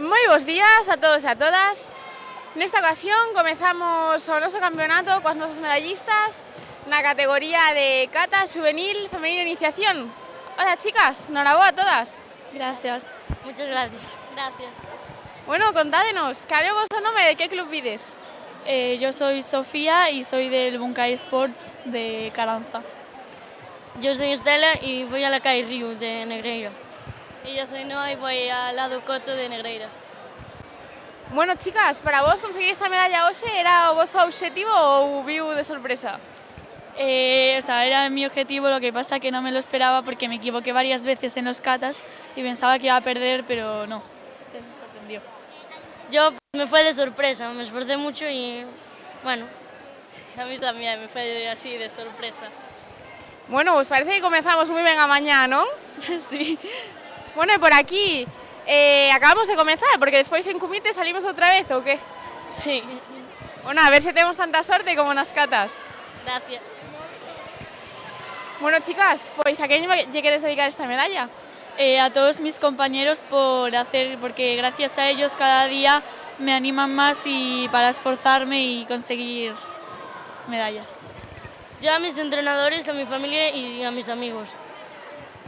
Moi bons días a todos e a todas. Nesta ocasión comezamos o noso campeonato coas nosas medallistas na categoría de cata juvenil femenina iniciación. Hola chicas, noraboa a todas. Gracias. Muchas gracias. Gracias. Bueno, contádenos, cal é o vosso nome e de que club vides? Yo soy Sofía y soy del Bunkay Sports de Caranza. Yo soy Estela y voy a la calle Río de Negreira. Y yo soy Noa y voy al lado Coto de Negreira. Bueno, chicas, para vos conseguir esta medalla hoxe era o vosso obxectivo ou viu de sorpresa? Era mi objetivo, lo que pasa que no me lo esperaba porque me equivoqué varias veces en los katas y pensaba que iba a perder, pero no, me sorprendió. Yo me fue de sorpresa, me esforcé mucho y bueno, a mí también me fue así de sorpresa. Bueno, pues parece que comezamos moi ben a mañá, non? Sí. Bueno, e por aquí acabamos de comenzar, porque despois en Cumite salimos outra vez, ou que? Sí. Bueno, a ver se temos tanta sorte como nas catas. Gracias. Bueno, chicas, pois a quen lle queres dedicar esta medalla? A todos mis compañeros porque gracias a ellos cada día me animan más y para esforzarme y conseguir medallas. Yo a mis entrenadores, a mi familia y a mis amigos.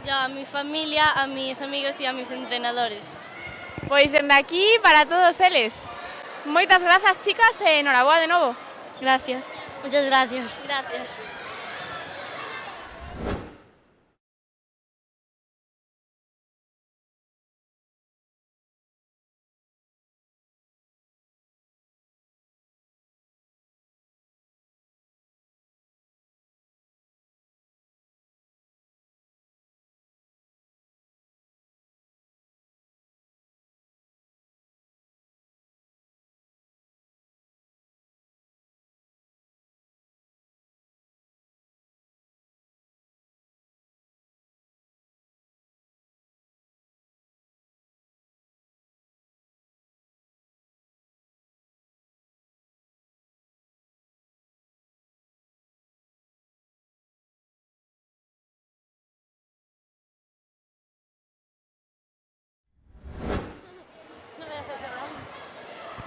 Yo a mi familia, a mis amigos y a mis entrenadores. Pois dende aquí para todos eles. Moitas grazas, chicas, e noraboa de novo. Gracias. Muchas gracias. Gracias.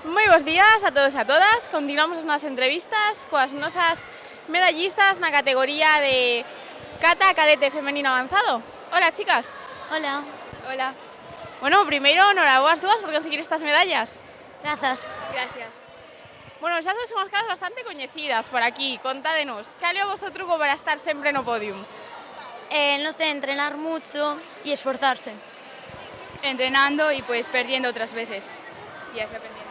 Moi bons días a todos e a todas. Continuamos as nosas entrevistas coas nosas medallistas na categoría de cata cadete femenino avanzado. Hola, chicas. Hola. Hola. Bueno, primeiro, noraboa as dúas por conseguir estas medallas. Gracias. Gracias. Bueno, xa son as caras bastante coñecidas por aquí. Contádenos, cal é o voso truco para estar sempre no podium? No sé, entrenar mucho y esforzarse. Entrenando y pues perdiendo otras veces y así aprendiendo.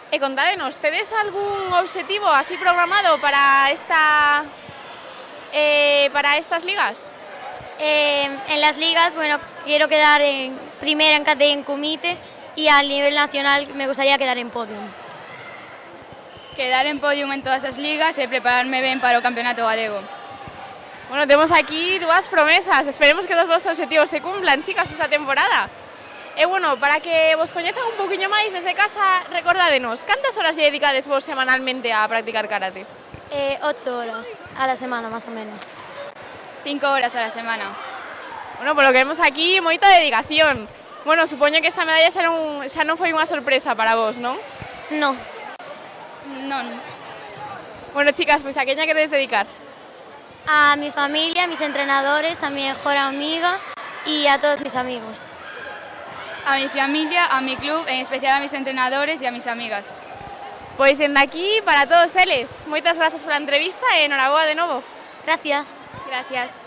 E contádenos, tedes algún obxectivo así programado para estas ligas? En las ligas, bueno, quiero quedar en primera en cate en Cumite y a nivel nacional me gustaría quedar en podium. Quedar en podium en todas as ligas e prepararme ben para o campeonato galego. Bueno, temos aquí dúas promesas. Esperemos que todos os obxectivos se cumplan, chicas, esta temporada. E bueno, para que vos coñezan un poquinho máis desde casa, recordádenos, cantas horas lle dedicades vos semanalmente a practicar karate? 8 horas a la semana, más o menos. 5 horas a la semana. Bueno, por lo que vemos aquí, moita dedicación. Bueno, supoño que esta medalla xa non foi unha sorpresa para vos, non? No, Non. Bueno, chicas, pois a quen lle queredes dedicar? a mi familia, a mis entrenadores, a mi mejor amiga y a todos mis amigos. A mi familia, a mi club, en especial a mis entrenadores y a mis amigas. Pois dende aquí, para todos eles, moitas grazas pola entrevista e noraboa de novo. Gracias. Gracias.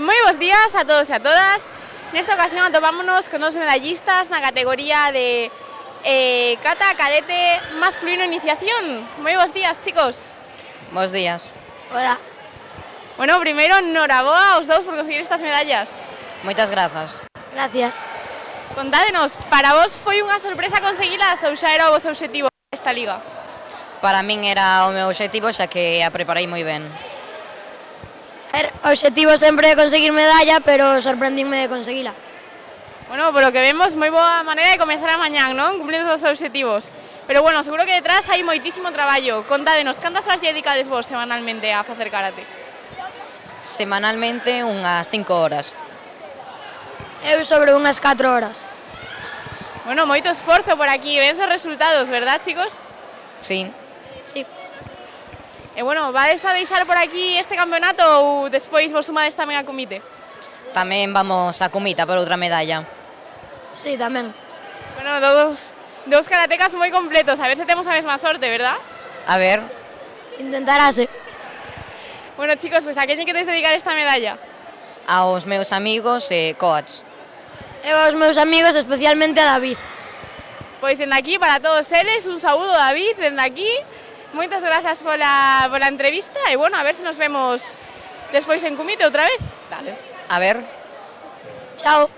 Moi bons días a todos e a todas. Nesta ocasión atopámonos con dos medallistas na categoría de Cata, cadete masculino iniciación. Moi bons días, chicos. Bos días. Hola. Bueno, primeiro, enhoraboa aos dous por conseguir estas medallas. Moitas grazas. Gracias. Contádenos, para vos foi unha sorpresa conseguilas ou xa era o vosso obxectivo esta liga? Para min era o meu obxectivo, xa que a preparei moi ben. O obxectivo sempre é conseguir medalla, pero sorprendíme de conseguila. Bueno, polo que vemos, moi boa maneira de comezar a mañán, non? Cumplindo os vosos obxectivos. Pero bueno, seguro que detrás hai moitísimo traballo. Contádenos, cantas horas lle dedicades vos semanalmente a facer karate? Semanalmente unhas 5 horas. Eu sobre unhas 4 horas. Bueno, moito esforzo por aquí, ven os resultados, verdad, chicos? Sí. Sí. E bueno, vades a deixar por aquí este campeonato ou despois vos sumades tamén a comité? Tamén vamos a Comita por outra medalla. Sí, tamén. Bueno, dous karatecas moi completos, a ver se temos a mesma sorte, verdad? A ver, Intentarase. Bueno, chicos, pues a quen lle queres dedicar esta medalla? aos meus amigos e coach. Eu aos meus amigos, especialmente a David. Pois dende aquí, para todos eles, un saúdo, David, dende aquí. Moitas grazas pola entrevista e, bueno, a ver se nos vemos despois en comité outra vez. Vale. A ver. Chao.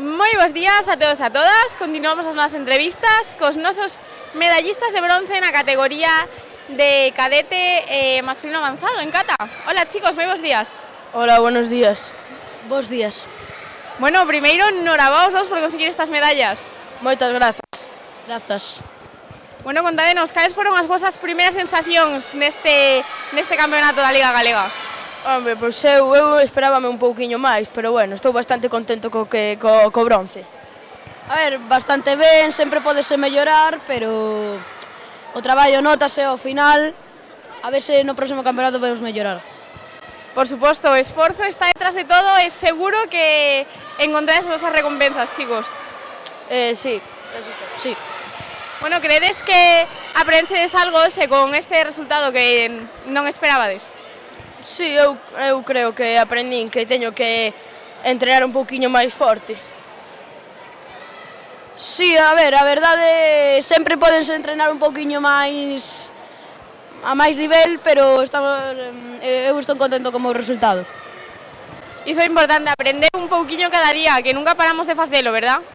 Moi bons días a todos e a todas. Continuamos as nosas entrevistas cos nosos medallistas de bronce na categoría de cadete masculino avanzado en kata. Hola, chicos, moi bons días. Hola, buenos días. Bos días. Bueno, primeiro, enhoraboa aos dous por conseguir estas medallas. Moitas grazas. Grazas. Bueno, contádenos, cales foron as vosas primeiras sensacións neste campeonato da Liga Galega? Hombre, pois eu esperábame un pouquiño máis, pero bueno, estou bastante contento co bronce. A ver, bastante ben, sempre podese mellorar, pero o traballo notase ao final, a ver se no próximo campeonato podemos mellorar. Por suposto, o esforzo está detrás de todo e seguro que encontrades as vosas recompensas, chicos. Sí. Bueno, credes que aprendedes algo hoxe con este resultado que non esperabades? Sí, eu creo que aprendín que teño que entrenar un pouquiño máis forte. Sí, a ver, a verdade, sempre podes entrenar un pouquiño máis a máis nivel, pero eu estou contento como resultado. Iso é importante, aprender un pouquiño cada día, que nunca paramos de facelo, verdad?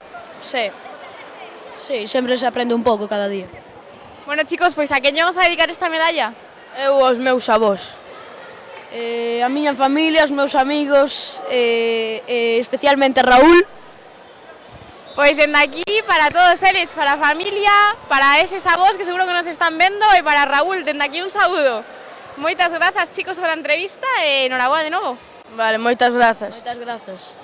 Sí, sempre se aprende un pouco cada día. Bueno, chicos, pois a quen vamos a dedicar esta medalla? Eu aos meus avós. A miña familia, os meus amigos, especialmente Raúl. Pois dende aquí, para todos eles, para a familia, para eses avós que seguro que nos están vendo e para Raúl, dende aquí un saúdo. Moitas grazas, chicos, pola entrevista e enhoraboa de novo. Vale, moitas grazas. Moitas grazas.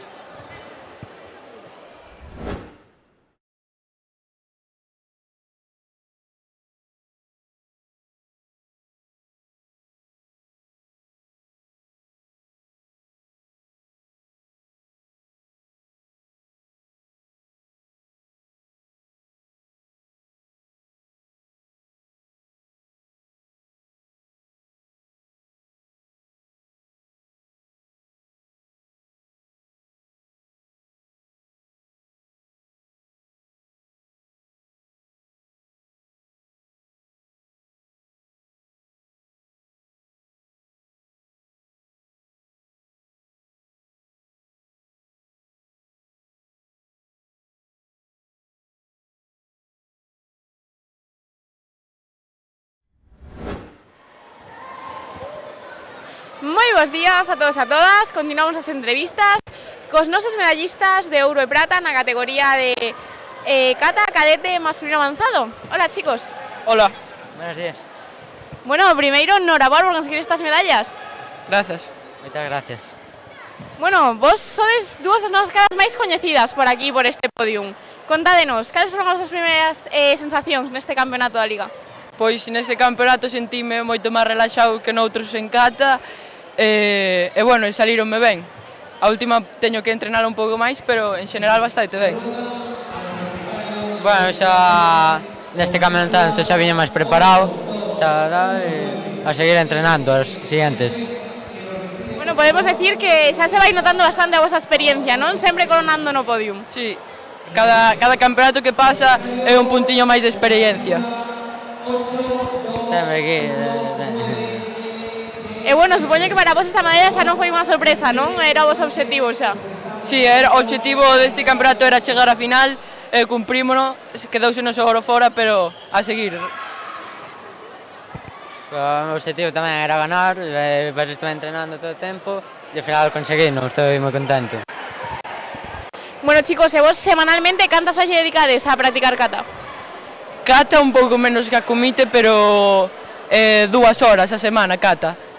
Moi bons días a todos e a todas. Continuamos as entrevistas cos nosos medallistas de ouro e prata na categoría de kata cadete masculino avanzado. Hola, chicos. Hola. Buenos días. Bueno, primeiro, enhorabuena por conseguir estas medallas. Gracias. Moitas gracias. Bueno, vos sodes dúas das nosas caras máis coñecidas por aquí, por este podium. Contádenos, cales foron as vosas primeiras sensacións neste campeonato da Liga? Pois neste campeonato sentime moito máis relaxado que noutros en kata e bueno, salíronme ben. A última teño que entrenar un pouco máis, pero en xeral bastante ben. Bueno, xa neste campeonato xa viña máis preparado, xa a seguir entrenando os siguientes. Bueno, podemos decir que xa se vai notando bastante a vosa experiencia, non? Sempre coronando no podium. Sí, cada campeonato que pasa é un puntiño máis de experiencia. Sempre aquí. E bueno, supoño que para vos esta medalla xa non foi unha sorpresa, non? Era o vosso objetivo xa. Sí, o objetivo deste campeonato era chegar á final, cumprímono, quedouse no oro fora, pero a seguir. O meu objetivo tamén era ganar, pois estuve entrenando todo o tempo e ao final conseguino, estou moi contento. Bueno, chicos, e vos semanalmente cantas horas lle dedicades a practicar kata? Kata un pouco menos que a kumite, pero 2 horas a semana, kata.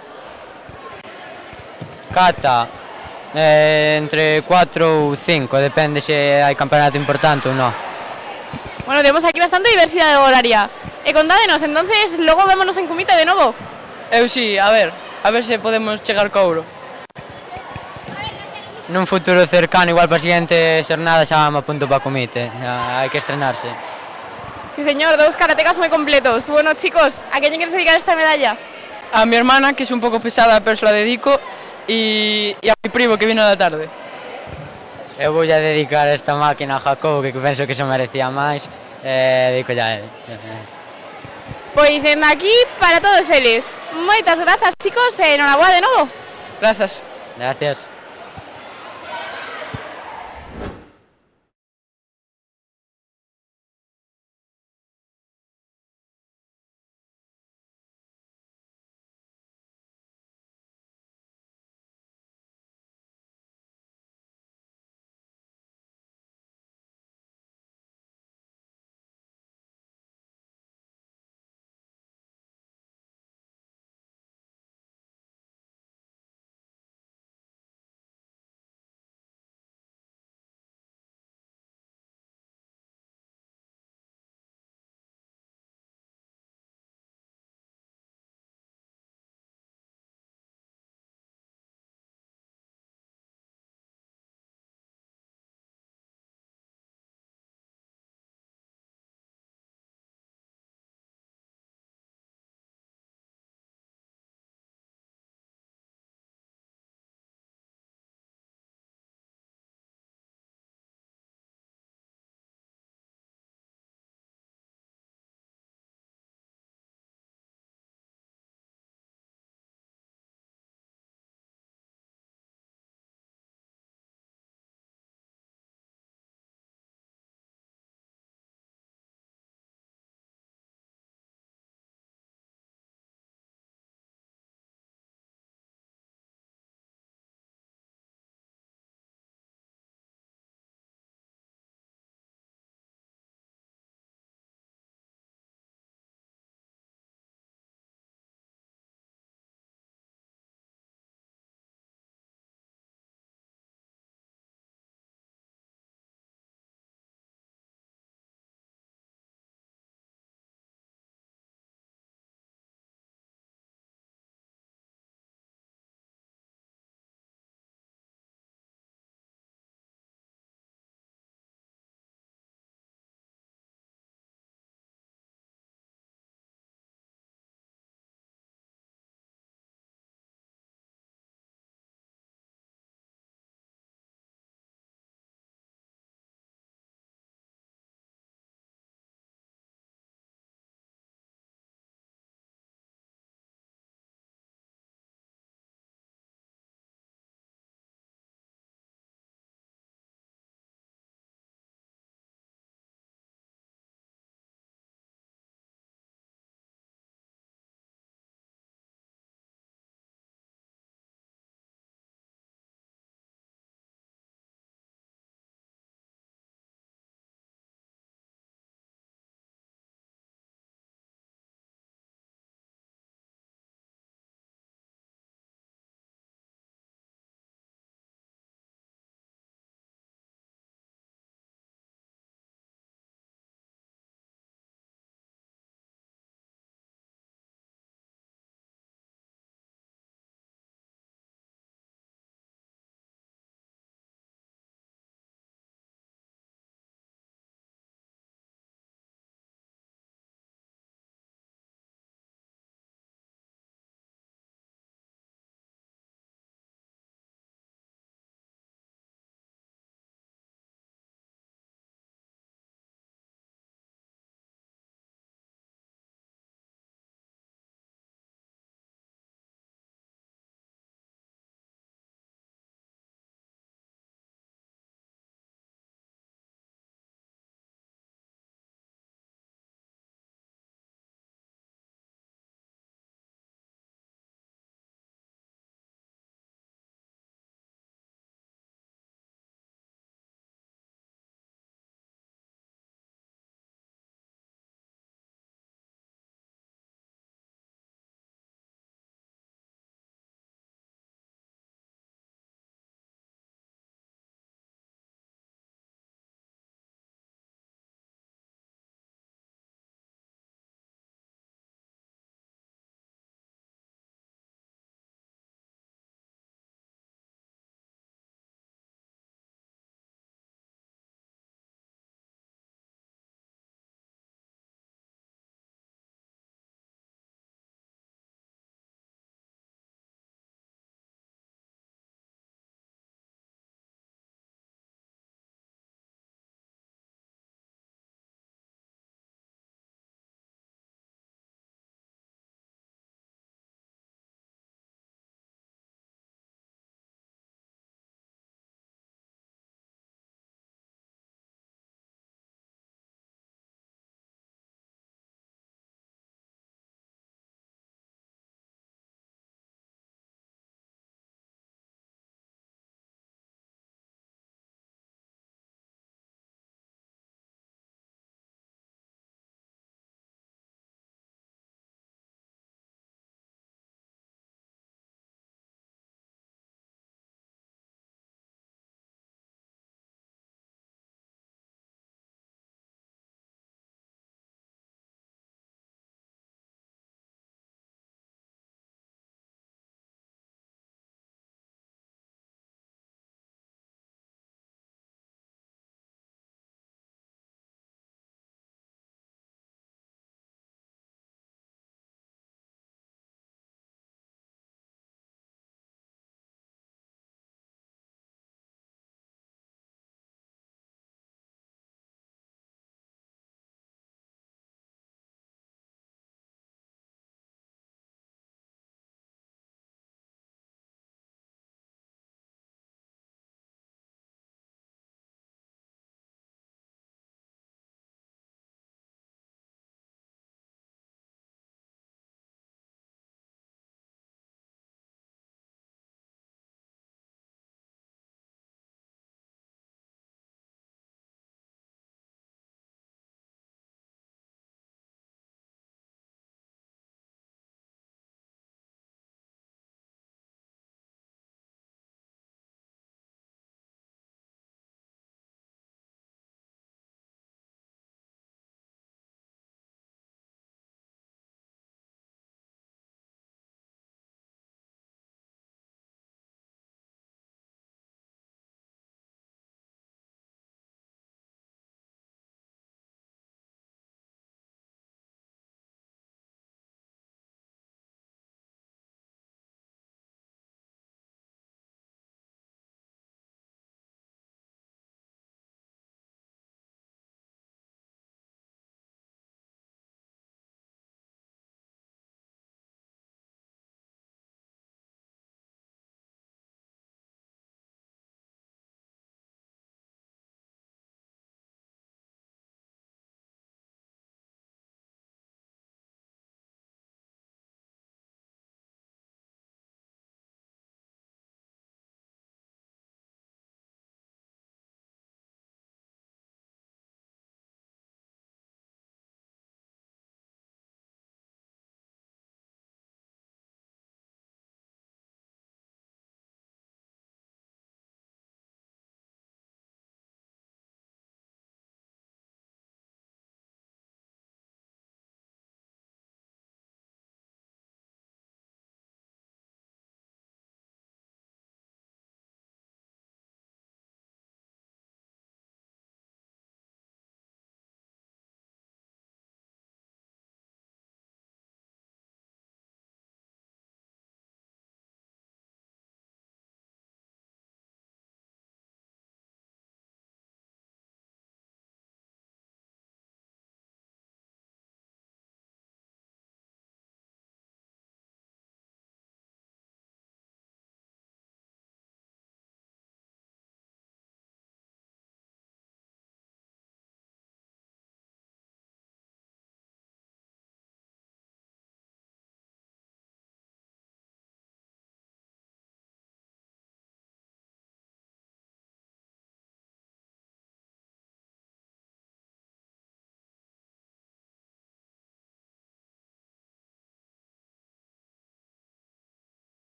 Kata, entre 4 ou 5, depende se hai campeonato importante ou non. Bueno, temos aquí bastante diversidade horaria. E contádenos, entonces, logo vémonos en kumite de novo. Eu sí, a ver se podemos chegar co ouro. Nun futuro cercano, igual para a seguinte xornada xa me apunto para comite, hai que estrenarse. Sí, señor, dous karatecas moi completos. Bueno, chicos, a quen queres dedicar esta medalla? A mi hermana, que es un pouco pesada, pero se la dedico, e a mi primo, que vino da tarde. Eu vou a dedicar esta máquina a Jacob, que penso que se merecía máis, dedico a ele. Pois dende aquí para todos eles. Moitas grazas, chicos, e enhoraboa de novo. Grazas. Gracias.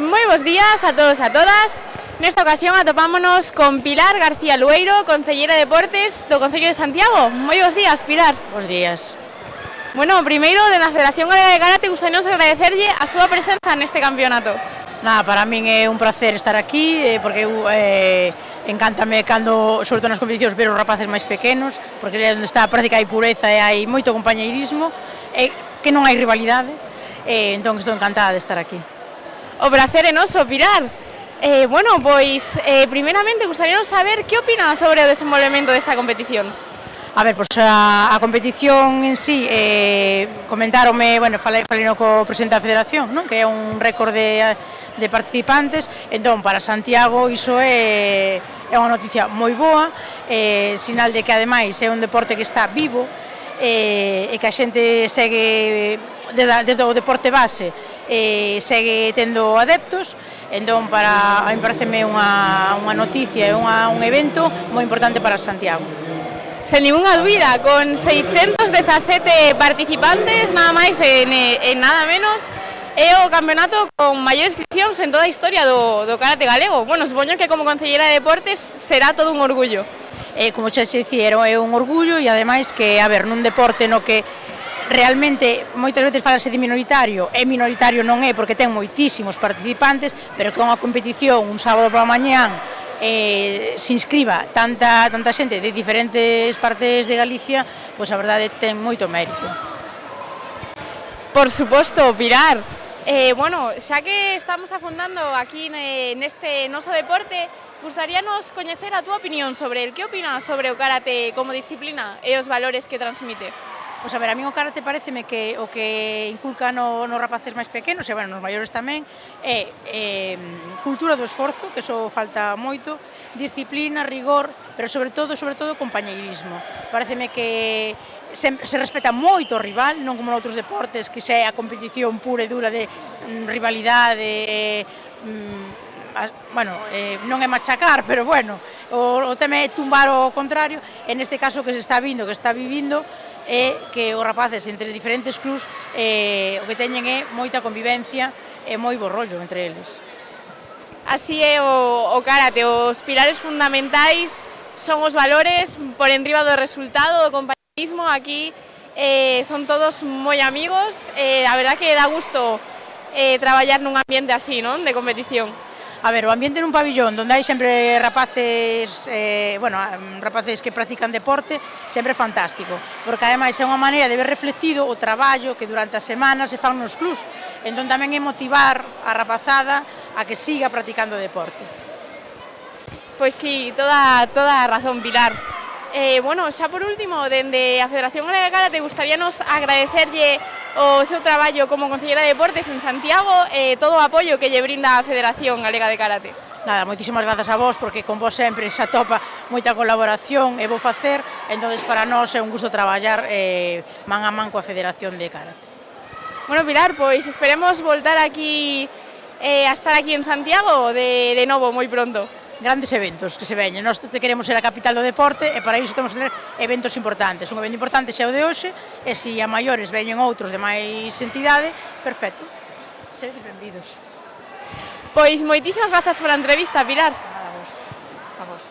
Moi bons días a todos e a todas. Nesta ocasión atopámonos con Pilar García Lueiro, concelleira de Deportes do Concello de Santiago. Moi bons días, Pilar. Bos días. Bueno, primeiro, da Federación Galega de Karate, gustaríamos agradecerlle a súa presenza neste campeonato. Nada, para min é un placer estar aquí, porque encántame cando, sobre todo nas competicións, ver os rapaces máis pequenos, porque é onde está a práctica e pureza e hai moito compañeirismo, que non hai rivalidade, entón estou encantada de estar aquí. O placer é noso, Pilar. Bueno, pois, primeiramente, gustaríamos saber que opina sobre o desenvolvemento desta competición. A ver, pois a competición en sí, comentáronme, bueno, falei co presidente da Federación, non? Que é un récord de participantes, entón para Santiago iso é unha noticia moi boa, sinal de que ademais é un deporte que está vivo, e que a xente segue, desde o deporte base, segue tendo adeptos, entón a mí pareceme unha noticia e un evento moi importante para Santiago. Sen ninguna dúbida, con 617 participantes, nada máis e nada menos, é o campeonato con maior inscripcións en toda a historia do karate galego. Bueno, supoño que como concelleira de Deportes será todo un orgullo. Como xa xe dicieron, é un orgullo e ademais que, a ver, nun deporte no que realmente moitas veces falase de minoritario, e minoritario non é porque ten moitísimos participantes, pero que é unha competición un sábado pola mañán se inscriba tanta xente de diferentes partes de Galicia, pois a verdade ten moito mérito. Por suposto, Pilar. Bueno, xa que estamos afondando aquí neste noso deporte, gustaríanos coñecer a túa opinión sobre que opinas sobre o karate como disciplina e os valores que transmite. Pois a ver, a mí o karate pareceme que o que inculca nos rapaces máis pequenos, e bueno, nos maiores tamén, é cultura do esforzo, que iso falta moito, disciplina, rigor, pero sobre todo compañeirismo. Pareceme que se respeta moito o rival, non como noutros deportes, que xa é a competición pura e dura de rivalidade, bueno, non é machacar, pero bueno, o tema é tumbar o contrario, e neste caso que se está vindo, que está vivindo, é que os rapaces entre diferentes clubs o que teñen é moita convivencia e moi bo rollo entre eles. Así é o karate, os pilares fundamentais son os valores por enriba do resultado, do compañerismo. Aquí son todos moi amigos, a verdad que dá gusto traballar nun ambiente así, non? De competición. A ver, o ambiente nun pabillón onde hai sempre rapaces, rapaces que practican deporte, sempre é fantástico, porque ademais é unha maneira de ver reflectido o traballo que durante a semana se fan nos clubs, entón tamén é motivar a rapazada a que siga practicando deporte. Pois sí, toda a razón, Pilar. Bueno, xa por último, dende a Federación Galega de Karate, gustaríanos agradecerlle o seu traballo como concelleira de Deportes en Santiago e todo o apoio que lle brinda a Federación Galega de Karate. Nada, moitísimas grazas a vos, porque con vos sempre se atopa moita colaboración e vou facer, entón para nós é un gusto traballar man a man coa Federación de Karate. Bueno, Pilar, pois esperemos voltar aquí a estar aquí en Santiago de novo moi pronto. Grandes eventos que se veñen. Nós queremos ser a capital do deporte e para iso temos que ter eventos importantes. Un evento importante xa o de hoxe, e se a maiores veñen outros de máis entidade, perfecto. Seredes benvidos. Pois moitísimas grazas pola entrevista, Pilar. A vos. A vos.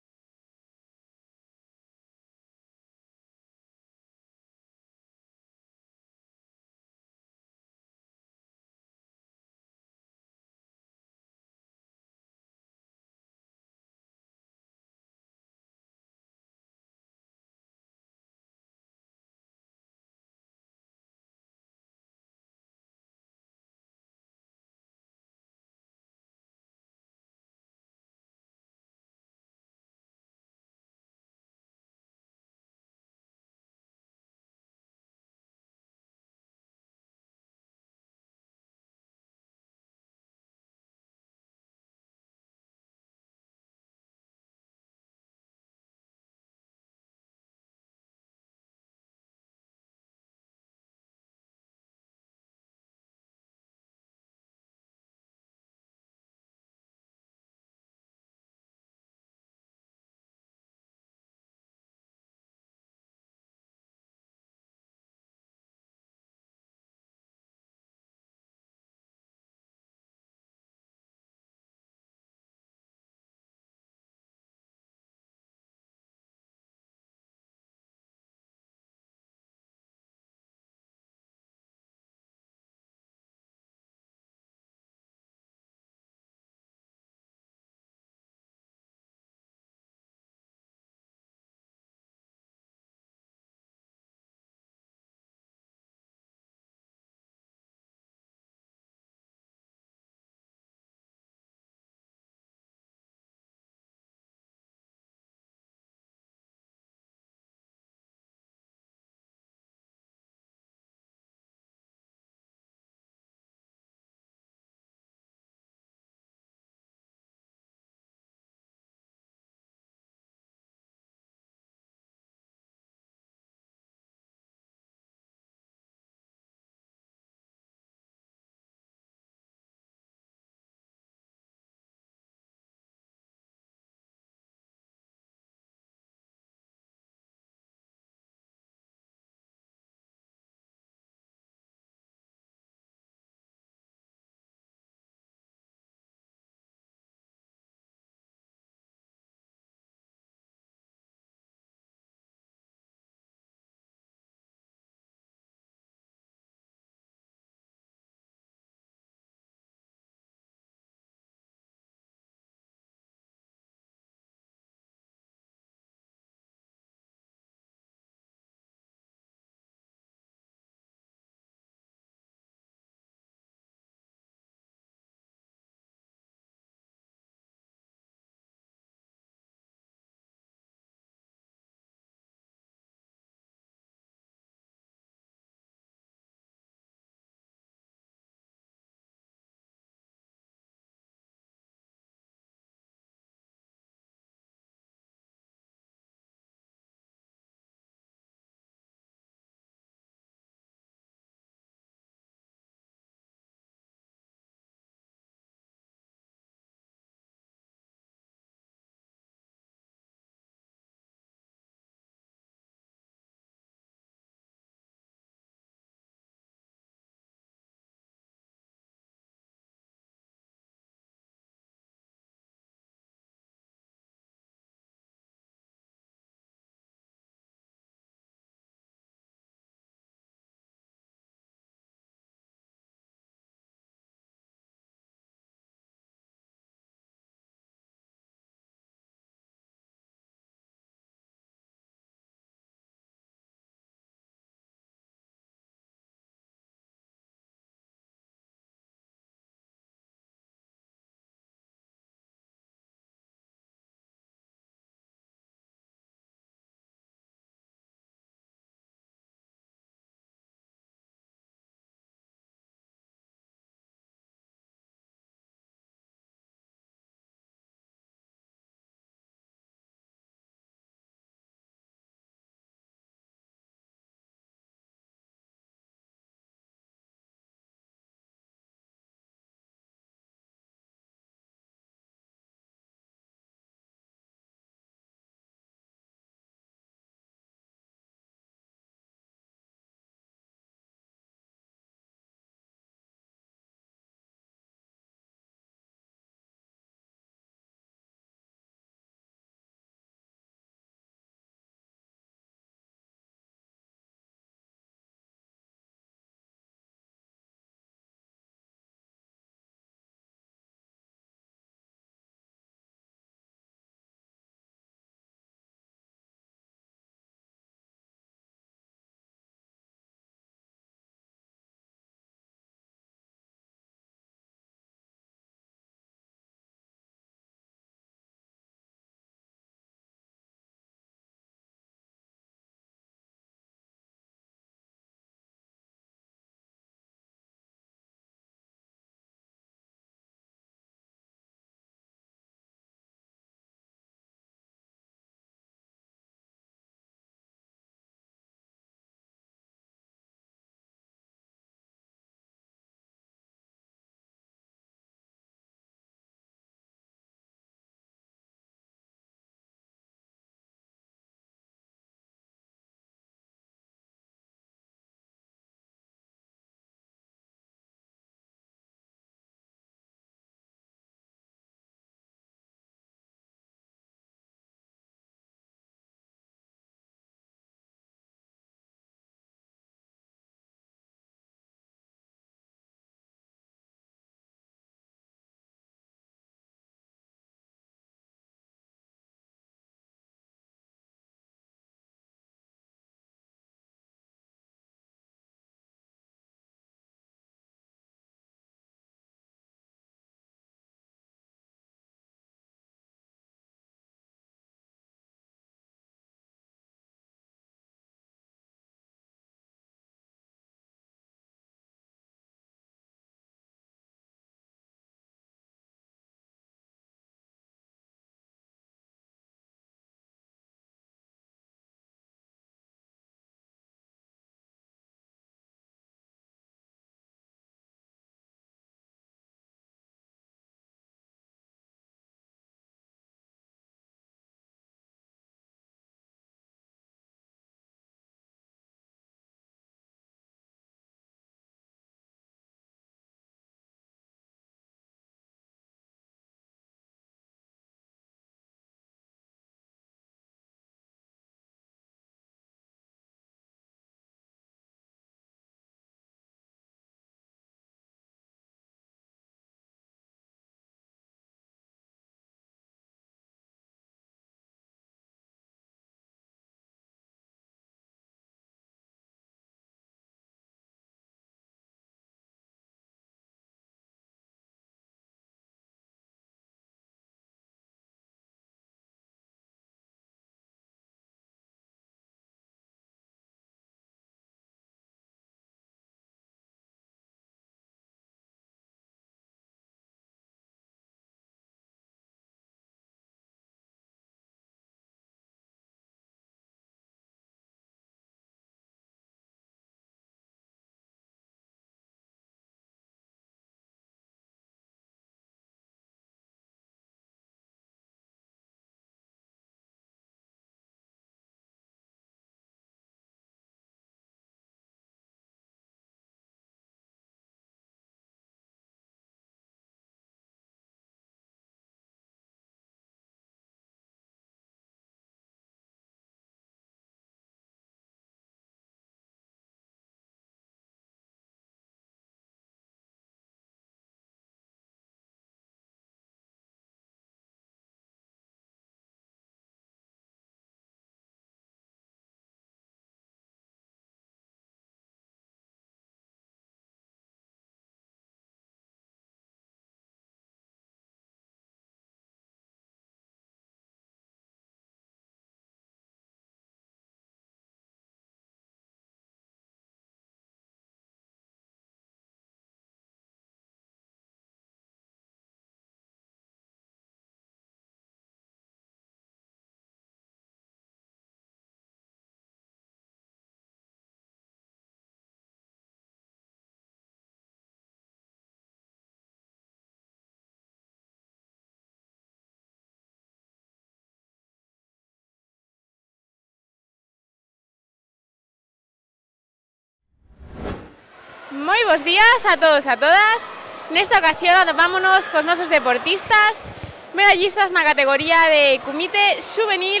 Moi bons días a todos e a todas. Nesta ocasión atopámonos cos nosos deportistas medallistas na categoría de Kumite Juvenil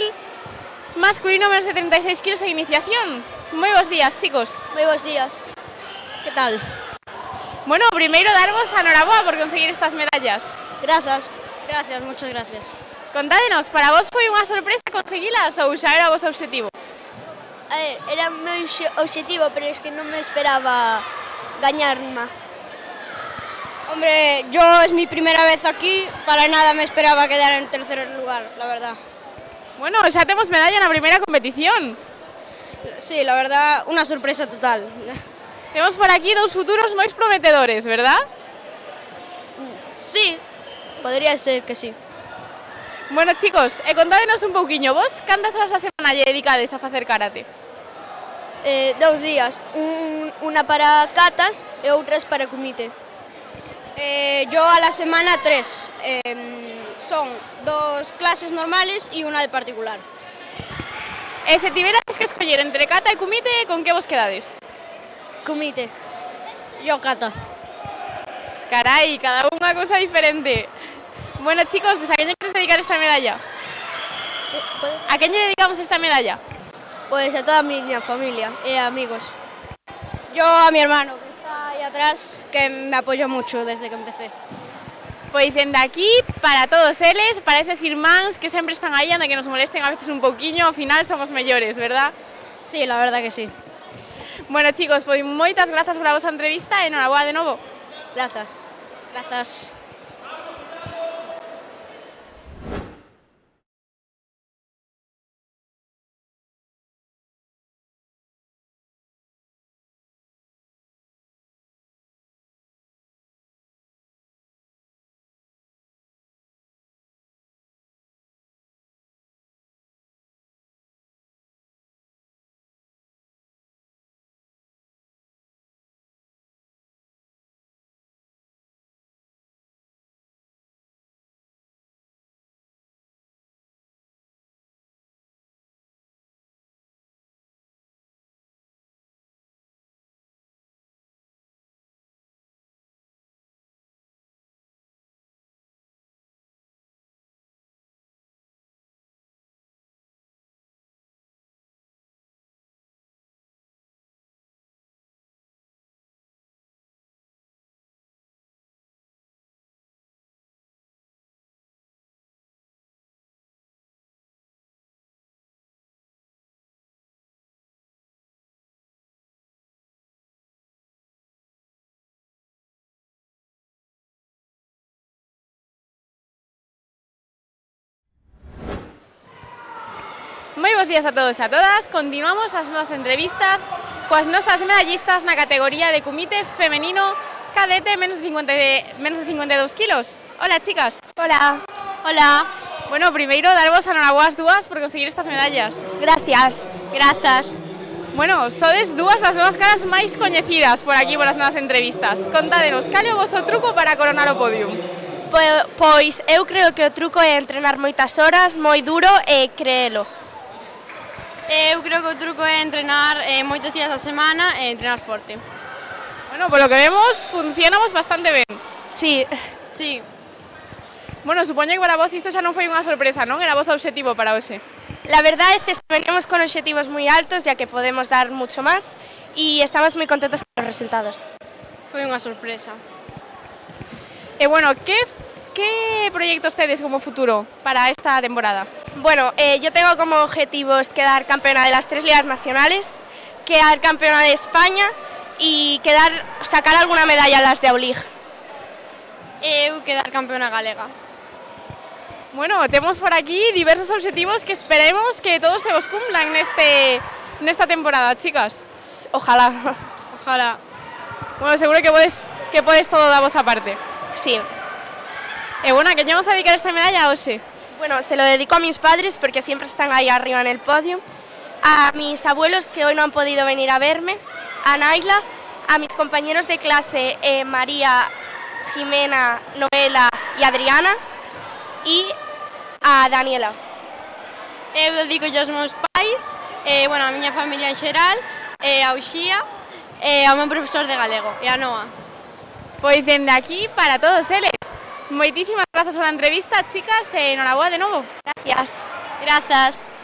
masculino menos de 36 kilos en iniciación. Moi bons días, chicos. Moi bons días. Que tal? Bueno, primeiro darvos a noraboa por conseguir estas medallas. Grazas. Gracias, muchas gracias. Contádenos, para vos foi unha sorpresa conseguilas ou xa era o vosso obxectivo? A ver, era o meu obxectivo, pero es que non me esperaba gañar unha. Hombre, yo es mi primera vez aquí, para nada me esperaba quedar en tercer lugar, la verdad. Bueno, xa temos medalla na primeira competición. Sí, la verdad, una sorpresa total. Temos por aquí dous futuros moi prometedores, verdad? Sí, podría ser que sí. Bueno, chicos, contádenos un pouquiño, vos cantas horas a semana lle dedicades a facer karate? 2 días, unha para katas e outras para kumite. Yo a la semana 3. Son 2 clases normales y una de particular. E se tiverades que escoller entre kata e kumite, con que vos quedades? Kumite. Yo kata. Carai, cada unha cousa diferente. Bueno, chicos, pues ¿a quen lle queres dedicar esta medalla? ¿A quen lle dedicamos esta medalla? Pois a toda a miña familia e amigos. Yo a mi hermano, que está ahí atrás, que me apoyó mucho desde que empecé. Pois dende aquí, para todos eles, para eses irmáns que sempre están aí, anda que nos molesten a veces un pouquiño, ao final somos mellores, verdad? Sí, la verdad que sí. Bueno, chicos, pois moitas grazas por a vosa entrevista e noraboa de novo. Grazas. Grazas. Moi bons días a todos e a todas. Continuamos as nosas entrevistas coas nosas medallistas na categoría de kumite femenino cadete menos de 52 kilos. Hola, chicas. Hola. Hola. Bueno, primeiro darvos a noraboa as dúas por conseguir estas medallas. Gracias. Grazas. Bueno, sodes dúas das novas caras máis coñecidas por aquí polas nosas entrevistas. Contádenos, cal é o voso truco para coronar o podium? Pois eu creo que o truco é entrenar moitas horas, moi duro e creelo. Eu creo que o truco é entrenar moitos días a semana e entrenar forte. Bueno, por lo que vemos, funcionamos bastante ben. Sí. Sí. Bueno, supoño que para vos isto xa non foi unha sorpresa, non? Era vosso obxectivo para hoxe. La verdad es que venimos con objetivos muy altos, ya que podemos dar mucho más y estamos muy contentos con los resultados. Foi unha sorpresa. E bueno, ¿qué proyectos tedes como futuro para esta temporada? Bueno, yo tengo como objetivos quedar campeona de las 3 ligas nacionales, quedar campeona de España y sacar alguna medalla en las de Aulig. Eu quedar campeona galega. Bueno, temos por aquí diversos objetivos que esperemos que todos se vos cumplan nesta temporada, chicas. Ojalá. Ojalá. Bueno, seguro que podes todo da vosa parte. Sí. E bueno, ¿a quen vamos a dedicar esta medalla hoxe? Bueno, se lo dedico a mis padres porque siempre están ahí arriba en el podio, a mis abuelos que hoy no han podido venir a verme, a Naila, a mis compañeros de clase María, Jimena, Noela y Adriana y a Daniela. Eu dedico aos meus pais, bueno, a miña familia en xeral, a Uxía, Ao meu profesor de galego e a Noa. Pois dende aquí para todos eles. Moitísimas grazas pola entrevista, chicas, e enhoraboa de novo. Gracias. Grazas.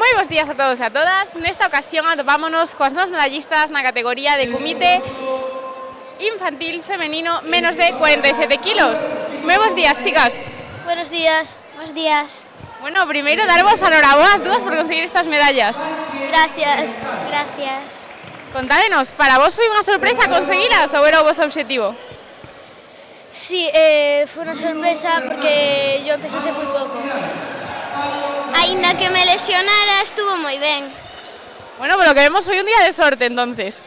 Moi bons días a todos e a todas. Nesta ocasión atopámonos coas novas medallistas na categoría de comité infantil femenino menos de 47 kilos. Moi bons días, chicas. Buenos días. Buenos días. Bueno, primeiro darvos a enhoraboa as dúas por conseguir estas medallas. Gracias. Gracias. Contádenos, para vos foi unha sorpresa conseguilas ou era o vosso obxectivo? Sí, fue una sorpresa porque yo empecé hace muy poco. Ainda que me lesionara, estuvo moi ben. Bueno, por lo que vemos foi un día de sorte, entonces.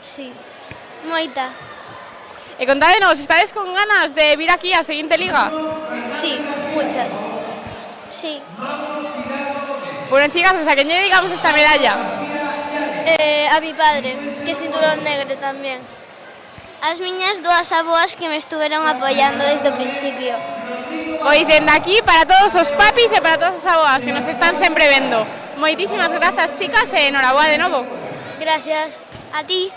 Sí, moita. E contádenos, estades con ganas de vir aquí á seguinte liga? Sí, muchas. Sí. Bueno, chicas, pues a quen lle dedicamos esta medalla? A mi padre, que es cinturón negro tamén. As miñas dúas avoas que me estuveron apoiando desde o principio. Pois dende aquí para todos os papis e para todas as aboas que nos están sempre vendo. Moitísimas grazas, chicas, e enhoraboa de novo. Gracias. A ti.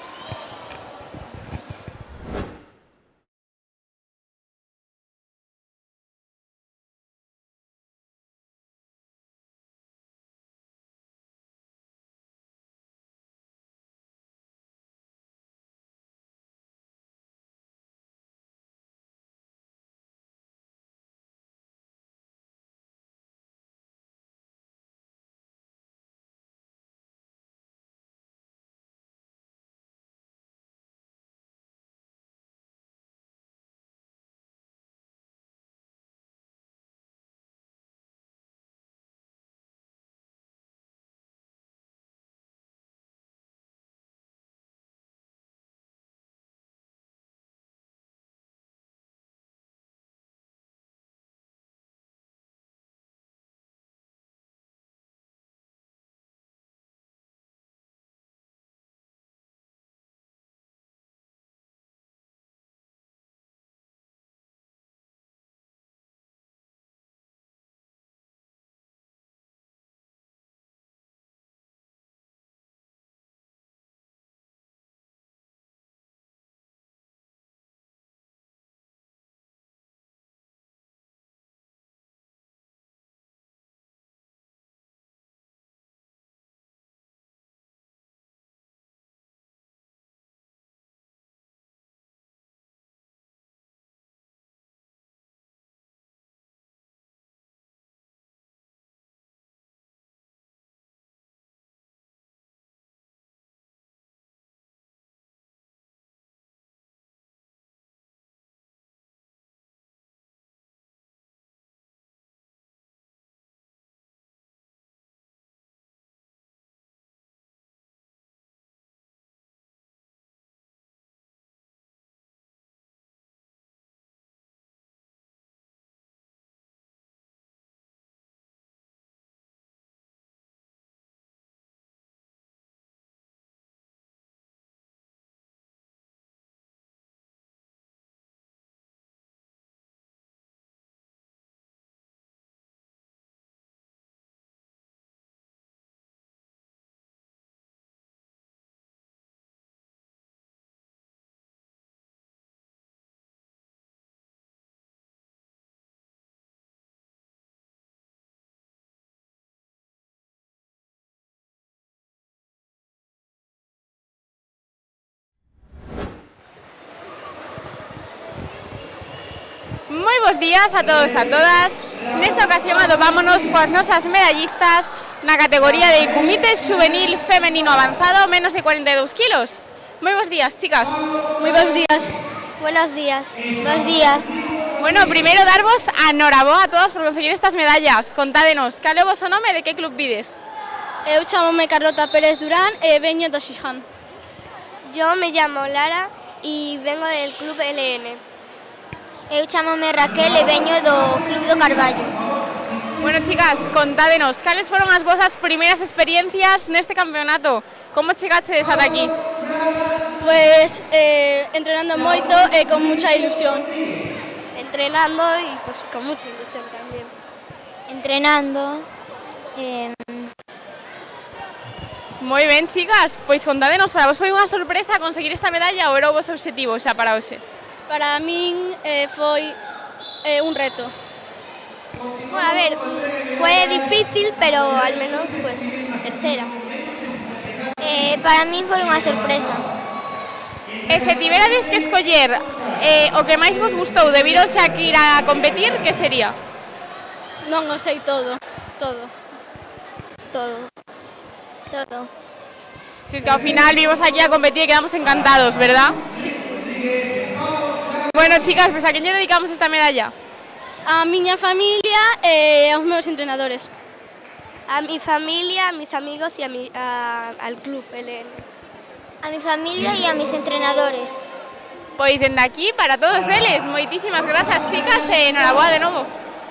Moi bons días a todos e a todas. Nesta ocasión atopámonos coas nosas medallistas na categoría de comité juvenil femenino avanzado menos de 42 kilos. Moi bons días, chicas. Moi bons días. Buenos días. Bos días. Bueno, primeiro darvos a enhoraboa a todas por conseguir estas medallas. Contádenos, cal é o voso nome e de que club vides? Eu chamome Carlota Pérez Durán e veño do Xiján. Yo me llamo Lara e vengo del club LN. Eu chamome Raquel e veño do Club do Carballo. Bueno, chicas, contádenos, cales foron as vosas primeiras experiencias neste campeonato? Como chegastedes ata aquí? Pues entrenando moito e con mucha ilusión. Entrenando y pues con mucha ilusión también. Entrenando. Moi ben, chicas, pois contádenos, para vos foi unha sorpresa conseguir esta medalla ou era o voso obxectivo xa para hoxe? Para min foi un reto. Bueno, a ver, fue difícil, pero al menos, pues, tercera. Para mí foi unha sorpresa. E se tiverades que escoller o que máis vos gustou de vir hoxe aquí ir a competir, que sería? Non o sei todo. Si es que ao final vimos aquí a competir e quedamos encantados, ¿verdad? Sí. Bueno, chicas, pues a quen lle dedicamos esta medalla? A miña familia e aos meus entrenadores. A mi familia, a mis amigos y al club LN. A mi familia y a mis entrenadores. Pois dende aquí para todos eles. Moitísimas grazas, chicas, e enhoraboa de novo.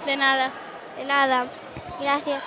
De nada. De nada. Gracias.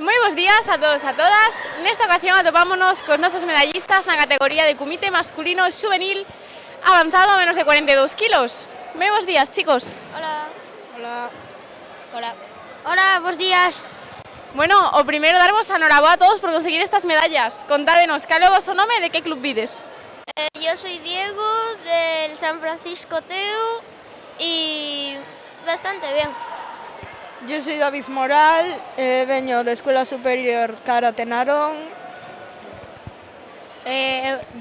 Moi bons días a todos e a todas. Nesta ocasión atopámonos cos nosos medallistas na categoría de comité masculino xuvenil avanzado a menos de 42 kilos. Moi bons días, chicos. Hola, bons días. Bueno, o primeiro darvos a enhoraboa a todos por conseguir estas medallas. Contádenos, cal é o voso nome e de que club vides? Yo soy Diego del San Francisco Teu y bastante bien. Yo soy David Moral, veño da Escola Superior Karate Narón.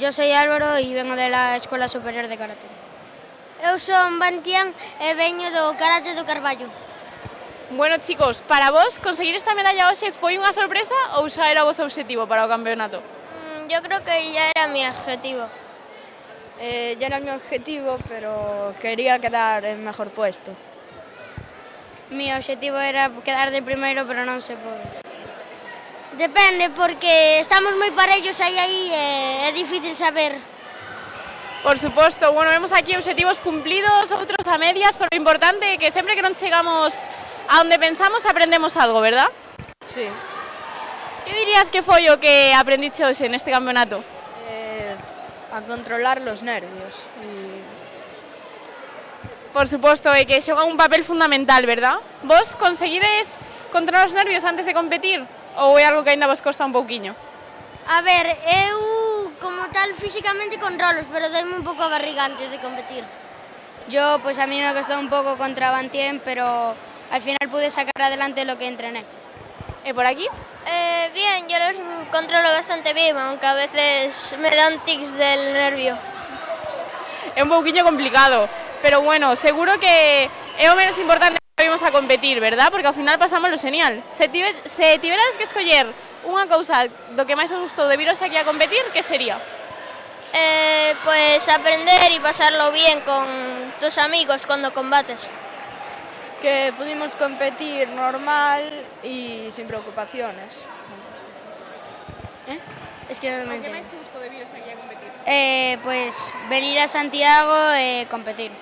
Yo soy Álvaro y vengo de la Escola Superior de Karate. Eu son Bantián e veño do Karate do Carballo. Bueno, chicos, para vos conseguir esta medalla hoxe foi unha sorpresa ou xa era o vosso obxectivo para o campeonato? Yo creo que ya era mi objetivo. Ya era mi objetivo, pero quería quedar en mejor puesto. Mi objetivo era quedar de primeiro, pero non se pode. Depende, porque estamos moi parellos aí é difícil saber. Por suposto, bueno, vemos aquí obxectivos cumplidos, outros a medias, pero o importante é que sempre que non chegamos a onde pensamos aprendemos algo, verdad? Sí. Que dirías que foi o que aprendiche hoxe neste campeonato? A controlar los nervios. Por suposto, é que xoga un papel fundamental, verdad? Vos conseguides controlar os nervios antes de competir? Ou é algo que aínda vos costa un pouquiño? A ver, eu como tal físicamente controlos, pero doime un pouco a barriga antes de competir. Yo, pues a mí me costó un poco contra Bantien, pero al final pude sacar adelante lo que entrené. ¿Y por aquí? Bien, yo los controlo bastante bien, aunque a veces me dan tics del nervio. É un pouquiño complicado, pero bueno, seguro que é o menos importante que vimos a competir, verdad? Porque ao final pasamos lo genial. Se tiverades que escoller unha cousa do que máis os gustou de vir hoxe aquí a competir, que sería? Pues aprender y pasarlo bien con tus amigos cuando combates. Que pudimos competir normal y sin preocupaciones. Es que no me ¿Qué entero. máis te gustou de viros aquí a competir? Pues venir a Santiago e competir.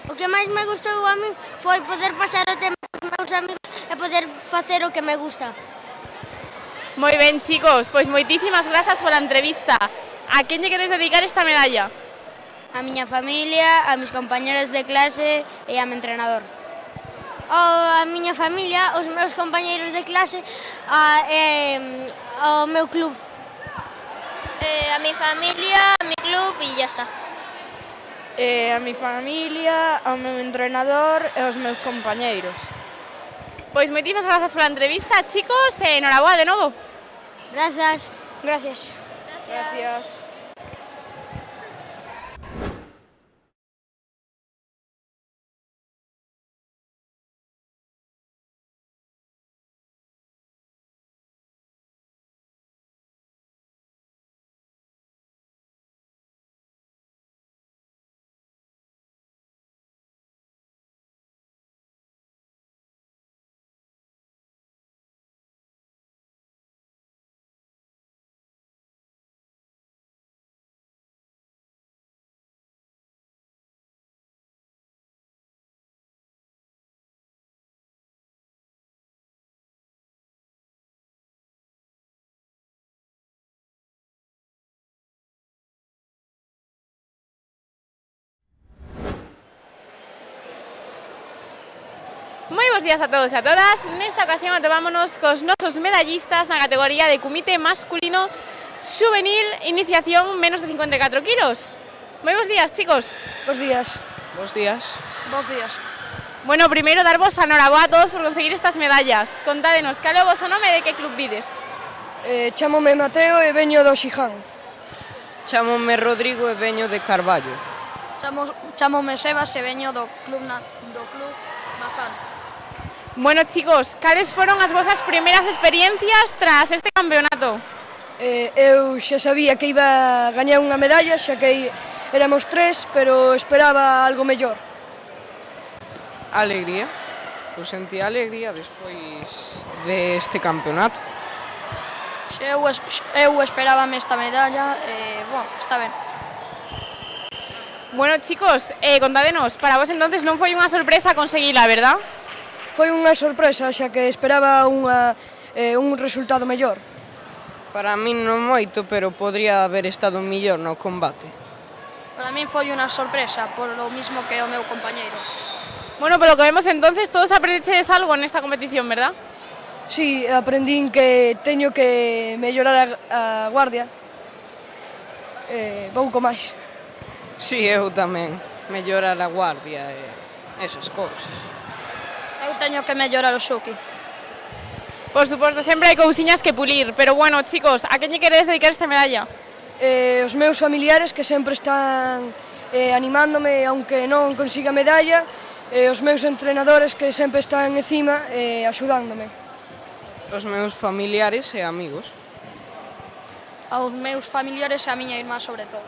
O que máis me gustou a mí foi poder pasar o tempo cos meus amigos e poder facer o que me gusta. Moi ben, chicos, pois moitísimas grazas pola entrevista. A quen lle queres dedicar esta medalla? A miña familia, a mis compañeros de clase e a meu entrenador. A miña familia, os meus compañeiros de clase ao meu club. A mi familia, a mi club e ya está. A mi familia, ao meu entrenador e aos meus compañeiros. Pois moitísimas grazas pola entrevista, chicos, e enhoraboa de novo. Gracias. Gracias. Gracias. Moi bons días a todos e a todas. Nesta ocasión atopámonos cos nosos medallistas na categoría de comité masculino xuvenil iniciación menos de 54 kilos. Moi bons días, chicos. Bos días. Bos días. Bos días. Bueno, primeiro darvos a enhoraboa a todos por conseguir estas medallas. Contádenos, cal é o voso nome e de que club vides? Chámome Mateo e veño do Xiján. Chámome Rodrigo e veño de Carballo. Chámome Sebas e veño do club Mazán. Bueno, chicos, cales foron as vosas primeiras experiencias tras este campeonato? Eu xa sabía que iba a gañar unha medalla, xa que éramos 3, pero esperaba algo mellor. Alegría. Eu sentí alegría despois deste campeonato. Eu esperábame esta medalla e, está ben. Bueno, chicos, contádenos, para vos entonces non foi unha sorpresa conseguila, verdad? Foi unha sorpresa, xa que esperaba un resultado mellor. Para min non moito, pero podría haber estado mellor no combate. Para min foi unha sorpresa, por lo mismo que o meu compañeiro. Bueno, por lo que vemos entonces, todos aprendeches algo nesta competición, verdad? Sí, aprendín que teño que mellorar a guardia. Pouco máis. Si, eu tamén. Mellorar a guardia e esas cousas. Eu teño que mellorar o xuki. Por suposto, sempre hai cousiñas que pulir, pero bueno, chicos, a quen lle queredes dedicar esta medalla? Os meus familiares que sempre están animándome, aunque non consiga medalla, e os meus entrenadores que sempre están encima axudándome. Os meus familiares e amigos. Aos meus familiares e a miña irmá, sobre todo.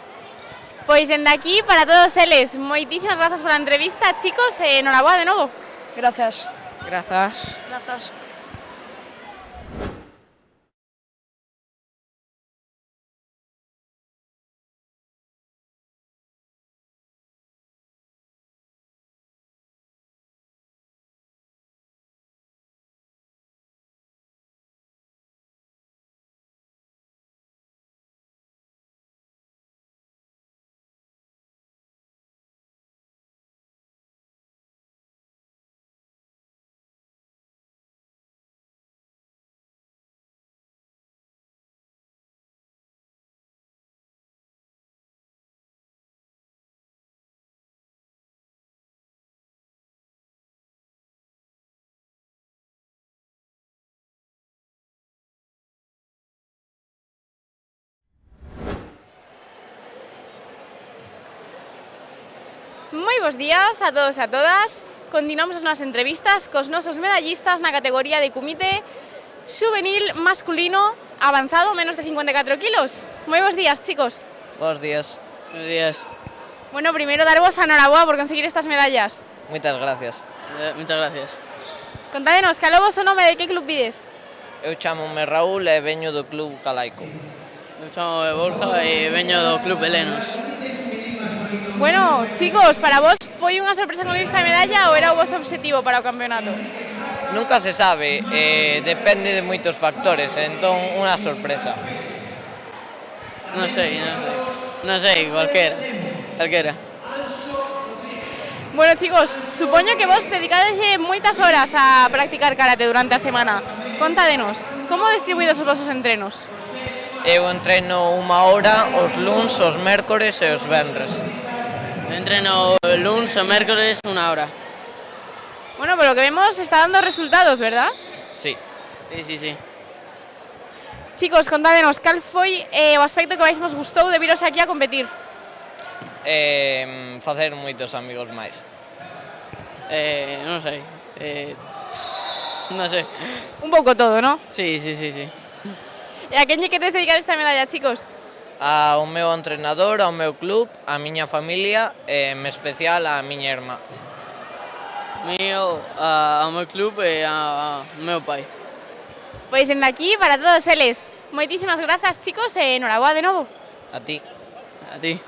Pois dende aquí, para todos eles, moitísimas grazas pola entrevista, chicos, e enhoraboa de novo. Grazas. Grazas. Grazas. Moi bons días a todos e a todas. Continuamos as nosas entrevistas cos nosos medallistas na categoría de comité xuvenil masculino avanzado menos de 54 kilos. Moi bons días, chicos. Buenos días. Buenos días. Bueno, primero daros enhorabuena por conseguir estas medallas. Moitas gracias. Muchas gracias. Contádenos, cal é o vosso nome, de que club vides? Eu chamo-me Raúl e veño do Club Calaico. Eu chamo Borja e veño do Club Helenos. Bueno, chicos, para vos foi unha sorpresa conseguir esta medalla ou era o vosso objetivo para o campeonato? Nunca se sabe, depende de moitos factores, entón unha sorpresa. Non sei, calquera. Bueno, chicos, supoño que vos dedicades moitas horas a practicar karate durante a semana. Contádenos, como distribuídes os vosos entrenos? Eu entreno 1 hora os luns, os mércores e os venres. Entreno luns e mércores 1 hora. Bueno, por lo que vemos está dando resultados, ¿verdad? Sí. Sí. Chicos, contádenos, cal foi o aspecto que máis vos gustou de viros aquí a competir? Facer moitos amigos máis. Non sei. Non sei. Un pouco todo, ¿no? Sí. E a quen lle queres dedicar esta medalla, chicos? Ao meu entrenador, ao meu club, á miña familia e, en especial, á miña irmá. Ao meu club e ao meu pai. Pois dende aquí para todos eles. Moitísimas grazas, chicos, e enhorabuá de novo. A ti. A ti.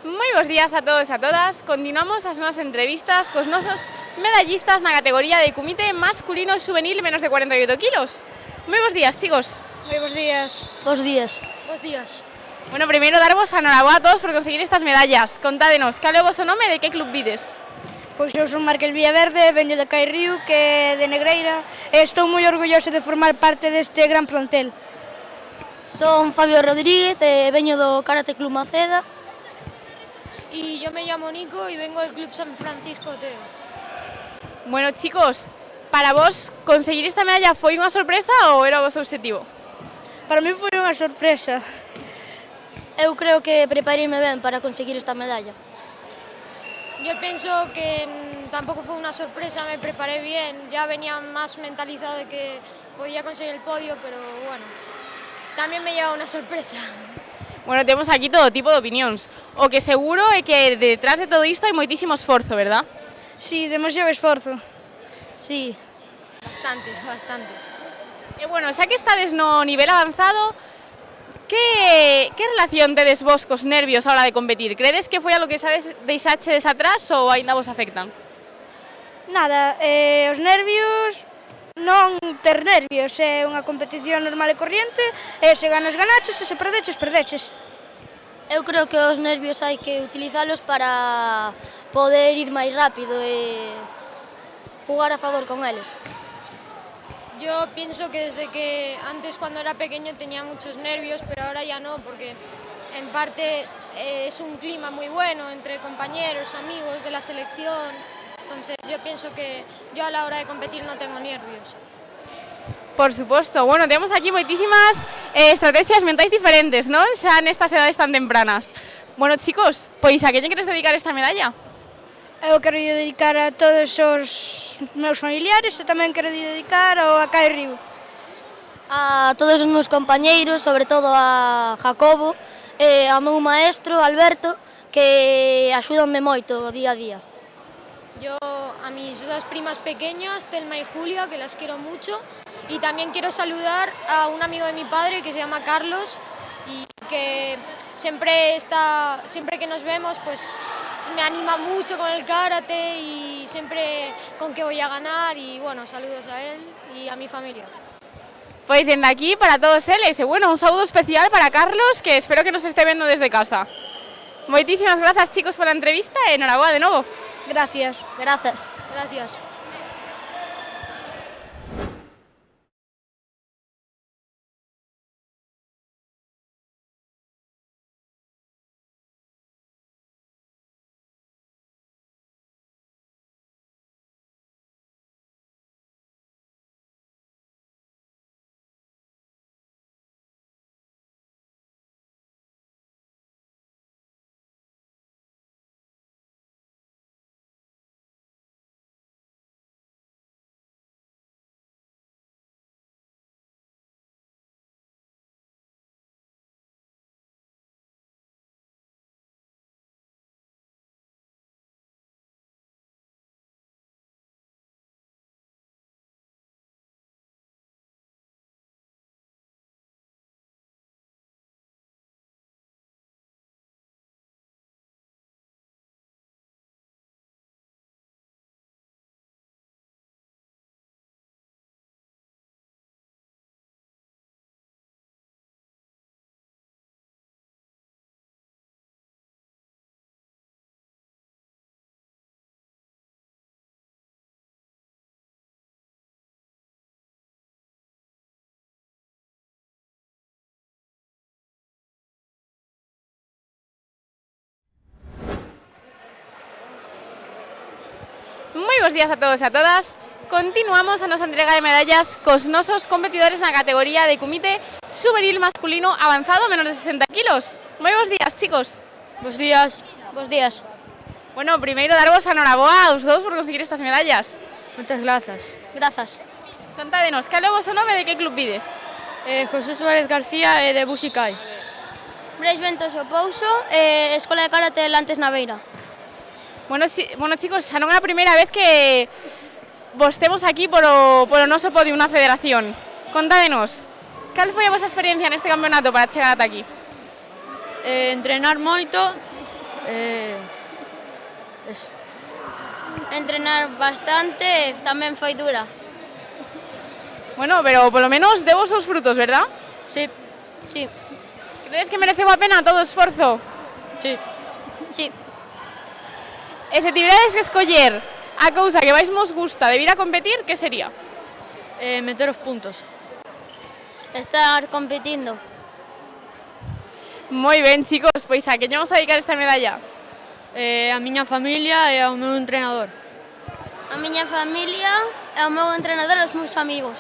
Moi bons días a todos e a todas. Continuamos as nosas entrevistas cos nosos medallistas na categoría de comité masculino e juvenil menos de 48 kilos. Moi bons días, chicos. Moi bons días. Bos días. Bos días. Bueno, primeiro darvos a noraboa a todos por conseguir estas medallas. Contádenos, cal é o vosso nome e de que club vides? Pois eu son Marqués Villaverde, veño de Cairrío, que é de Negreira, e estou moi orgulloso de formar parte deste gran plantel. Son Fabio Rodríguez, veño do Karate Club Maceda. Y yo me llamo Nico y vengo del Club San Francisco Teo. Bueno, chicos, para vos conseguir esta medalla foi unha sorpresa ou era o vosso objetivo? Para mí foi unha sorpresa. Eu creo que prepareime ben para conseguir esta medalla. Yo pienso que tampoco fue una sorpresa, me preparé bien, ya venía más mentalizado de que podía conseguir el podio, pero bueno, también me lleva una sorpresa. Bueno, temos aquí todo tipo de opinións. O que seguro é que detrás de todo isto hai moitísimo esforzo, verdad? Sí, demasiado esforzo. Sí. Bastante. E bueno, xa que estades no nivel avanzado, que relación tedes vos cos nervios a hora de competir? Credes que foi algo que xa deixachedes atrás ou aínda vos afectan? Nada, os nervios, non ter nervios, é unha competición normal e corriente, e se ganas, ganaches, e se perdeches, perdeches. Eu creo que os nervios hai que utilizalos para poder ir máis rápido e jugar a favor con eles. Yo pienso que desde que antes cuando era pequeño tenía muchos nervios, pero ahora ya no, porque en parte es un clima muy bueno entre compañeros, amigos de la selección. Entonces yo pienso que yo a la hora de competir no tengo nervios. Por suposto. Bueno, temos aquí moitísimas estrategias mentais diferentes, non? Xa nestas edades tan tempranas. Bueno, chicos, pois a que lle queres dedicar esta medalla? Eu quero dedicar a todos os meus familiares e tamén quero dedicar ao a Cairrío. A todos os meus compañeiros, sobre todo a Jacobo e ao meu maestro, Alberto, que axúdanme moito día a día. Yo a mis dos primas pequeñas, Telma y Julia, que las quiero mucho, y también quiero saludar a un amigo de mi padre que se llama Carlos y que siempre que nos vemos pues me anima mucho con el karate y siempre con que voy a ganar y bueno, saludos a él y a mi familia. Pois dende aquí para todos eles, e bueno, un saúdo especial para Carlos, que espero que nos este vendo desde casa. Moitísimas grazas, chicos, pola entrevista e enhoraboa de novo. Gracias. Grazas. Gracias. Moi bons días a todos e a todas. Continuamos a nosa entrega de medallas cos nosos competidores na categoría de comité juvenil masculino avanzado menos de 60 kilos. Moi bons días, chicos. Bos días. Bos días. Bueno, primeiro darvos a noraboa aos dous por conseguir estas medallas. Moitas grazas. Grazas. Contádenos, cal é o voso nome e de que club vides? José Suárez García e de Buxicai. Brais Ventoso Pouso, Escola de Karate Lantes na Beira. Bueno, chicos, xa non é a primeira vez que vos temos aquí polo noso podio unha federación. Contádenos, cal foi a vosa experiencia neste campeonato para chegar ata aquí? Entrenar moito, Eso. Entrenar bastante tamén foi dura. Bueno, pero polo menos deu os seus frutos, verdad? Sí. Sí. Crees que mereceu a pena todo o esforzo? Sí. Sí. E se tiveres que escoller a cousa que máis vos gusta de vir a competir, que sería? Meter os puntos. Estar competindo. Moi ben, chicos, pois a que vamos a dedicar esta medalla? A miña familia e ao meu entrenador. A miña familia, ao meu entrenador e aos meus amigos.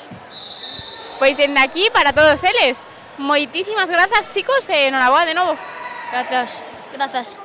Pois dende aquí, para todos eles, moitísimas grazas, chicos, e enhoraboa de novo. Grazas. Grazas.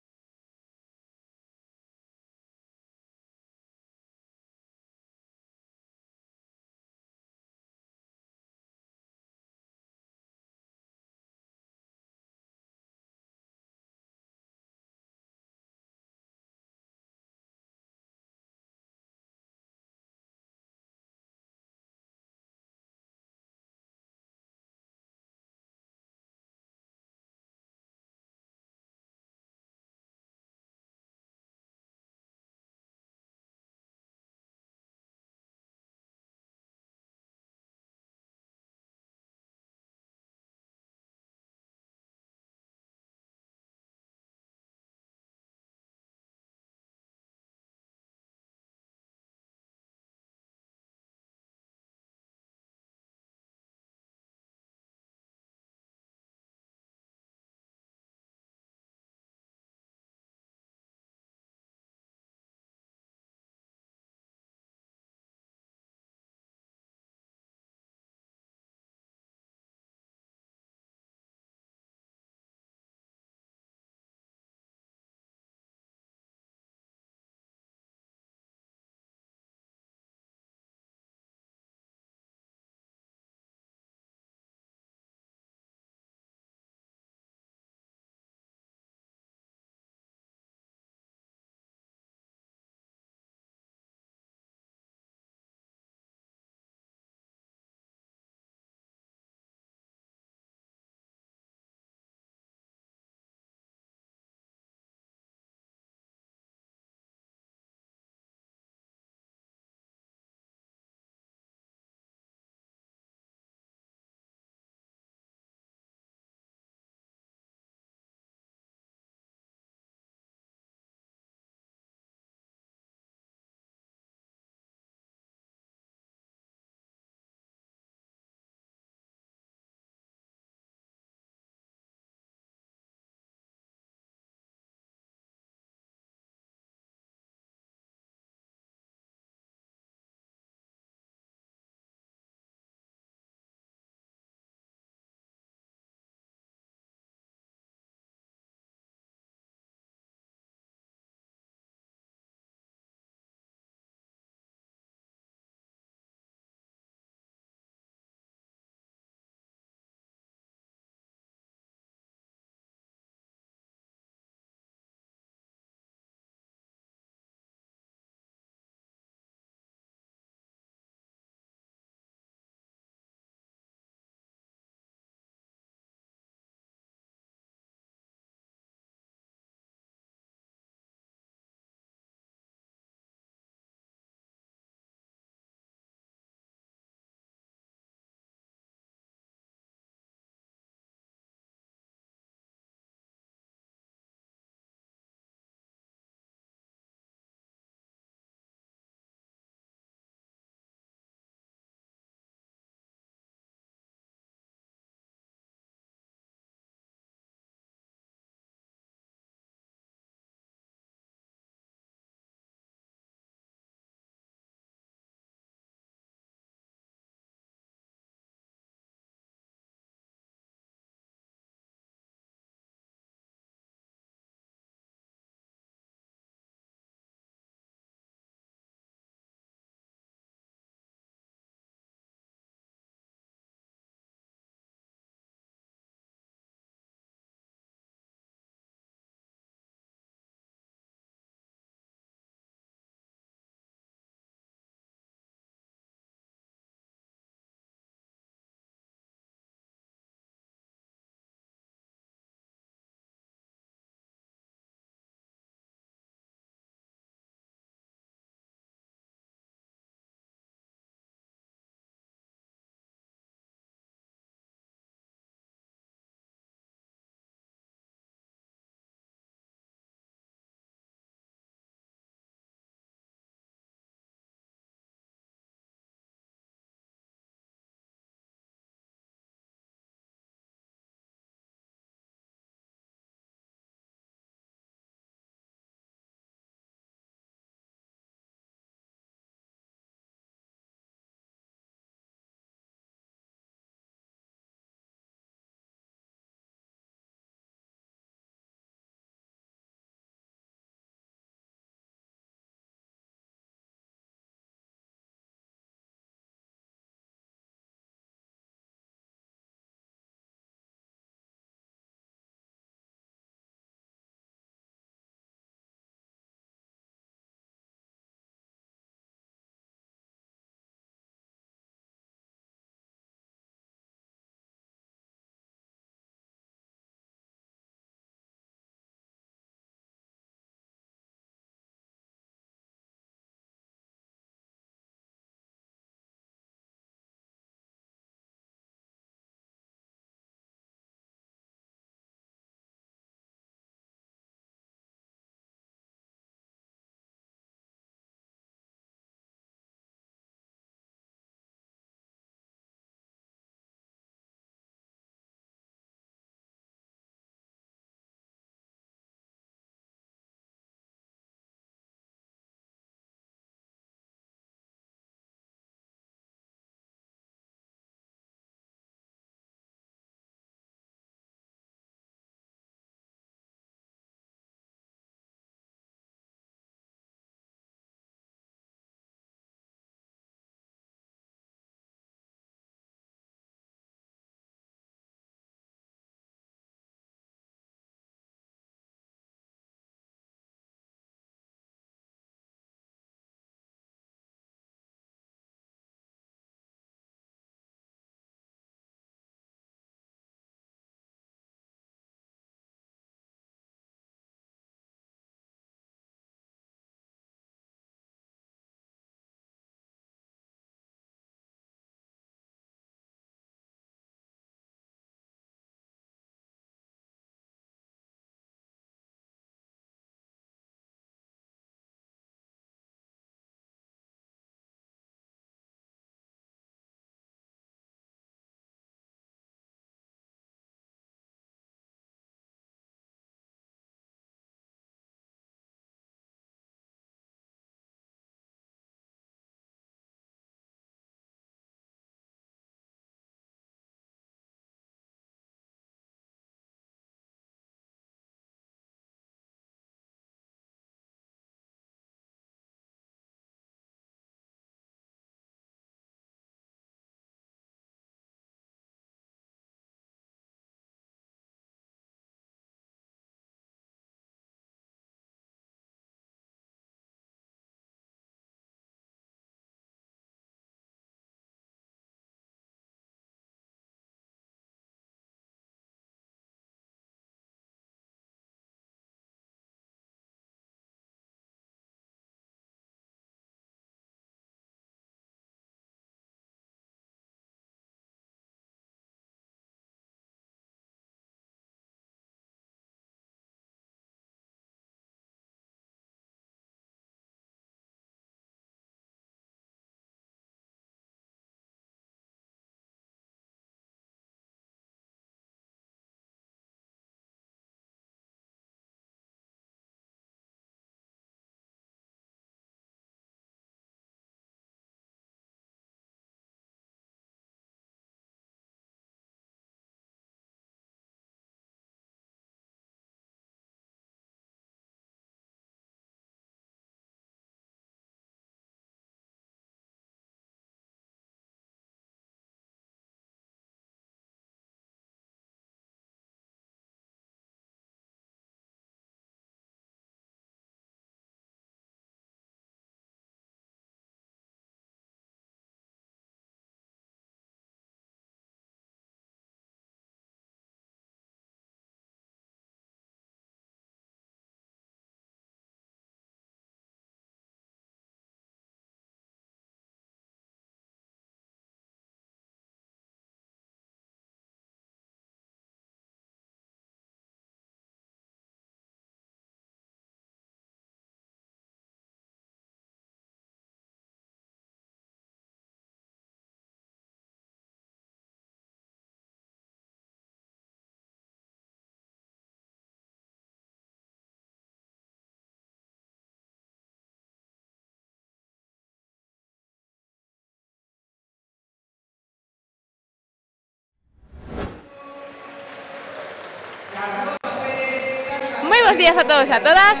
días a todos e a todas.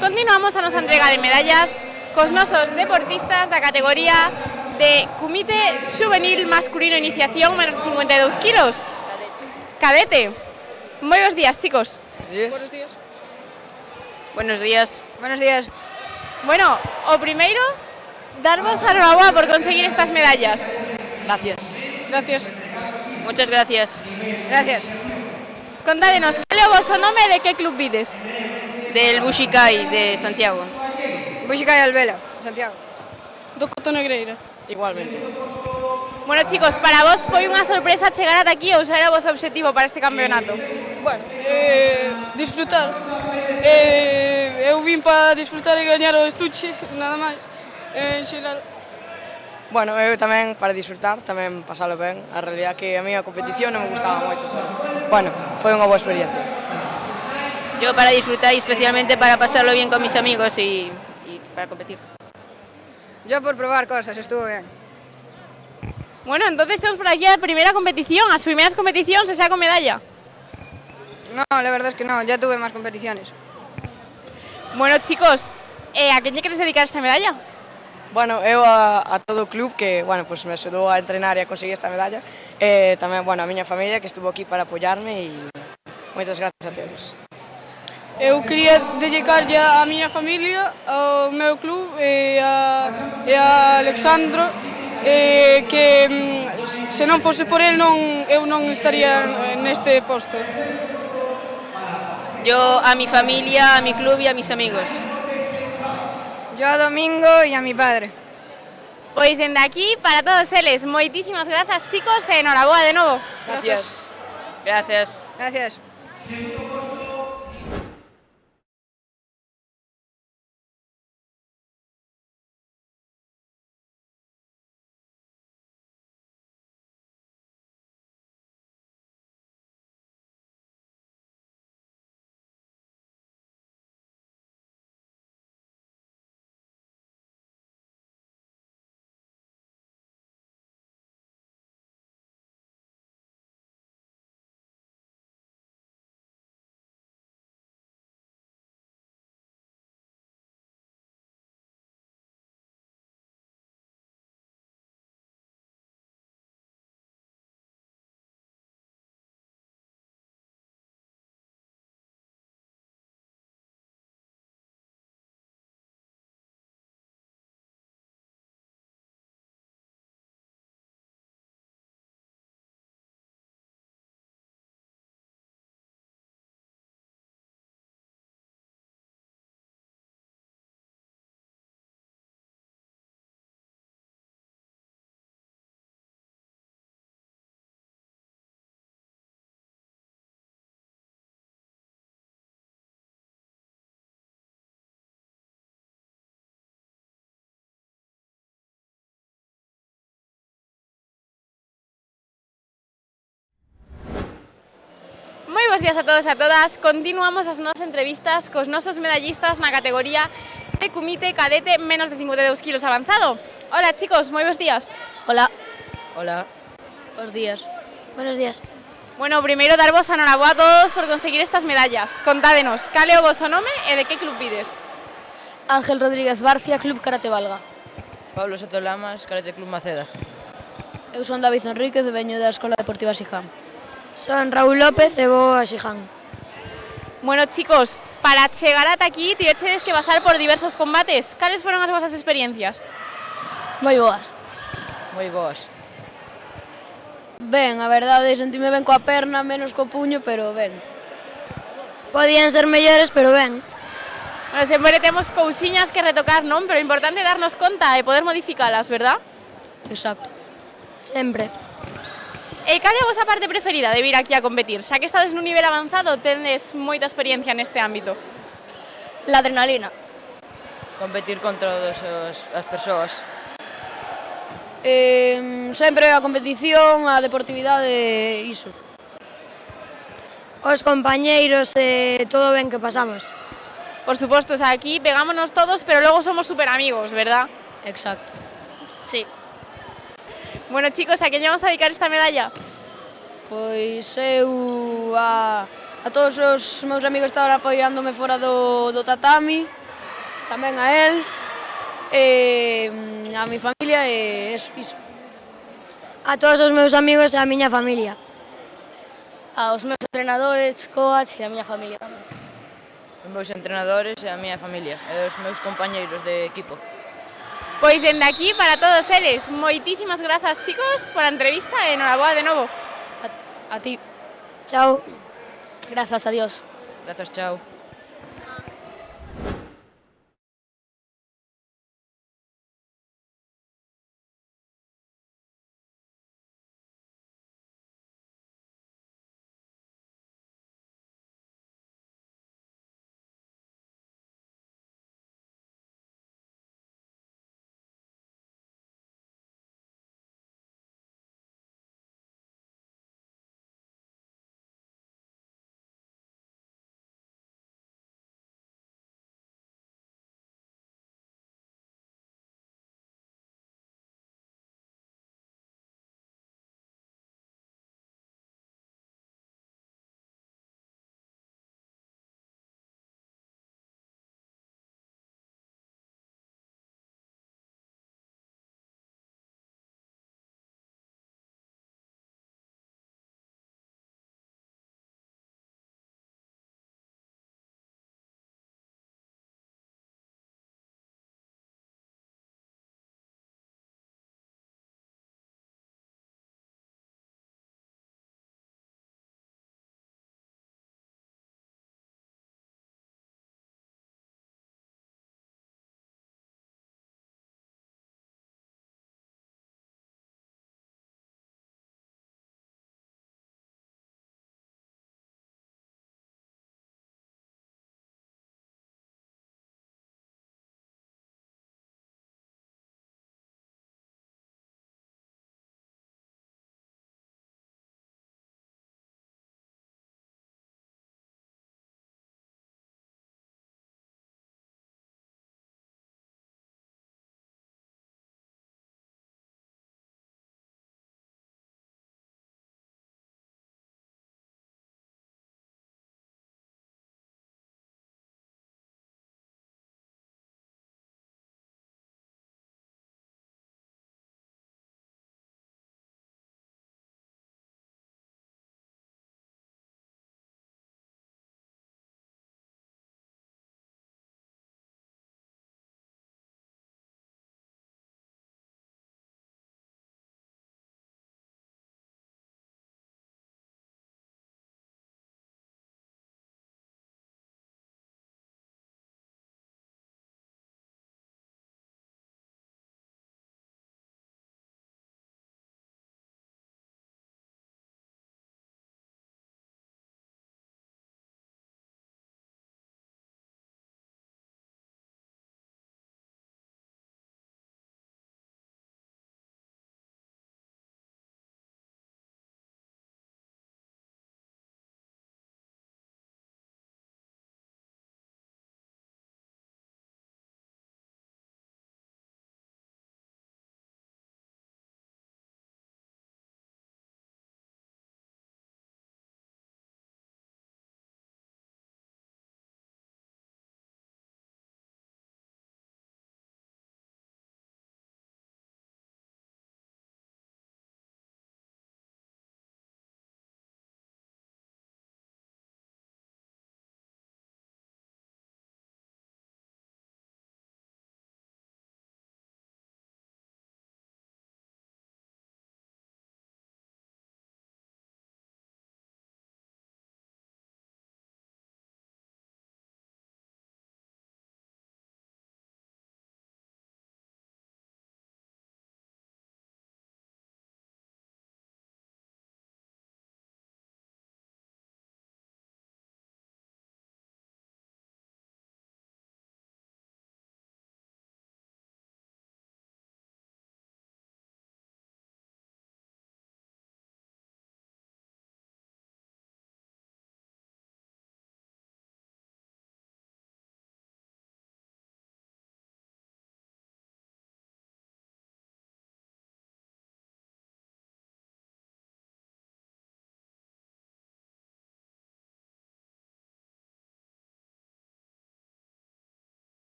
Continuamos a nosa entrega de medallas cos nosos deportistas da categoría de Comité Xuvenil Masculino Iniciación menos de 52 kilos. Cadete. Moi bons días, chicos. Buenos días. Buenos días. Buenos días. Bueno, o primeiro, darvos a enhoraboa por conseguir estas medallas. Gracias. Gracias. Muchas gracias. Gracias. Contádenos, cal é o voso nome e de que club vides? Del Buxikai de Santiago. Buxikai Albela, Santiago. Do Coto Negreira. Igualmente. Bueno, chicos, para vos foi unha sorpresa chegar ata aquí ou xa era o vosso obxectivo para este campeonato? Bueno, disfrutar. Eu vim para disfrutar e gañar o estuche, nada máis, en xeral. Bueno, eu tamén para disfrutar, tamén pasalo ben. A realidad que a miña competición non me gustaba moito, pero bueno, foi unha boa experiencia. Yo para disfrutar y especialmente para pasarlo bien con mis amigos y para competir. Yo por probar cosas, estuvo bien. Bueno, entonces tenemos por aquí a primera competición, as primeras competicións e xa con medalla. No, la verdad es que no, ya tuve más competiciones. Bueno, chicos, a quen lle queres dedicar esta medalla? Bueno, eu a todo o club que, bueno, pues me axudou a entrenar e a conseguir esta medalla. Tamén, bueno, a miña familia que estuvo aquí para apoiarme e moitas gracias a todos. Eu quería dedicarlle a miña familia, ao meu club e a Alexandro, que se non fose por el eu non estaría neste posto. Yo a mi familia, a mi club y a mis amigos. Yo a Domingo e a mi padre. Pois dende aquí, para todos eles, moitísimas grazas, chicos, e enhoraboa de novo. Gracias. Gracias. Gracias. Moi bons días a todos e a todas. Continuamos as nosas entrevistas cos nosos medallistas na categoría de Comité Cadete menos de 52 kilos avanzado. Hola, chicos, moi bons días. Hola. Hola. Bos días. Buenos días. Bueno, primeiro darvos a enhoraboa a todos por conseguir estas medallas. Contádenos, cal é o voso nome e de que club vides? Ángel Rodríguez Barcia, Club Karate Valga. Pablo Sotolamas, Karate Club Maceda. Eu son David Enríquez e veño da Escola Deportiva Siján. Son Raúl López e vou a Siján. Bueno, chicos, para chegar ata aquí tivechedes que pasar por diversos combates. Cales foron as vosas experiencias? Moi boas. Moi boas. Ben, a verdade, sentime ben coa perna, menos co puño, pero ben. Podían ser mellores, pero ben. Bueno, sempre temos cousiñas que retocar, non? Pero é importante darnos conta e poder modificalas, verdad? Exacto. Sempre. E cal é a vosa parte preferida de vir aquí a competir? Xa que estades nun nivel avanzado, tendes moita experiencia neste ámbito. La adrenalina. Competir contra as persoas. Sempre a competición, a deportividade, iso. Os compañeiros e todo ben que pasamos. Por suposto, o sea, aquí pegámonos todos, pero logo somos super amigos, verdad? Exacto. Sí. Bueno, chicos, a quen lle vamos a dedicar esta medalla? Pois eu a a todos os meus amigos estaban apoiándome fora do tatami, tamén a él, a mi familia e iso. A todos os meus amigos e a miña familia. Aos meus entrenadores, coach e a miña familia tamén. Os meus entrenadores e a miña familia, e os meus compañeiros de equipo. Pois dende aquí para todos eles, moitísimas grazas chicos pola entrevista e noraboa de novo. A ti. Chao. Grazas a Dios. Grazas, chao.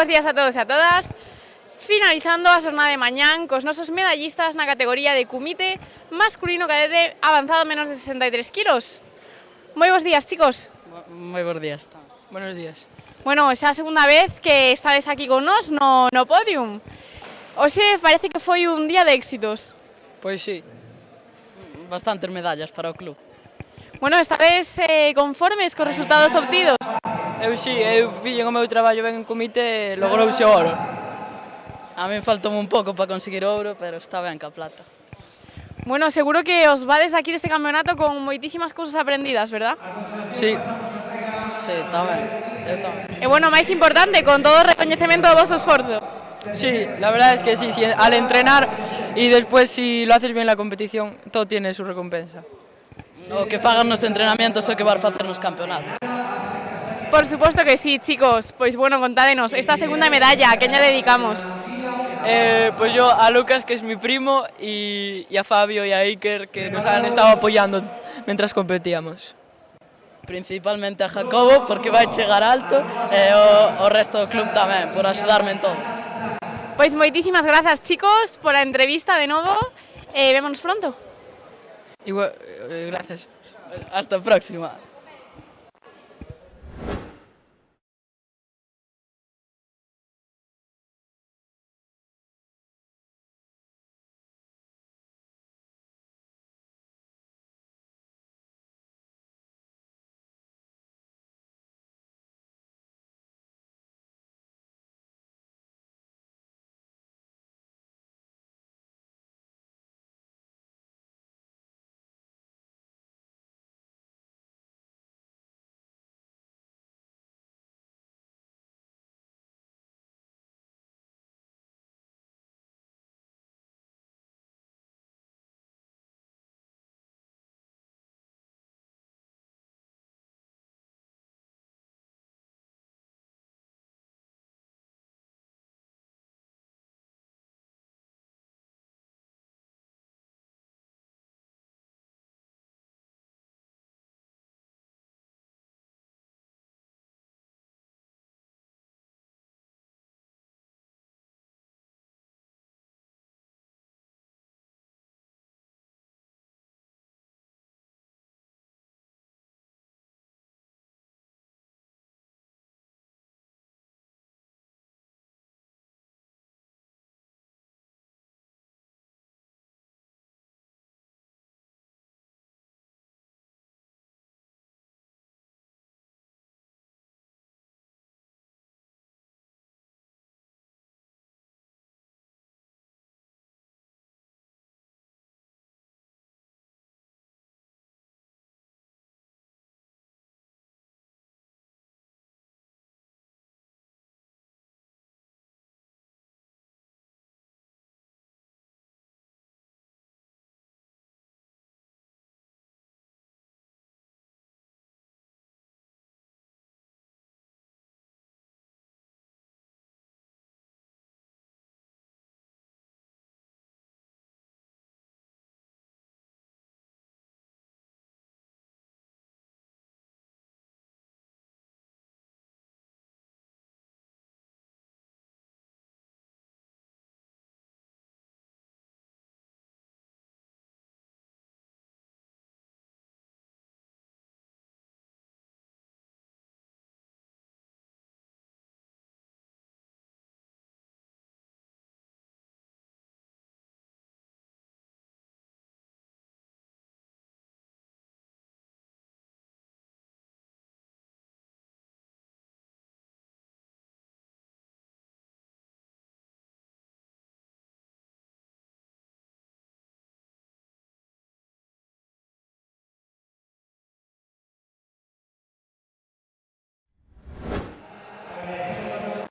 bons días a todos e a todas. Finalizando a xornada de mañán cos nosos medallistas na categoría de Kumite masculino cadete avanzado menos de 63 kilos. Moi bons días, chicos. Moi bons días. Buenos días. Bueno, xa a segunda vez que estades aquí con nós no podium. Hoxe parece que foi un día de éxitos. Pois sí. Bastantes medallas para o club. Bueno, estades conformes cos resultados obtidos? Eu sí, eu fixen o meu traballo ben en Kumite e logrouse o ouro. A min faltou un pouco para conseguir ouro, pero está ben ca plata. Bueno, seguro que os vades aquí deste campeonato con moitísimas cousas aprendidas, verdad? Sí. Sí, tamén. Eu tamén. E bueno, máis importante, con todo o recoñecemento do vosso esforzo. Sí, la verdad es que sí, al entrenar y después si lo haces bien en la competición, todo tiene su recompensa. O que fagan nos entrenamientos o que van facer nos campeonatos. Por suposto que sí, chicos. Pois bueno, contádenos, esta segunda medalla, a quen lla dedicamos? Pues yo a Lucas, que es mi primo, y a Fabio y a Iker, que nos han estado apoyando mientras competíamos. Principalmente a Jacobo, porque vai chegar alto, e o resto do club tamén, por axudarme en todo. Pois moitísimas grazas, chicos, por a entrevista de novo. Vémonos pronto. Igual, gracias. Hasta a próxima.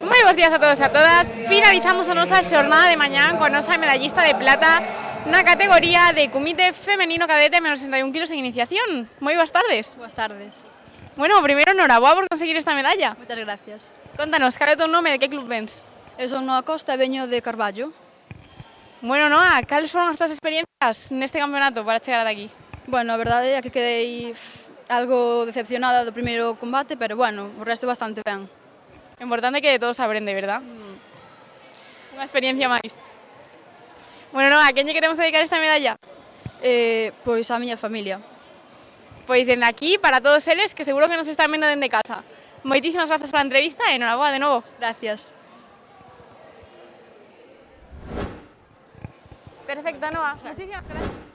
Moi bons días a todos e a todas. Finalizamos a nosa xornada de mañán coa nosa medallista de plata na categoría de Kumite femenino cadete menos 61 kilos en iniciación. Moi boas tardes. Boas tardes. Bueno, primeiro, enhoraboa por conseguir esta medalla. Moitas gracias. Contanos, cal é o teu nome, de que club vens? Eu son Noa Costa e veño de Carballo. Bueno, Noa, cales foron as túas experiencias neste campeonato para chegar ata aquí? Bueno, a verdade é que quedei algo decepcionada do primeiro combate, pero bueno, o resto bastante ben. Importante que de todo se aprende, verdad? Unha experiencia máis. Bueno, Noa, a quen lle queremos dedicar esta medalla? Pois a miña familia. Pois dende aquí, para todos eles, que seguro que nos están vendo dende casa. Moitísimas grazas pola entrevista e enhoraboa de novo. Gracias. Perfecto, Noa. Muchísimas gracias.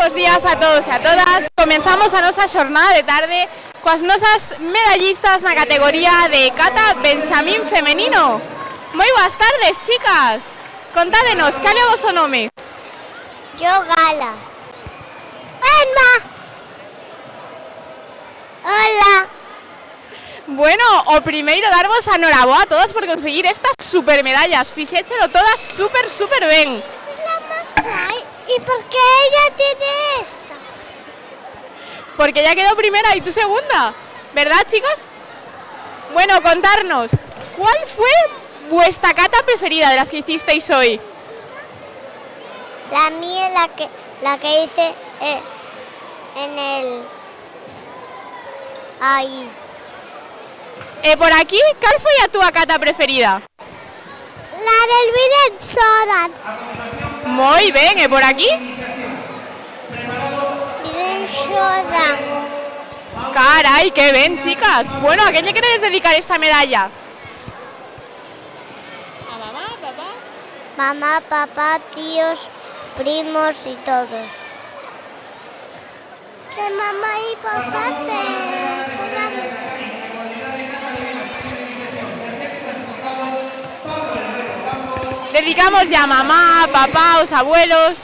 bos días a todos e a todas. Comenzamos a nosa xornada de tarde coas nosas medallistas na categoría de cata Benxamín femenino. Moi boas tardes, chicas. Contádenos, cal é o voso nome? Yo Gala. Emma. Hola. Bueno, o primeiro darvos a noraboa a todas por conseguir estas super medallas. Fixéchelo todas super ben. Esa es la más guay. ¿Y por qué ella tiene esta? Porque ella quedó primera y tú segunda, ¿verdad, chicos? Bueno, contarnos, ¿cuál fue vuestra cata preferida de las que hicisteis hoy? La mía, la que hice en el... Ahí. Por aquí, ¿cuál fue a tu cata preferida? La del Vinen Sodan. Muy bien, por aquí? Vinen Sodan. Caray, qué bien, chicas. Bueno, ¿a quién le queréis dedicar esta medalla? ¿A mamá, papá? Mamá, papá, tíos, primos y todos. Que mamá y papá Dedicamos ya a mamá, papá, os abuelos.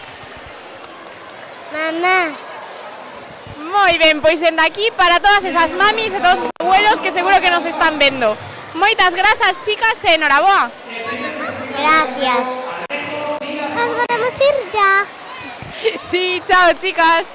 Mamá. Moi ben, pois dende aquí para todas esas mamis e todos os abuelos que seguro que nos están vendo. Moitas grazas, chicas, e noraboa. Gracias. Nos podemos ir ya. Sí, chao, chicas.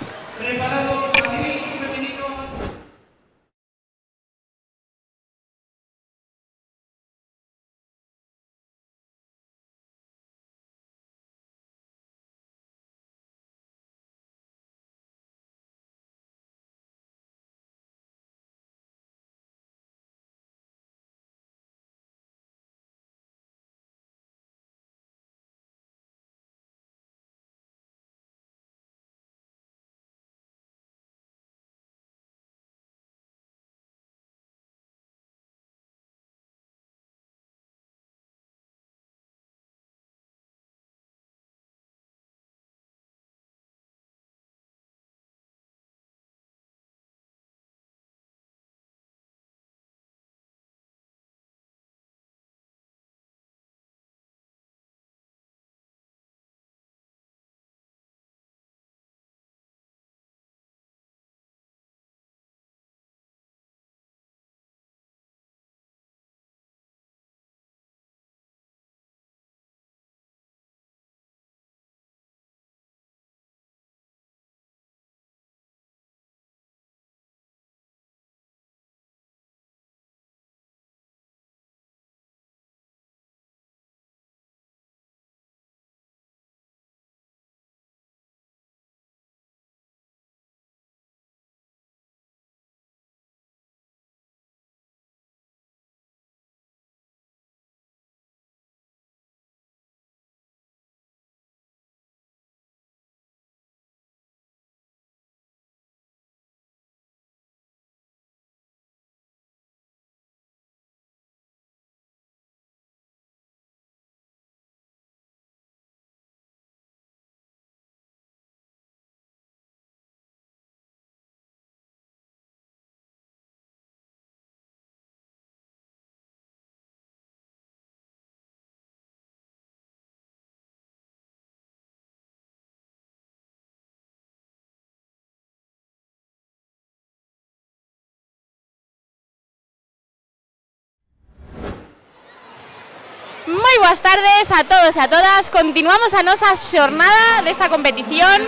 Moi boas tardes a todos e a todas. Continuamos a nosa xornada desta competición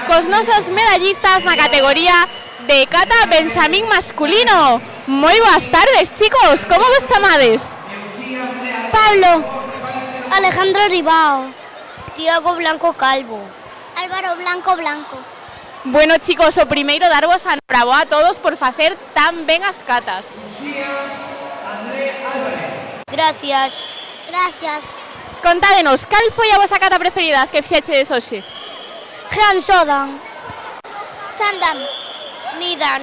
cos nosos medallistas na categoría de cata Benxamín masculino. Moi boas tardes, chicos. Como vos chamades? Pablo. Alejandro Ribao. Tiago Blanco Calvo. Álvaro Blanco Blanco. Bueno, chicos, o primeiro darvos a noraboa a todos por facer tan ben as catas. Gracias. Gracias. Contádenos, cal foi a vosa cata preferida as que fixechedes hoxe? Jean Sodan. Sandan. Nidan.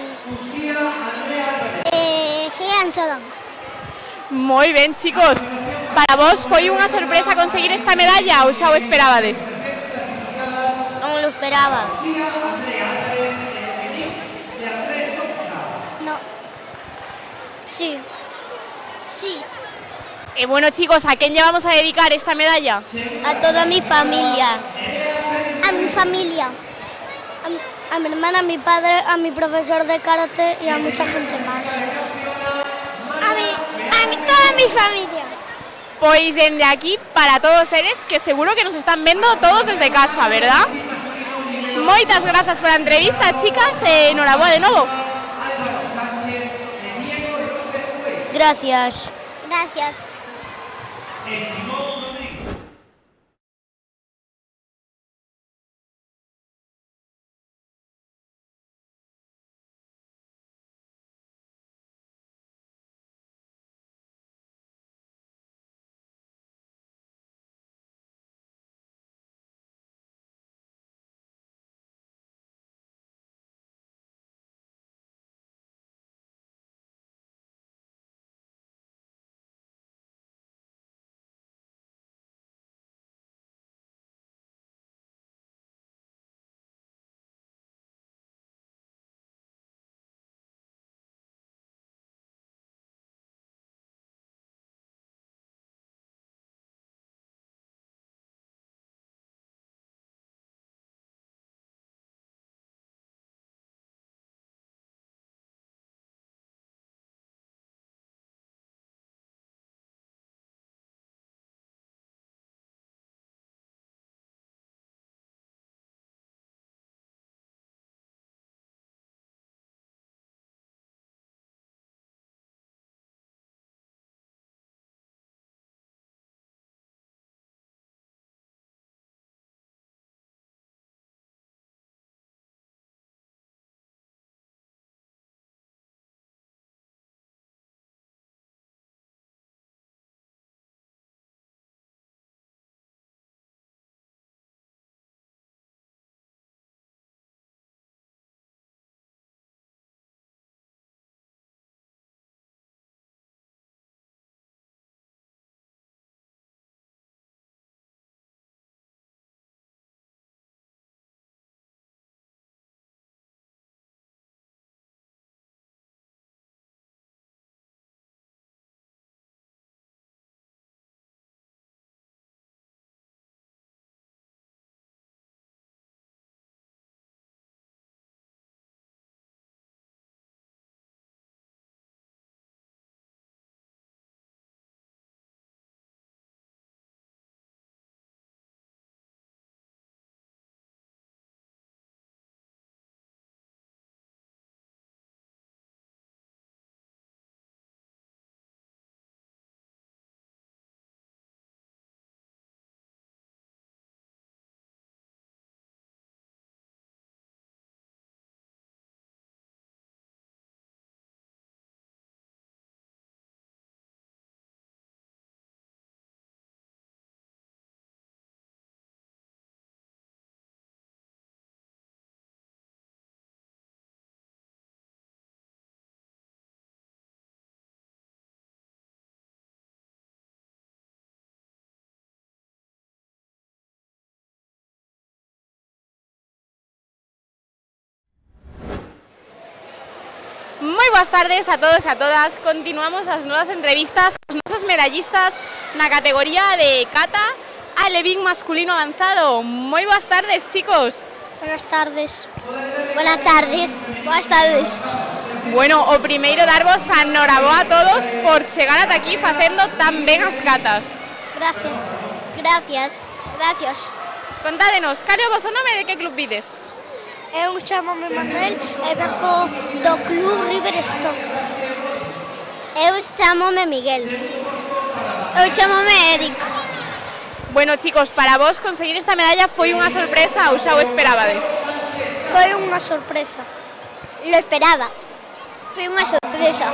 Jean Sodan. Moi ben, chicos. Para vos foi unha sorpresa conseguir esta medalla ou xa o esperabades? Non lo esperaba. No. Sí. Sí. Bueno, chicos, ¿a quién llevamos a dedicar esta medalla? A toda mi familia. A mi familia. A mi hermana, a mi padre, a mi profesor de karate y a mucha gente más. Toda mi familia. Pois dende aquí para todos eles que seguro que nos están vendo todos desde casa, verdad? Moitas grazas pola entrevista, chicas, e enhoraboa de novo. Gracias. Gracias. Moi boas tardes a todos e a todas. Continuamos as novas entrevistas aos nosos medallistas na categoría de kata alevín masculino avanzado. Moi boas tardes, chicos. Buenas tardes. Buenas tardes. Buenas tardes. Bueno, o primeiro darvos a enhoraboa a todos por chegar ata aquí facendo tan ben as katas. Gracias. Gracias. Gracias. Contádenos, cal é o voso nome e de que club vides? Eu chamo-me Manuel e vengo do Club Riverstone. Eu chamo-me Miguel. Eu chamo-me Eric. Bueno, chicos, para vos conseguir esta medalla foi unha sorpresa ou xa o esperabades? Foi unha sorpresa. Lo esperaba. Foi unha sorpresa.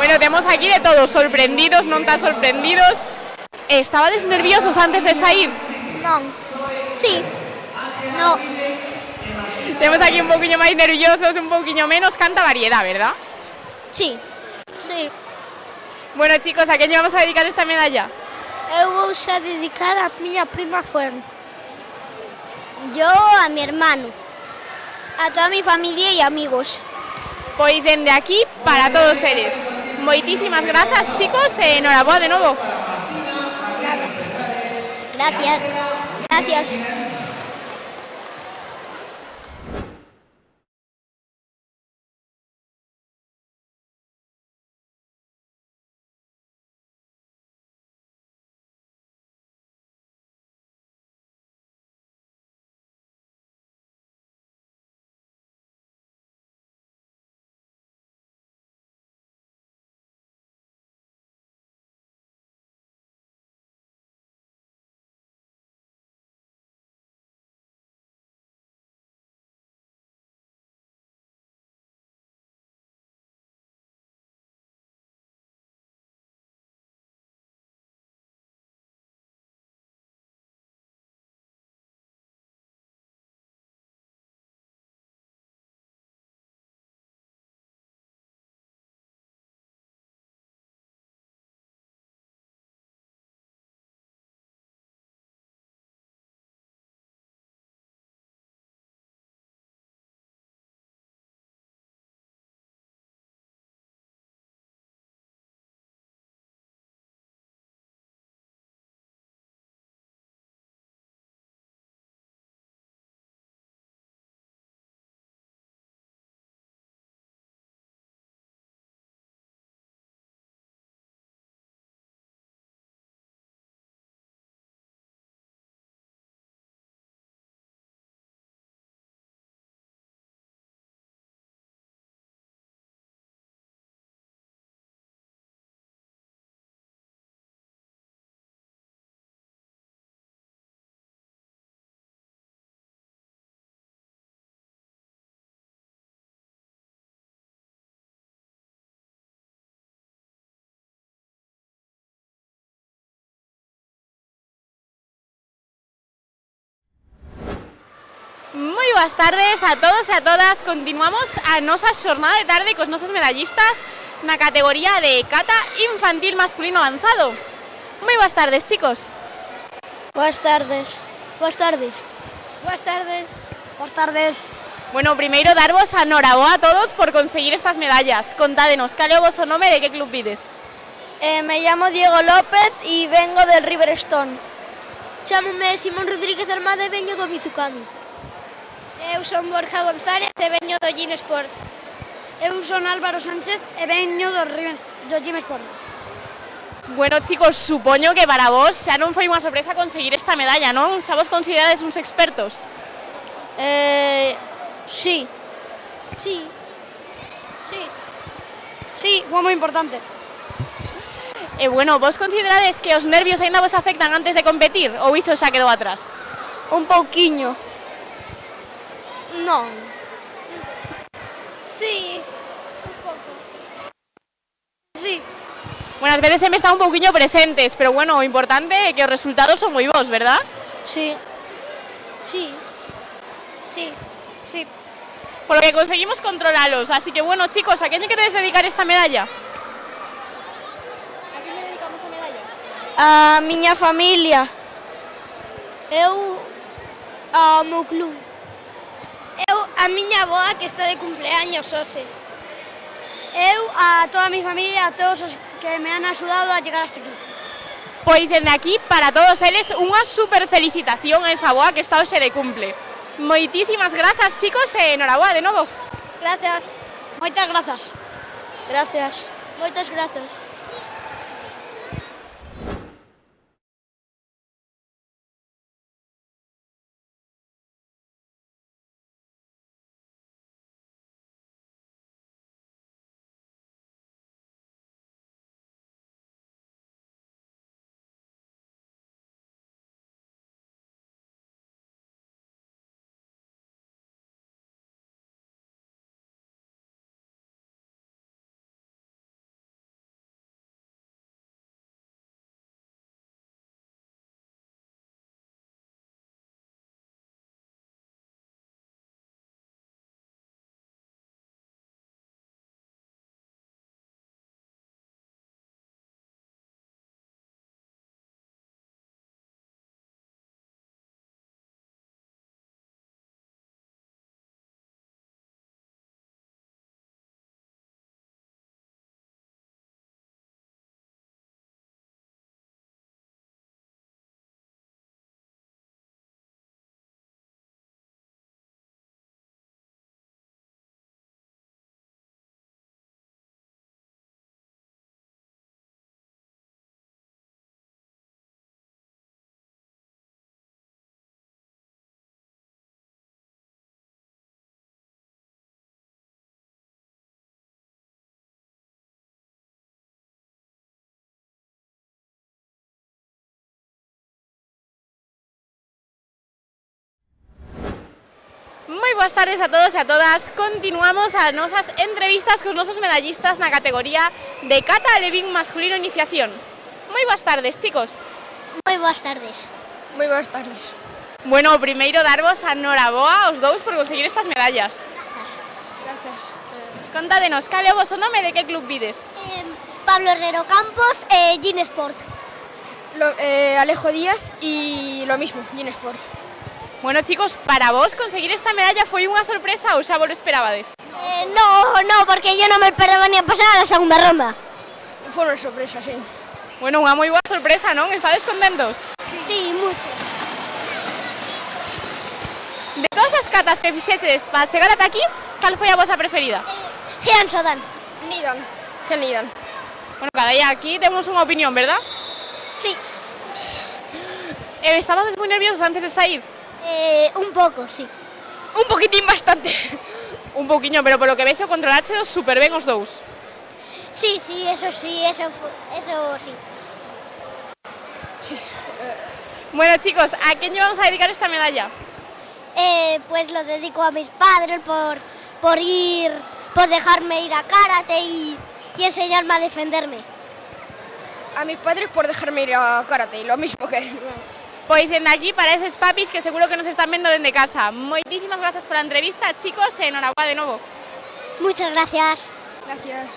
Bueno, temos aquí de todo, sorprendidos, non tan sorprendidos. Estabades nerviosos antes de sair? Non. Sí. No. Temos aquí un poquinho máis nerviosos, un poquinho menos, canta variedad, ¿verdad? Sí. Sí. Bueno, chicos, ¿a quen lle vamos a dedicar esta medalla? Eu vou xa dedicar a miña prima Fuen. Yo a mi hermano, a toda mi familia y amigos. Pois dende aquí para todos eles. Moitísimas grazas, chicos, e enhoraboa de novo. Gracias. Gracias. Moi boas tardes a todos e a todas. Continuamos a nosa xornada de tarde cos nosos medallistas na categoría de cata infantil masculino avanzado. Moi boas tardes, chicos. Boas tardes. Boas tardes. Boas tardes. Boas tardes. Bueno, primeiro darvos a enhoraboa a todos por conseguir estas medallas. Contádenos, cal é o voso nome e de que club vides? Me llamo Diego López y vengo del Riverstone. Chámome Simón Rodríguez Armada e veño do Mizucami. Eu son Borja González e veño do Gym Sport. Eu son Álvaro Sánchez e veño do Gym Sport. Bueno, chicos, supoño que para vos xa non foi unha sorpresa conseguir esta medalla, non? Xa vos considerades uns expertos? Sí. Sí. Sí. Sí, foi moi importante. E bueno, vos considerades que os nervios aínda vos afectan antes de competir ou iso xa quedou atrás? Un pouquiño. Non. Sí. Un pouco. Sí. Bueno, ás veces sempre están un pouquiño presentes, pero bueno, o importante é que os resultados son moi bons, verdad? Sí. Sí. Sí. Sí. Por lo que conseguimos controlalos, así que bueno, chicos, ¿a quién lle queredes dedicar esta medalla? A quen lle dedicamos a medalla? A miña familia. Eu ao meu club. Eu a miña avoa que está de cumpleaños hoxe. Eu a toda a mi familia, a todos os que me han axudado a chegar hasta aquí. Pois dende aquí, para todos eles, unha super felicitación a esa boa que está hoxe de cumple. Moitísimas grazas, chicos, e enhoraboa de novo. Gracias. Moitas grazas. Gracias. Moitas grazas. boas tardes a todos e a todas. Continuamos as nosas entrevistas cos nosos medallistas na categoría de cata alevín masculino iniciación. Moi boas tardes, chicos. Moi boas tardes. Moi boas tardes. Bueno, primeiro darvos a noraboa aos dous por conseguir estas medallas. Gracias. Contádenos, cal é o voso nome e de que club vides? Pablo Herrero Campos, Gin Sport. Alejo Díaz y lo mismo, Gin Sport. Bueno, chicos, para vos conseguir esta medalla foi unha sorpresa ou xa vos lo esperabades? No, porque yo no me esperaba ni a pasar a la segunda ronda. Fue una sorpresa, sí. Bueno, unha moi boa sorpresa, non? Estades contentos? Sí, mucho. De todas as catas que fixeches para chegar ata aquí, cal foi a vosa preferida? Jean Sodan. Nidan. Genidan. Bueno, cada día aquí temos unha opinión, verdad? Sí. Estabades moi nerviosos antes de sair? Un poco, sí. Un poquitín bastante. Un poquinho, pero polo que vexo controlachedos super ben os dous. Sí, eso sí. Bueno, chicos, ¿a quién llevamos a dedicar esta medalla? Pues lo dedico a mis padres por dejarme ir a karate y enseñarme a defenderme. A mis padres por dejarme ir a karate, lo mismo que él. Pois dende aquí para eses papis que seguro que nos están vendo dende casa. Moitísimas gracias pola entrevista, chicos, e enhorabuena de novo. Muchas gracias. Gracias.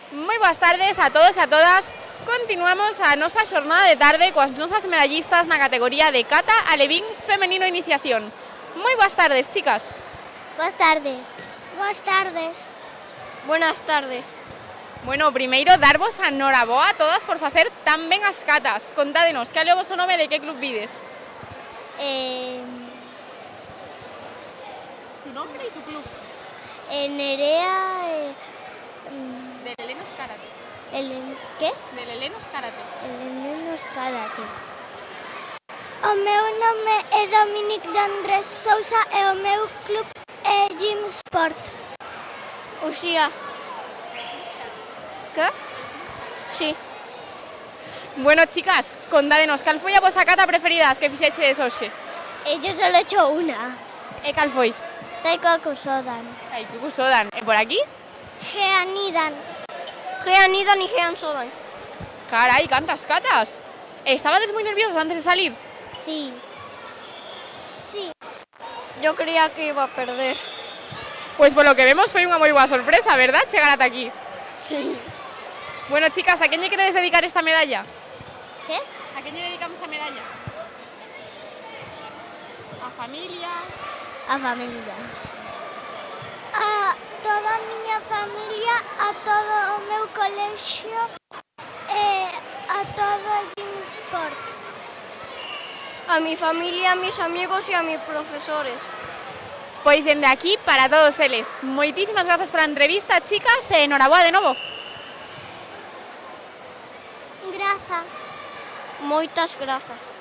Moi boas tardes a todos e a todas. Continuamos a nosa xornada de tarde coas nosas medallistas na categoría de cata alevín femenino iniciación. Moi boas tardes, chicas. Boas tardes. Boas tardes. Buenas tardes. Bueno, primeiro darvos a noraboa a todas por facer tan ben as catas. Contádenos, cal é o voso nome e de que club vides? Tu nombre e tu club. Nerea... Del Helenos Karate. ¿Qué? Del Helenos Karate. Helenos Karate. O meu nome é Dominic de Andrés Sousa e o meu club é Gym Sport. Uxía. ¿Qué? Sí. Bueno, chicas, contádenos, cal foi a vosa cata preferida as que fixeches hoxe? Yo solo he hecho una. E cal foi? Taikoku Sodan. Taikoku Sodan. E por aquí? Geanidan. Geanidan y Jean Sodan. Carai, cantas catas. Estabades moi nerviosos antes de salir? Sí. Sí. Yo creía que iba a perder. Pois polo que vemos foi unha moi boa sorpresa, verdad, chegar ata aquí? Sí. Bueno, chicas, a quen lle queredes dedicar esta medalla? ¿Qué? A quen lle dedicamos a medalla? A familia? A familia. A toda a miña familia, a todo o meu colexio e a todo o Gym Sport. A mi familia, a mis amigos y a mis profesores. Pois dende aquí para todos eles. Moitísimas grazas pola entrevista, chicas, e enhoraboa de novo. Grazas. Moitas grazas.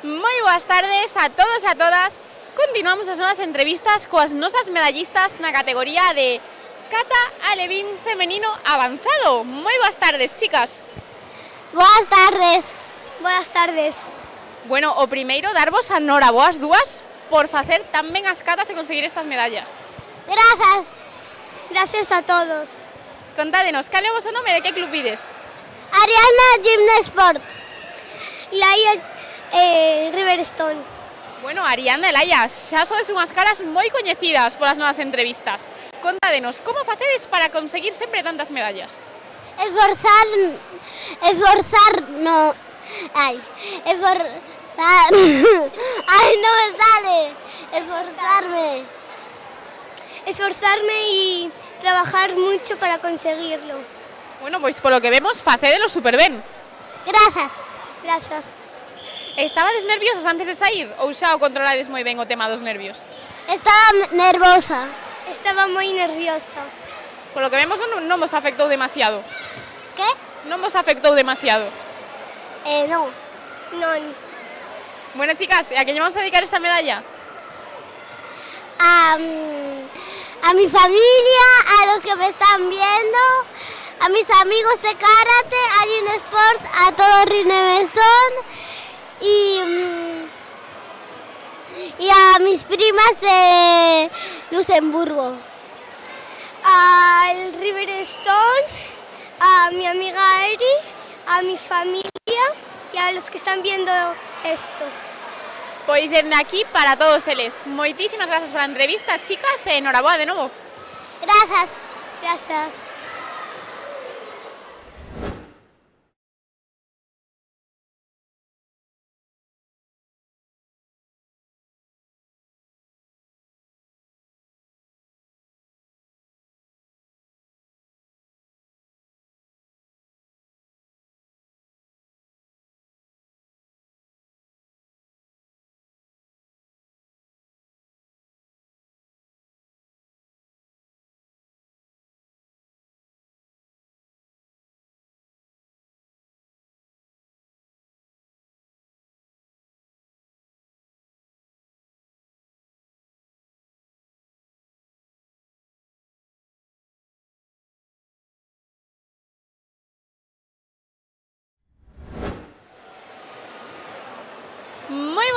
Moi boas tardes a todos e a todas. Continuamos as novas entrevistas coas nosas medallistas na categoría de Kata Alevín femenino avanzado. Moi boas tardes, chicas. Boas tardes. Boas tardes. Bueno, o primeiro, darvos a enhoraboa as dúas por facer tan ben as catas e conseguir estas medallas. Grazas. Gracias a todos. Contádenos, cal é o voso nome e de que club ides? Ariana Gym Sport. Laia Riverstone. Bueno, Ariana e Laia, xa sodes unhas caras moi coñecidas polas novas entrevistas. Contádenos, como facedes para conseguir sempre tantas medallas? Esforzarme y trabajar mucho para conseguirlo. Bueno, pois polo que vemos, facédelo super ben. Gracias. Estabades nerviosas antes de sair ou xa o controlades moi ben o tema dos nervios? Estaba nervosa. Estaba moi nerviosa. Polo que vemos non vos afectou demasiado. Que? Non vos afectou demasiado. Non. Bueno, chicas, e a que lle vamos a dedicar esta medalla? A mi familia, a los que me están viendo, a mis amigos de karate, a Gym Sport, a todo Riverstone y a mis primas de Luxemburgo. Al Riverstone, a mi amiga Eri, a mi familia y a los que están viendo esto. Pois dende aquí para todos eles. Moitísimas grazas pola entrevista, chicas, e enhoraboa de novo. Gracias.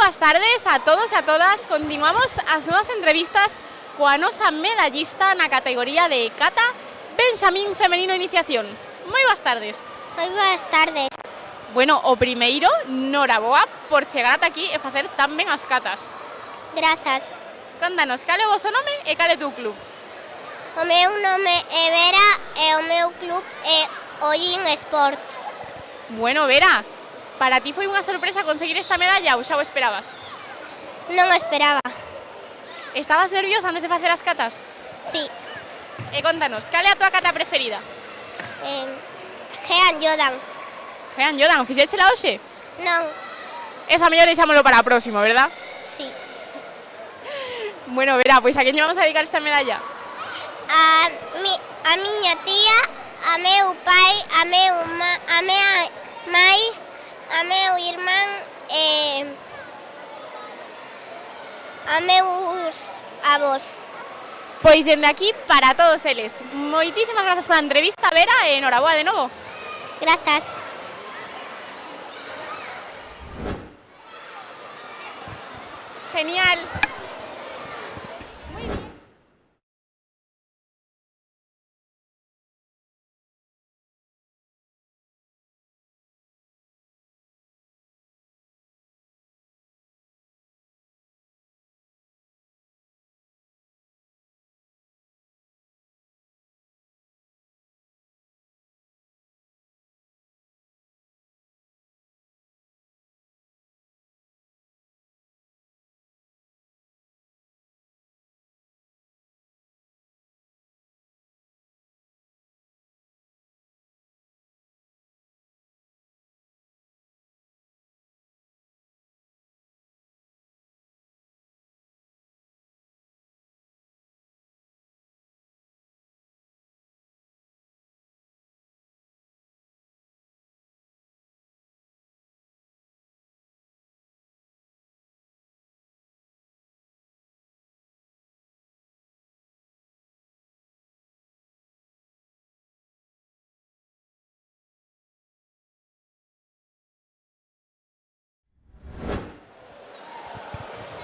boas tardes a todos e a todas. Continuamos as nosas entrevistas coa nosa medallista na categoría de Kata Benxamín Femenino Iniciación. Moi boas tardes. Moi boas tardes. Bueno, o primeiro, noraboa por chegar ata aquí e facer tan ben as catas. Grazas. Contanos, cal é o vosso nome e cal é o teu club? O meu nome é Vera e o meu club é Ollín Sport. Bueno, Vera, para ti foi unha sorpresa conseguir esta medalla ou xa o esperabas? Non o esperaba. Estabas nerviosa antes de facer as catas? Sí. E contanos, cal é a tua cata preferida? Jean Jordan. Jean Jordan, fixéchela hoxe? Non. Esa mellor deixámolo para a próxima, verdad? Sí. Bueno, Vera, pois a quen lle vamos a dedicar esta medalla? A miña tía, a meu pai, a mea mai, a meu irmán e a meus avós. Pois dende aquí para todos eles. Moitísimas grazas pola entrevista, Vera, e enhoraboa de novo. Grazas. Genial.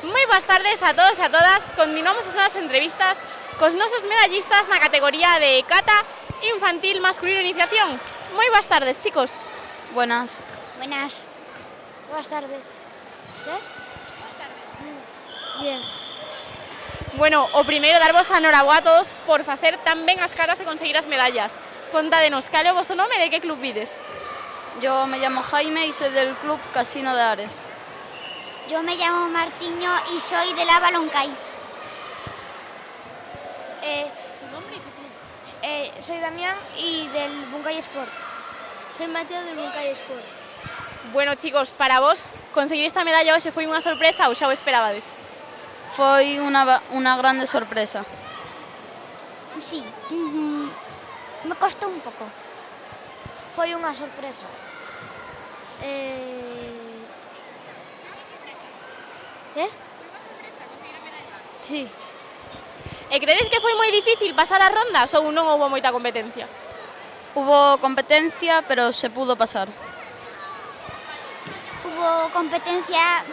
Moi boas tardes a todos e a todas. Continuamos as nosas entrevistas cos nosos medallistas na categoría de Kata Infantil Masculino Iniciación. Moi boas tardes, chicos. Buenas. Buenas. Boas tardes. ¿Qué? Boas tardes. Bien. Bueno, o primeiro darvos a noraboa a todos por facer tan ben as catas e conseguir as medallas. Contádenos, cal é o voso nome e de que club vides? Yo me llamo Jaime y soy del club Casino de Ares. Yo me llamo Martiño y soy de la Baloncay. ¿Tu nombre y tu club? Soy Damián y del Buncay Sport. Soy Mateo del Buncay Sport. Bueno, chicos, para vos, conseguir esta medalla hoxe foi unha sorpresa ou xa o esperabades? Foi una grande sorpresa. Sí. Me costó un pouco. Foi unha sorpresa. Sí. E credes que foi moi difícil pasar as rondas ou non houve moita competencia? Hubo competencia, pero se pudo pasar. Hubo competencia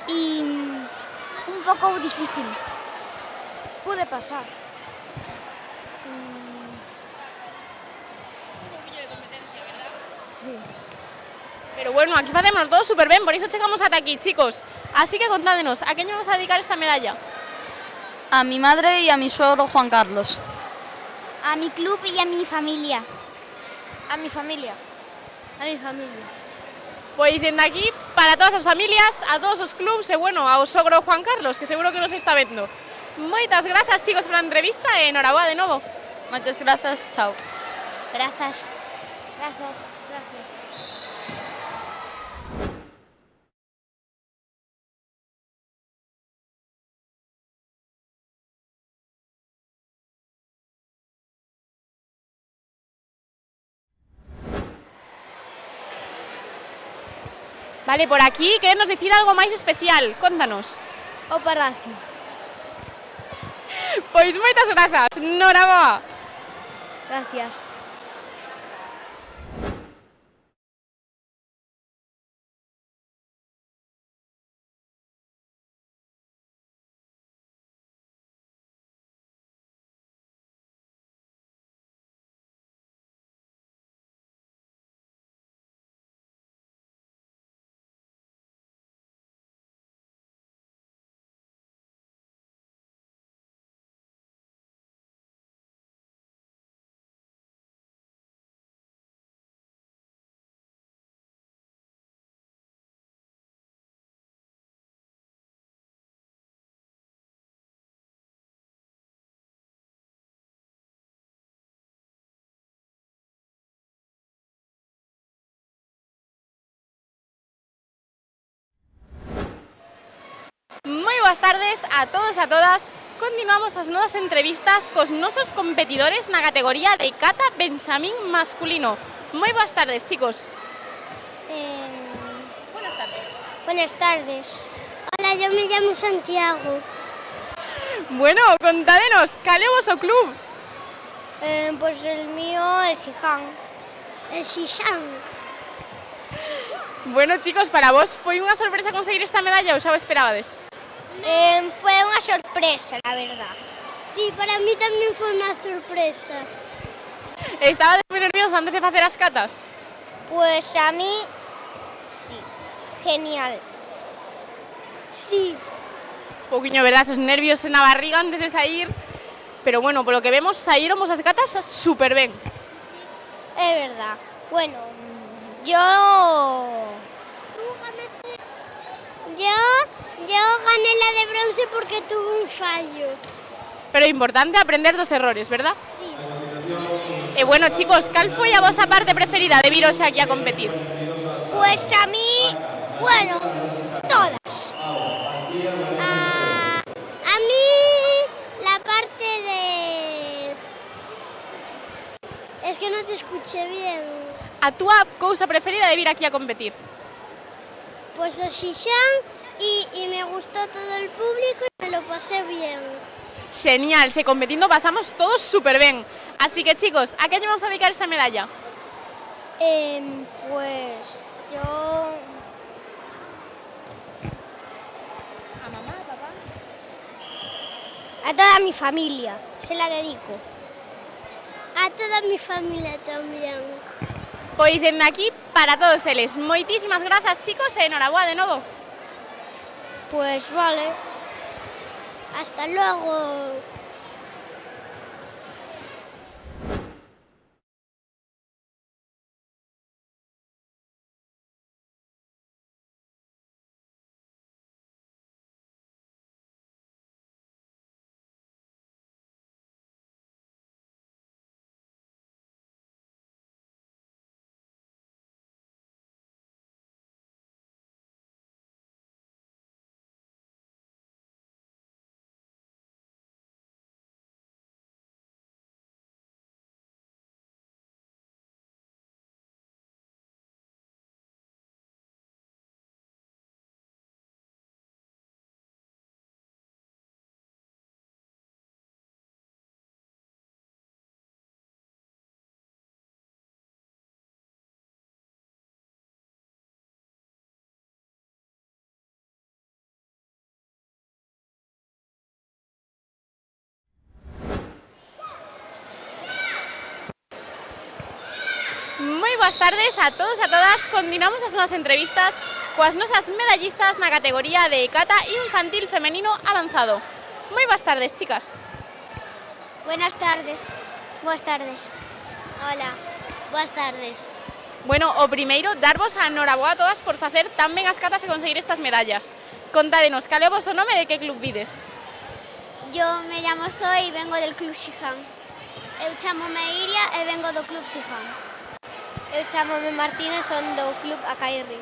y un poco difícil. Pude pasar. Un poquillo de competencia, ¿verdad? Sí. Pero bueno, aquí facemos todo super ben, por iso chegamos ata aquí, chicos. Así que contádenos, a quen lle vamos a dedicar esta medalla? A mi madre y a mi suegro Juan Carlos. A mi club y a mi familia. A mi familia. A mi familia. Pois dende aquí, para todas as familias, a todos os clubs e, bueno, ao sogro Juan Carlos, que seguro que nos está vendo. Moitas grazas, chicos, pola entrevista e enhoraboa de novo. Moitas grazas, chao. Grazas. Gracias. Gracias. Vale, por aquí, queremos dicir algo máis especial. Contanos. O Palacio. Pois moitas grazas. Noraboa. Gracias. boas tardes a todos e a todas. Continuamos as nosas entrevistas cos nosos competidores na categoría de kata benxamín masculino. Moi boas tardes, chicos. Buenas tardes. Buenas tardes. Hola, yo me llamo Santiago. Bueno, contádenos, cal é o voso club? Pues el mío es Siján. El Siján. Bueno, chicos, para vos foi unha sorpresa conseguir esta medalla ou xa o esperabades? Fue una sorpresa, la verdad. Sí, para mí también fue una sorpresa. Estabades moi nerviosos antes de facer as catas? Pues a mí, sí. Genial. Sí. Un pouquiño, verdad, esos nervios na barriga antes de sair. Pero bueno, por lo que vemos, saíramos as catas super ben. Es verdad. Bueno, yo gané la de bronce porque tuve un fallo. Pero importante aprender dos errores, ¿verdad? Sí. E bueno, chicos, cal foi a vosa parte preferida de vir hoxe aquí a competir? Pues a mí, bueno, todas. A mí la parte de... Es que no te escuché bien. A túa cousa preferida de vir aquí a competir? Pues o Xixán y me gustó todo el público y me lo pasé bien. Genial, se competindo pasamos todos súper bien. Así que chicos, ¿a qué lle vamos a dedicar esta medalla? Pues yo... ¿A mamá, a papá? A toda mi familia, se la dedico. A toda mi familia también. Pois dende aquí para todos eles. Moitísimas grazas, chicos, e enhoraboa de novo. Pues vale. Hasta luego. Moi boas tardes a todos e a todas. Continuamos as nosas entrevistas coas nosas medallistas na categoría de kata infantil femenino avanzado. Moi boas tardes, chicas. Buenas tardes. Buenas tardes. Hola. Buenas tardes. Bueno, o primeiro, darvos a enhoraboa a todas por facer tan ben as catas e conseguir estas medallas. Contádenos, cal é o voso nome e de que club vides? Yo me llamo Zoe e vengo del Club Siján. Eu chamome Iria e vengo do Club Siján. Eu chamome Martínez, son do Club Acairri.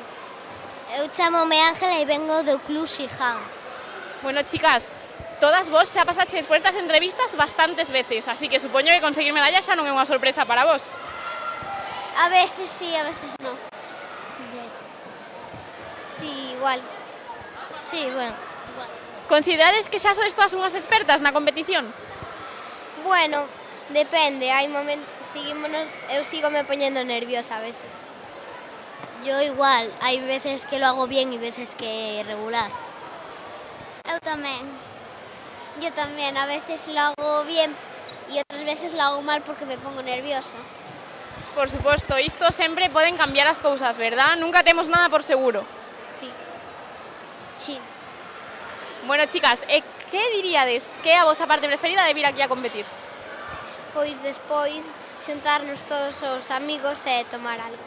Eu chamome Ángela e vengo do Club Siján. Bueno, chicas, todas vos xa pasaches por estas entrevistas bastantes veces, así que supoño que conseguir medallas xa non é unha sorpresa para vos. A veces sí, a veces no. Sí, igual. Sí, bueno. Igual. Considerades que xa sodes todas unhas expertas na competición? Bueno, depende, hai momentos, eu sigo me poñendo nerviosa a veces. Yo igual, hai veces que lo hago bien e veces que regular. Eu tamén. Yo tamén, a veces lo hago bien e outras veces lo hago mal porque me pongo nerviosa. Por suposto, isto sempre poden cambiar as cousas, verdad? Nunca temos nada por seguro. Sí. Sí. Bueno, chicas, que diríades que é a vosa parte preferida de vir aquí a competir? Pois despois xuntarnos todos os amigos e tomar algo.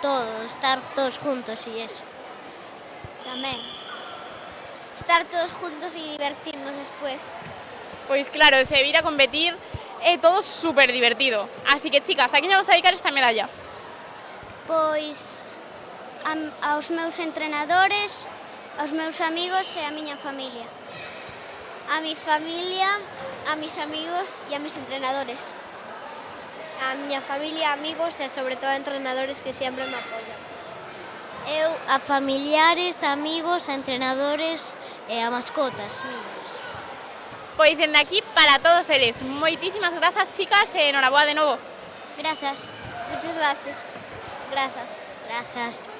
Todo, estar todos juntos e eso. Tamén. Estar todos juntos e divertirnos despois. Pois claro, se vir a competir é todo super divertido. Así que, chicas, a quen vamos a dedicar esta medalla? Pois aos meus entrenadores Aos meus amigos e a miña familia. A mi familia, a mis amigos e a mis entrenadores. A miña familia, amigos e sobre todo a entrenadores que sempre me apoian. Eu a familiares, amigos, a entrenadores e a mascotas míos. Pois dende aquí para todos eles. Moitísimas grazas, chicas, e enhoraboa de novo. Grazas, muchas gracias. Grazas, grazas.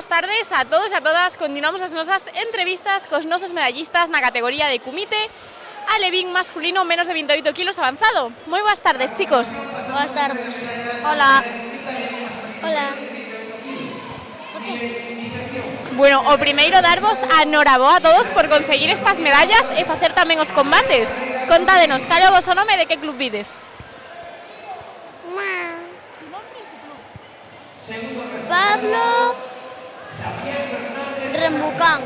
boas tardes a todos e a todas. Continuamos as nosas entrevistas cos nosos medallistas na categoría de Kumite alevín masculino menos de 28 kilos avanzado. Moi boas tardes, chicos. Boas tardes. Hola. Hola. Bueno, o primeiro darvos a noraboa a todos por conseguir estas medallas e facer tamén os combates. Contádenos, cal é o voso nome e de que club vides? Pablo Rembucán.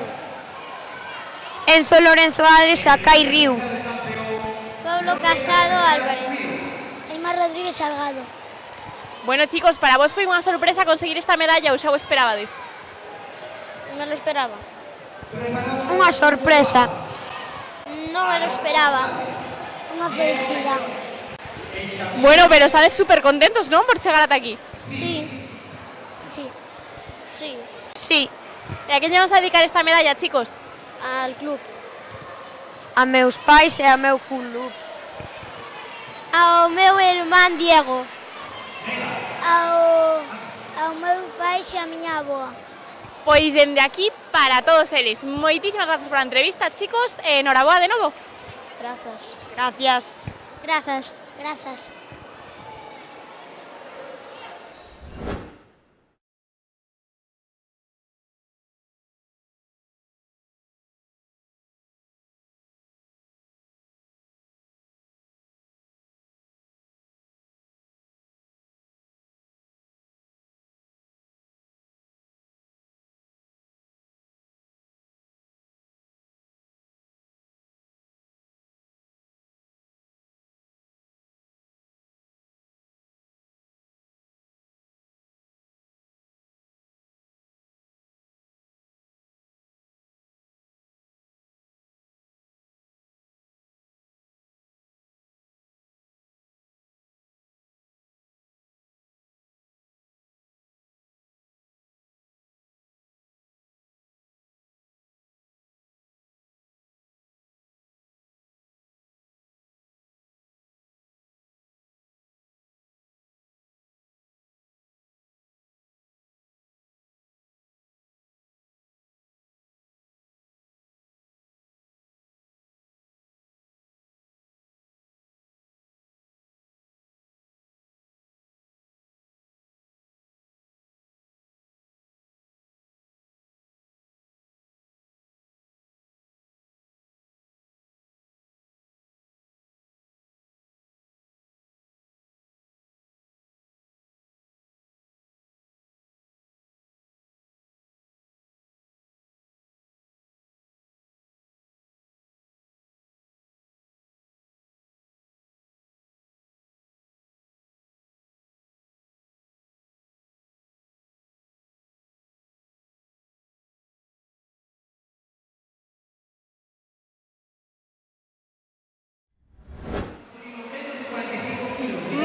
Enzo Lorenzo Adres, Sacai Riu. Pablo Casado Álvarez. Aymar Rodríguez Salgado. Bueno, chicos, para vos foi unha sorpresa conseguir esta medalla ou xa o esperabades? Non me lo esperaba. Unha sorpresa. Non me lo esperaba. Unha felicidade. Bueno, pero estades super contentos, non, por chegar ata aquí? Sí. Sí. Sí. Sí. E a que lle vamos a dedicar esta medalla, chicos? Al club. A meus pais e a meu club. Ao meu irmán Diego. Ao meu pai e a miña avoa. Pois dende aquí para todos eles. Moitísimas grazas pola entrevista, chicos, e noraboa de novo. Grazas. Gracias. Grazas. Grazas.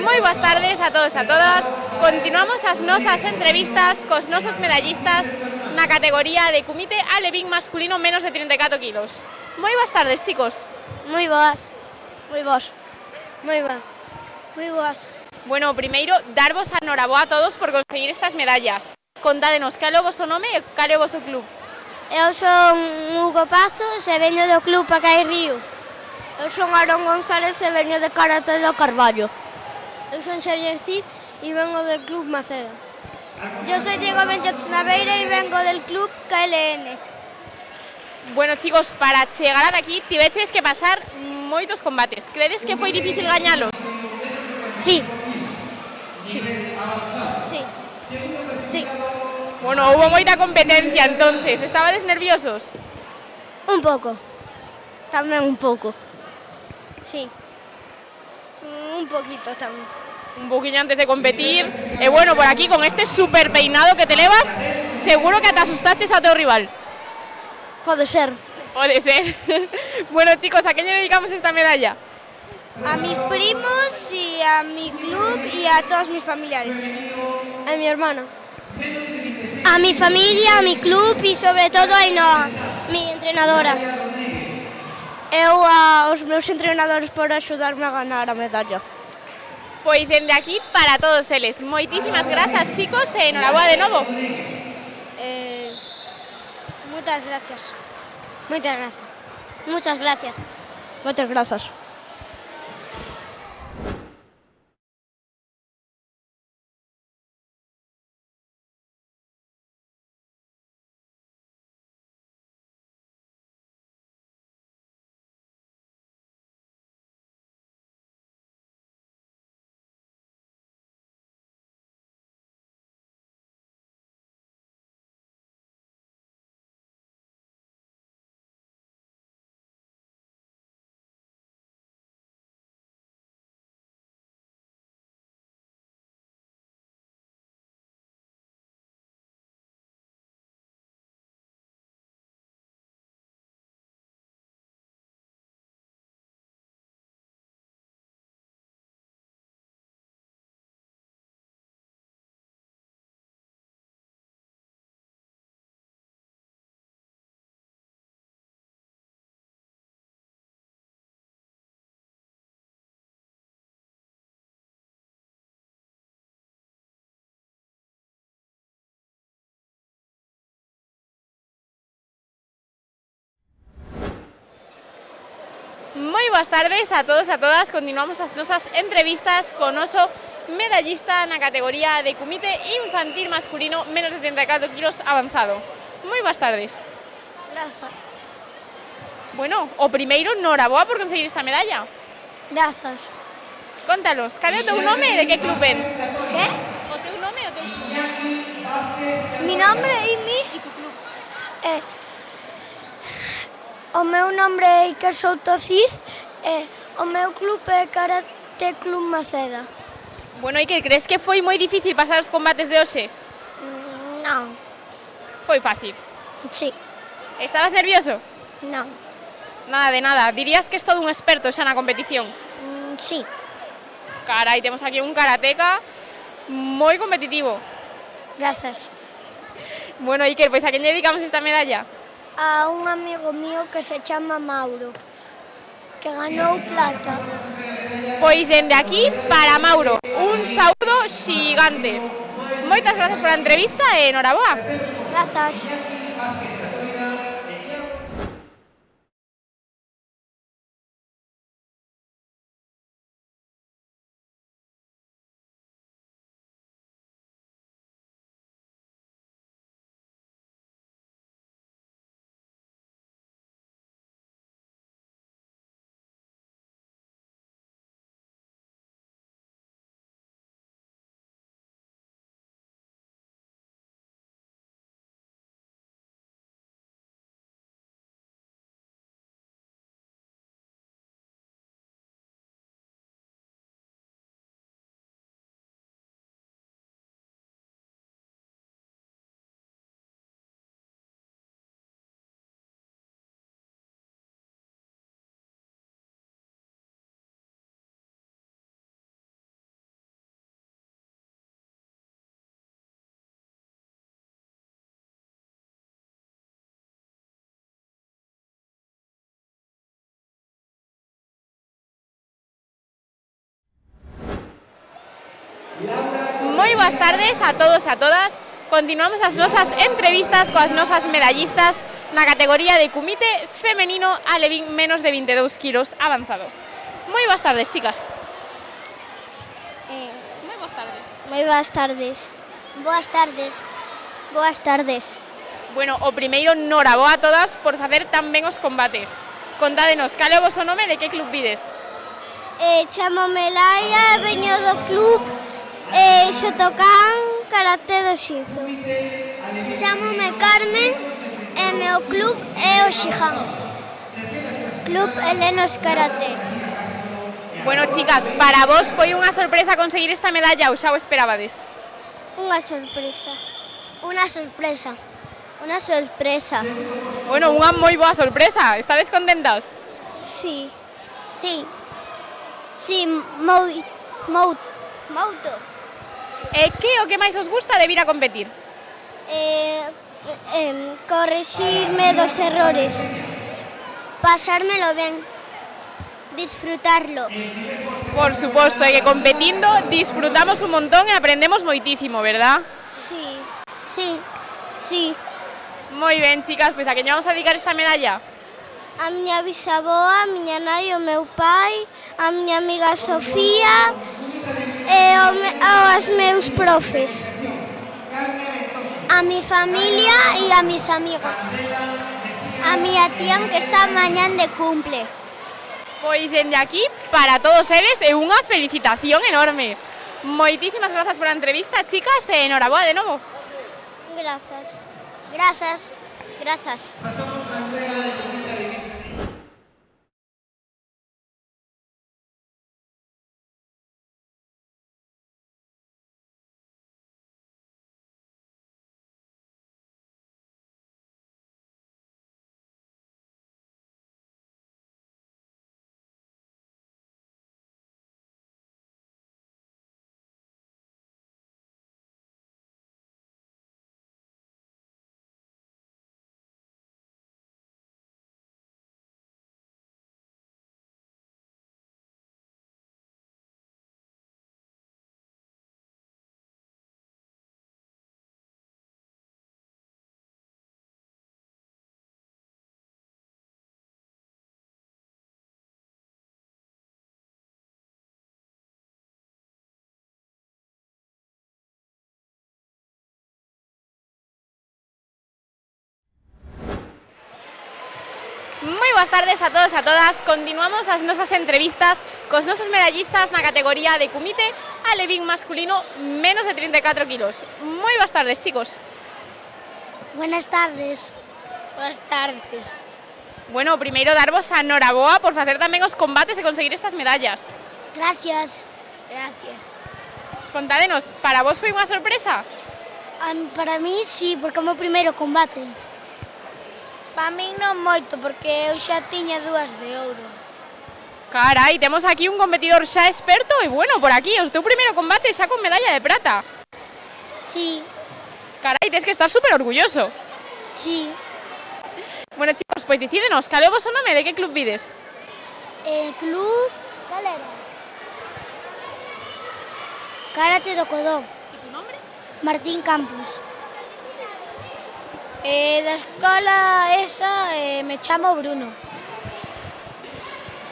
Moi boas tardes a todos e a todas. Continuamos as nosas entrevistas cos nosos medallistas na categoría de Kumite alevín masculino menos de 34 kilos. Moi boas tardes, chicos. Moi boas. Moi boas. Moi boas. Moi boas. Bueno, primeiro, darvos a noraboa a todos por conseguir estas medallas. Contádenos, cal é o voso nome e cal é o voso club? Eu son Hugo Pazos e veño do club Sacai Riu. Eu son Aarón González e veño de Karate do Carballo. Eu son Xavier Cid e vengo del club Macedo. Yo soy Diego Benjot Naveira e vengo del club KLN. Bueno, chicos, para chegar ata aquí tiveches que pasar moitos combates. Credes que foi difícil gañalos? Sí. Sí. Sí. Sí. Bueno, hubo moita competencia entonces. Estabades nerviosos? Un pouco. Tamén un pouco. Sí. Un poquito tamén. Un poquillo antes de competir. E bueno, por aquí con este super peinado que te levas, seguro que te asustaches a teu rival. Pode ser. Pode ser. Bueno, chicos, ¿a qué le dedicamos esta medalla? A mis primos y a mi club y a todos mis familiares. A mi hermana. A mi familia, a mi club y sobre todo a Ainhoa, mi entrenadora. Eu aos meus entrenadores por axudarme a ganar a medalla. Pois dende aquí para todos eles. Moitísimas grazas, chicos, e enhoraboa de novo. Muchas gracias. Muchas gracias. Muchas gracias. Muchas gracias. Moi boas tardes a todos e a todas. Continuamos as nosas entrevistas con oso medallista na categoría de comité infantil masculino menos de 34 kilos avanzado. Moi boas tardes. Gracias. Bueno, o primeiro, noraboa por conseguir esta medalla. Gracias. Contanos, cal é o teu nome e de que club vens? ¿Qué? O teu nome e o teu club? Mi nombre y mi... E tu club? O meu nombre é Iker Souto Cid e o meu club é Karate Club Maceda. Bueno, Iker, crees que foi moi difícil pasar os combates de hoxe? Non. Foi fácil. Sí. Estabas nervioso? Non. Nada de nada. Dirías que és todo un experto xa na competición? Sí. Carai, temos aquí un karateca moi competitivo. Gracias. Bueno, Iker, pois a quen lle dedicamos esta medalla? A un amigo mío que se chama Mauro, que ganou plata. Pois dende aquí para Mauro, un saúdo xigante. Moitas grazas pola entrevista e noraboa. Grazas. Moi boas tardes a todos e a todas. Continuamos as nosas entrevistas coas nosas medallistas na categoría de comité femenino alevín menos de 22 kilos avanzado. Moi boas tardes, chicas. Moi boas tardes. Moi boas tardes. Boas tardes. Boas tardes. Bueno, o primeiro, noraboa a todas por facer tan ben os combates. Contádenos, cal é o voso nome e de que club vides? Chámome Laia, veño do club Xotocan Karate do Xinzo. Chámome Carmen e meu club é o Xihan. Club Helenos Karate. Bueno, chicas, para vos foi unha sorpresa conseguir esta medalla ou xa o esperabades? Unha sorpresa. Unha sorpresa. Unha sorpresa. Bueno, unha moi boa sorpresa. Estades contentas? Sí. Sí. Sí, moito. E que é o que máis os gusta de vir a competir? Correxirme dos errores. Pasármelo ben. Disfrutarlo. Por suposto, é que competindo disfrutamos un montón e aprendemos moitísimo, verdad? Sí, sí, sí. Sí. Moi ben, chicas, pois a quen vamos a dedicar esta medalla? A miña bisaboa, a miña nai, o meu pai, a miña amiga Sofía e aos meus profes. A mi familia e a mis amigos. A miña tía que está mañán de cumple. Pois dende aquí, para todos eles, é unha felicitación enorme. Moitísimas grazas pola entrevista, chicas, e enhoraboa de novo. Grazas. Grazas. Grazas. Moi boas tardes a todos e a todas. Continuamos as nosas entrevistas cos nosos medallistas na categoría de kumite alevín masculino menos de 34 kilos. Moi boas tardes, chicos. Buenas tardes. Boas tardes. Bueno, primeiro darvos a enhoraboa por facer tamén os combates e conseguir estas medallas. Gracias. Gracias. Contádenos, para vos foi unha sorpresa? Para mí sí, porque é o meu primeiro combate. Para min non moito, porque eu xa tiña 2 de ouro. Carai, temos aquí un competidor xa experto e bueno, por aquí, o teu primeiro combate xa con medalla de prata. Sí. Carai, tens que estar super orgulloso. Sí. Bueno, chicos, pois dicídenos, cal é o voso nome, de que club vides? Club... Cal era? Karate do Codó. E tu nombre? Martín Campos. Da escola esa me chamo Bruno.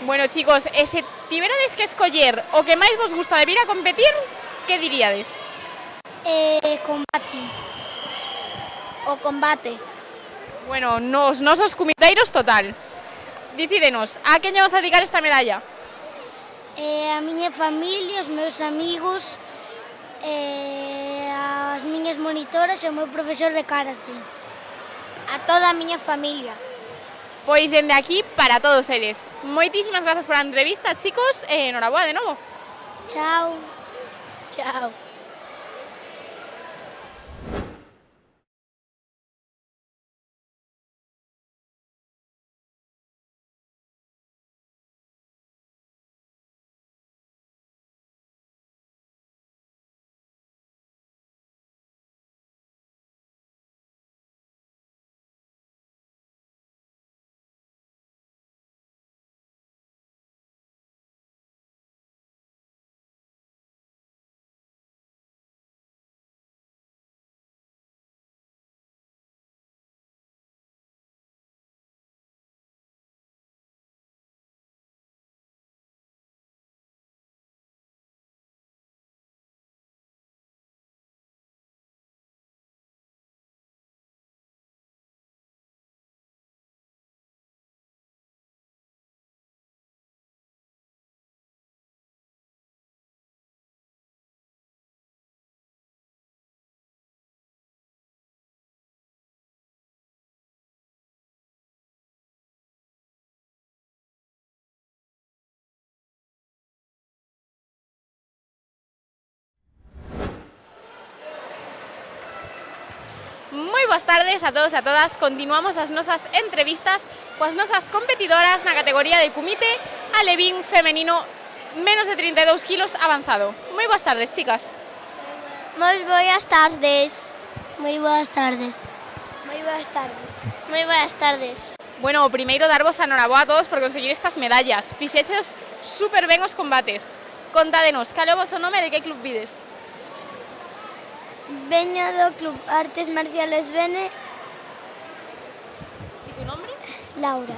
Bueno, chicos, e se tiverades que escoller o que máis vos gusta de vir a competir, que diríades? Combate. O combate. Bueno, nos nosos cumiteiros total. Dicídenos, a quen lle vamos a dedicar esta medalla? A miña familia, os meus amigos, as miñas monitoras e o meu profesor de karate. A toda a miña familia. Pois dende aquí para todos eles. Moitísimas grazas pola entrevista, chicos, e enhoraboa de novo. Chao. Chao. Moi boas tardes a todos e a todas. Continuamos as nosas entrevistas coas nosas competidoras na categoría de kumite alevín femenino menos de 32 kilos avanzado. Moi boas tardes, chicas. Moi boas tardes. Moi boas tardes. Moi boas tardes. Moi boas tardes. Bueno, o primeiro darvos a enhoraboa a todos por conseguir estas medallas. Fixeches super ben os combates. Contádenos, cal é o voso nome e de que club vides? Veño do Club Artes Marciales Bene. ¿Y tu nombre? Laura.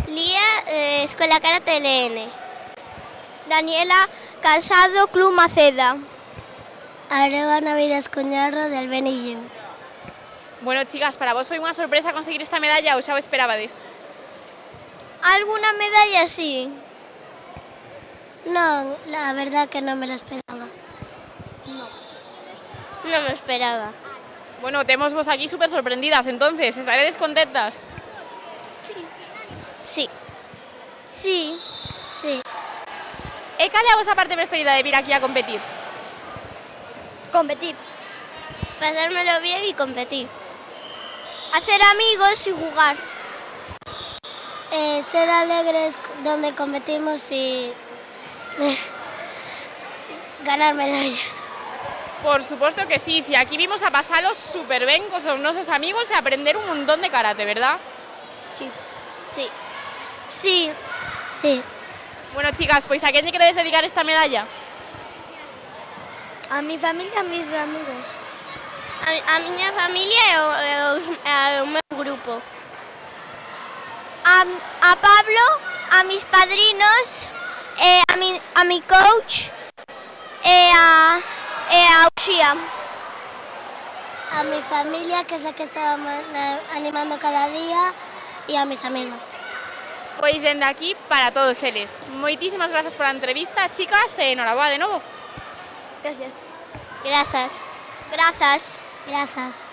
Lía, Escuela Karate LN. Daniela Casado, Club Maceda. Areva Navidas Coñarro, del Benillín. Bueno, chicas, para vos foi unha sorpresa conseguir esta medalla ou xa o esperabades? Alguna medalla sí. No, la verdad que no me la esperaba. No me esperaba. Bueno, temos vos aquí súper sorprendidas, entonces, estaredes contentas? Sí. Sí. Sí. E cal é a vosa parte preferida de vir aquí a competir? Competir. Pasármelo bien y competir. Hacer amigos y jugar. Ser alegres donde competimos y ganar medallas. Por supuesto que sí, si aquí vimos a pasalos súper ben con os nosos amigos e aprender un montón de karate, ¿verdad? Sí. Sí. Sí. Sí. Bueno, chicas, pois a quen lle queredes dedicar esta medalla? A mi familia, a mis amigos. A miña familia e o meu grupo. A Pablo, a mis padrinos, a mi coach e a Uxía. A mi familia, que es la que está animando cada día, y a mis amigos. Pois dende aquí para todos eles. Moitísimas grazas pola entrevista, chicas, e enhoraboa de novo. Gracias. Grazas. Grazas. Grazas.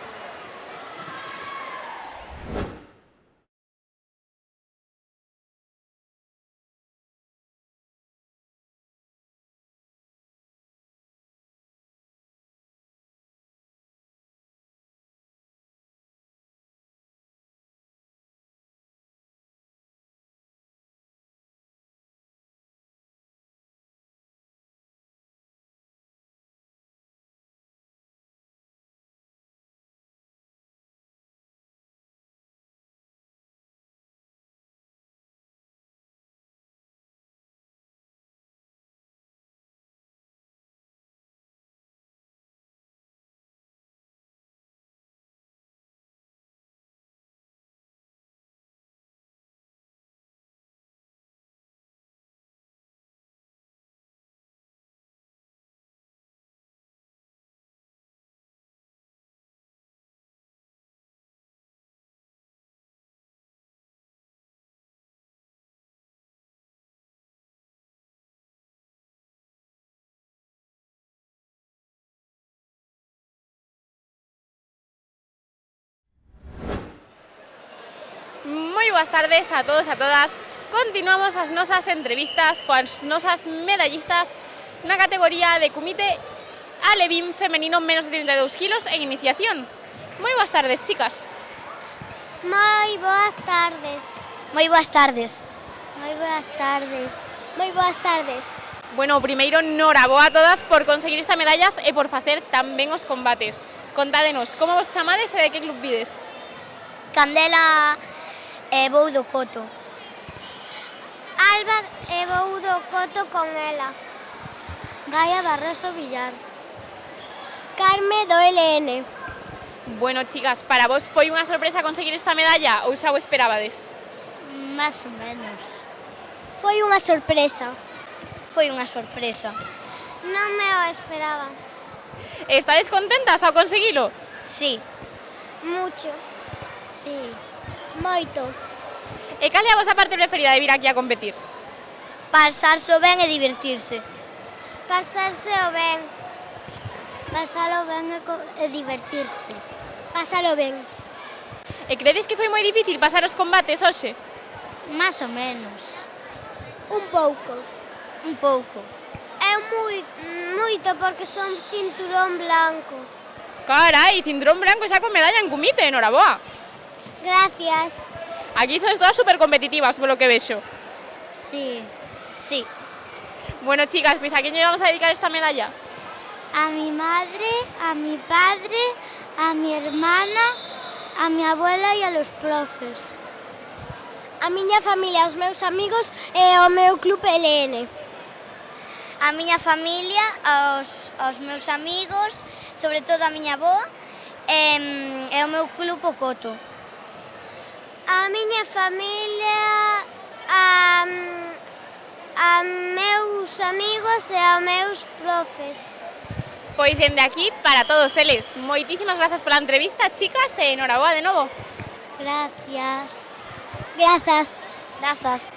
Moi boas tardes a todos e a todas. Continuamos as nosas entrevistas coas nosas medallistas na categoría de Kumite Alevín femenino menos de 32 kilos en iniciación. Moi boas tardes, chicas. Moi boas tardes. Moi boas tardes. Moi boas tardes. Moi boas tardes. Bueno, primeiro, noraboa a todas por conseguir estas medallas e por facer tan ben os combates. Contádenos, como vos chamades e de que club vides? Candela e vou do Coto. Alba e vou do Coto con ela. Gaia Barroso Villar. Carme do LN. Bueno, chicas, para vos foi unha sorpresa conseguir esta medalla ou xa o esperabades? Más ou menos. Foi unha sorpresa. Foi unha sorpresa. Non me o esperaba. Estades contentas ao conseguilo? Sí. Mucho. Sí. Moito. E cal é a vosa parte preferida de vir aquí a competir? Pasarse ben e divertirse. Pasarse o ben. Pasalo ben e divertirse. Pasalo ben. E credes que foi moi difícil pasar os combates hoxe? Más ou menos. Un pouco. Un pouco. É moito porque son cinturón blanco. Carai, cinturón branco xa con medalla en Kumite, enhoraboa. Gracias. Aquí sois todas super competitivas, polo que vexo. Sí. Sí. Bueno, chicas, pois a quen lle vamos a dedicar esta medalla? A mi madre, a mi padre, a mi hermana, a mi abuela e a los profes. A miña familia, os meus amigos e ao meu club LN. a miña familia, aos meus amigos, sobre todo a miña avoa, e o meu club o Coto. A miña familia, a meus amigos e aos meus profes. Pois dende aquí, para todos eles, moitísimas grazas pola entrevista, chicas, e enhoraboa de novo. Gracias. Grazas. Grazas.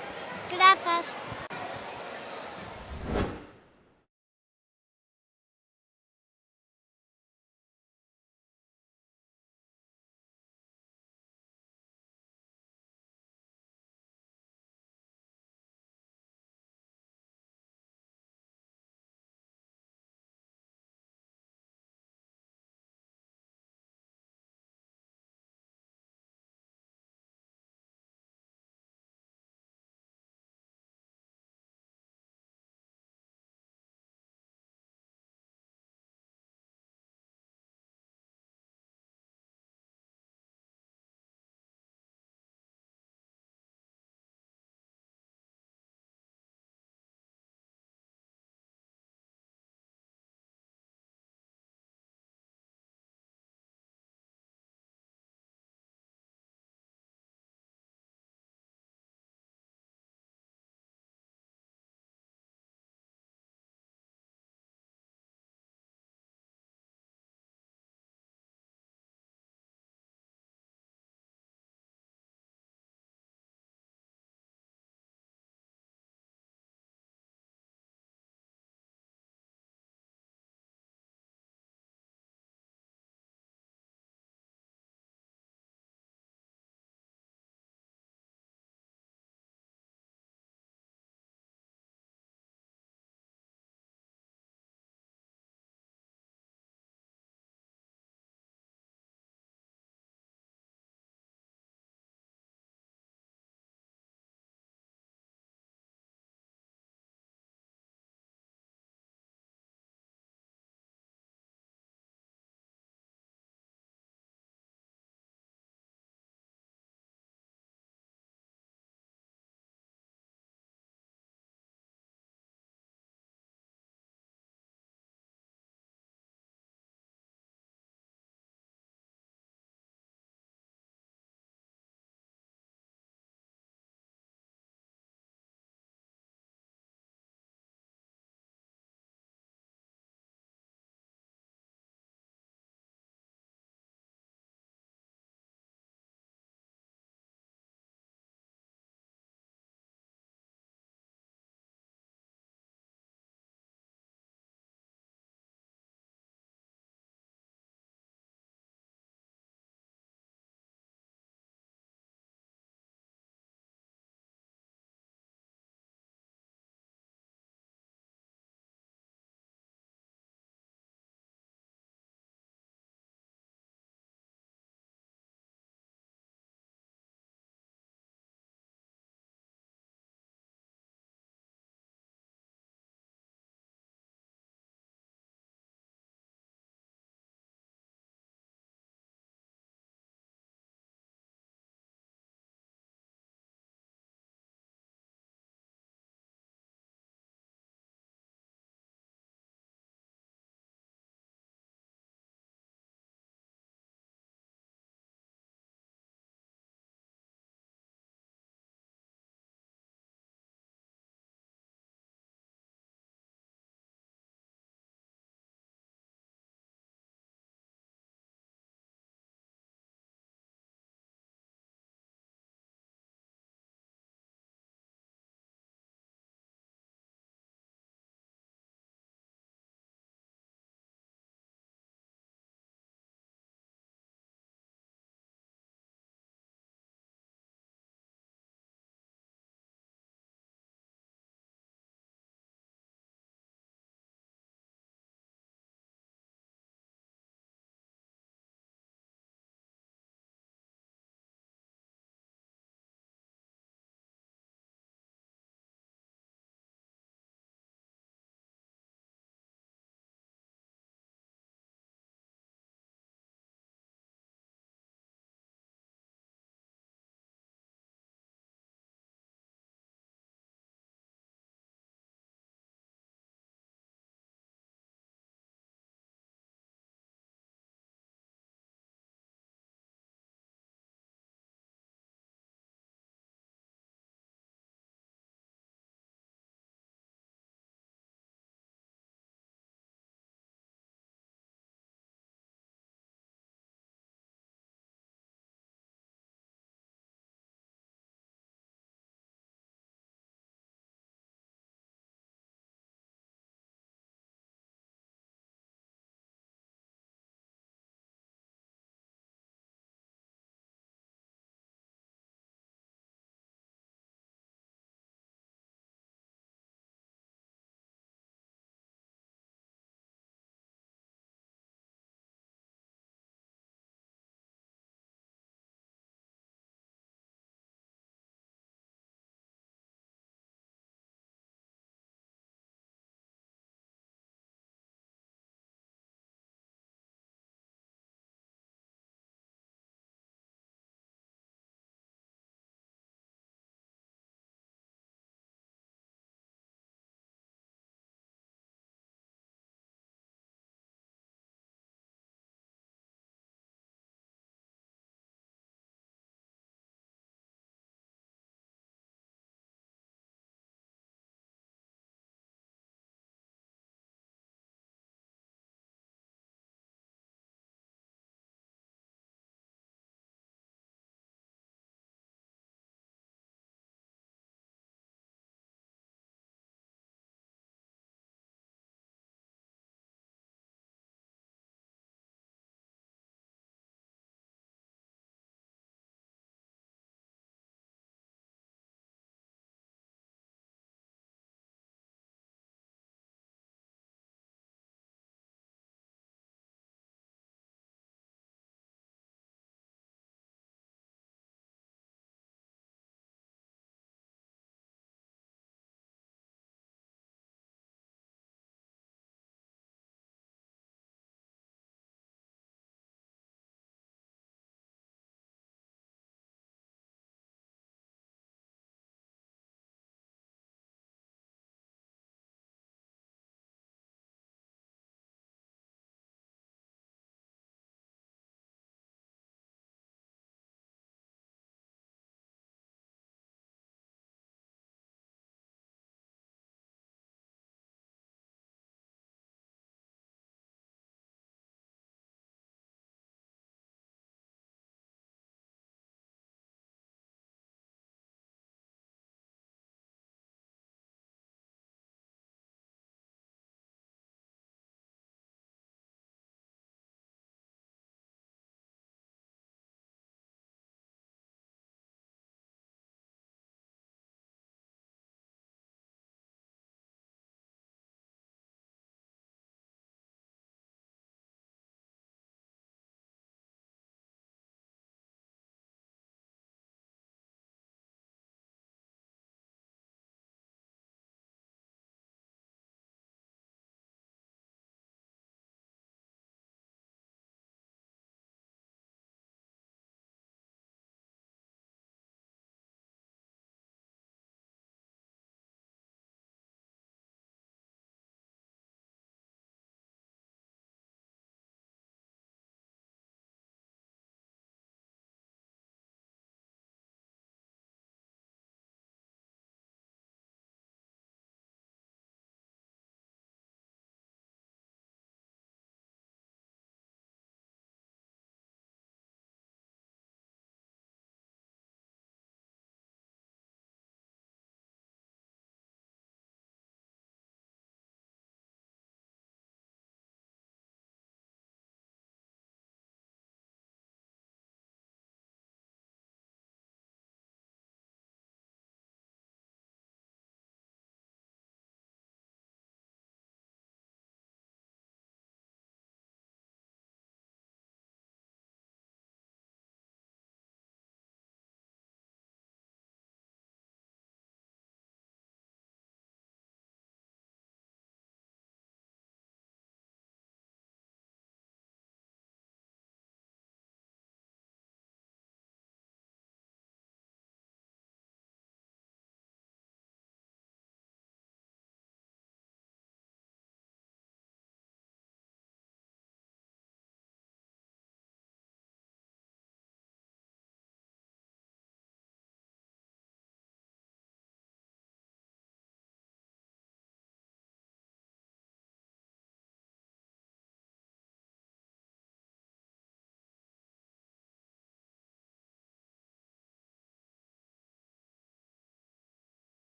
Grazas.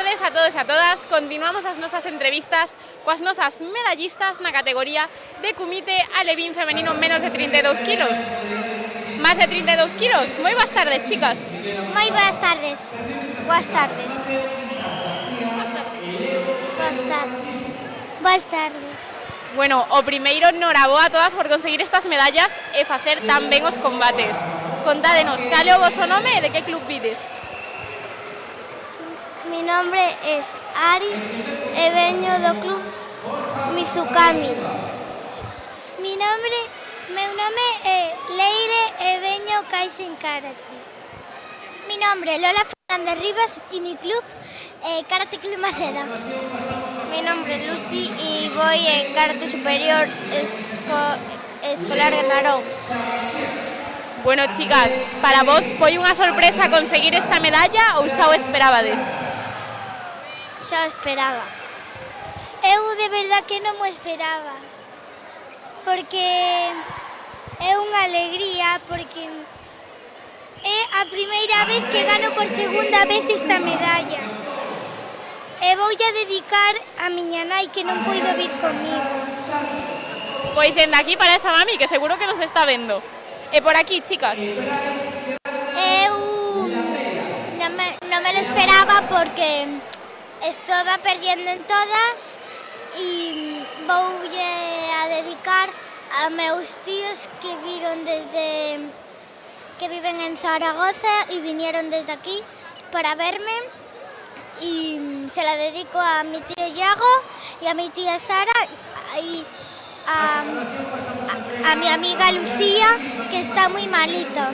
tardes a todos e a todas. Continuamos as nosas entrevistas coas nosas medallistas na categoría de Kumite alevín femenino menos de 32 kilos. Más de 32 kilos. Moi boas tardes, chicas. Moi boas tardes. Boas tardes. Boas tardes. Boas tardes. Bueno, o primeiro, noraboa a todas por conseguir estas medallas e facer tan ben os combates. Contádenos, cal é o voso nome e de que club vides? Mi nombre es Ari e veño do club Mizukami. Meu nome é Leire e veño Kaizen Karate. Mi nombre es Lola Fernández Rivas y mi club Karate Club Maceda. Mi nombre es Lucy y voy en Karate Superior Escolar Narón. Bueno, chicas, para vos foi unha sorpresa conseguir esta medalla ou xa o esperabades? Xa o esperaba. Eu de verdad que non mo esperaba. Porque é unha alegría, porque é a primeira vez que gano por segunda vez esta medalla. E voulle a dedicar a miña nai que non poido vir comigo. Pois dende aquí para esa mami que seguro que nos está vendo. E por aquí, chicas. Eu non me lo esperaba porque estaba perdiendo en todas e voulle a dedicar a meus tíos que viven en Zaragoza e vinieron desde aquí para verme e se la dedico a mi tío Iago e a mi tía Sara e a mi amiga Lucía que está moi malita.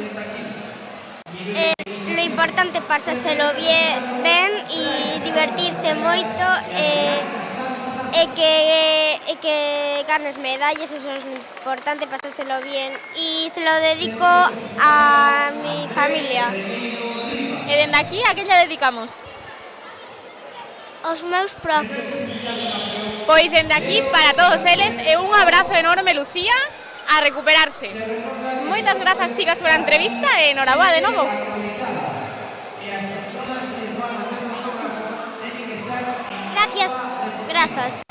Lo importante é pasárselo ben e divertirse moito e que ganes medallas, eso é importante, pasárselo bien. E se lo dedico a mi familia. E dende aquí a quen lle dedicamos? Os meus profes. Pois dende aquí para todos eles e un abrazo enorme, Lucía, a recuperarse. Moitas grazas, chicas, por a entrevista e noraboa de novo. Gracias. Grazas.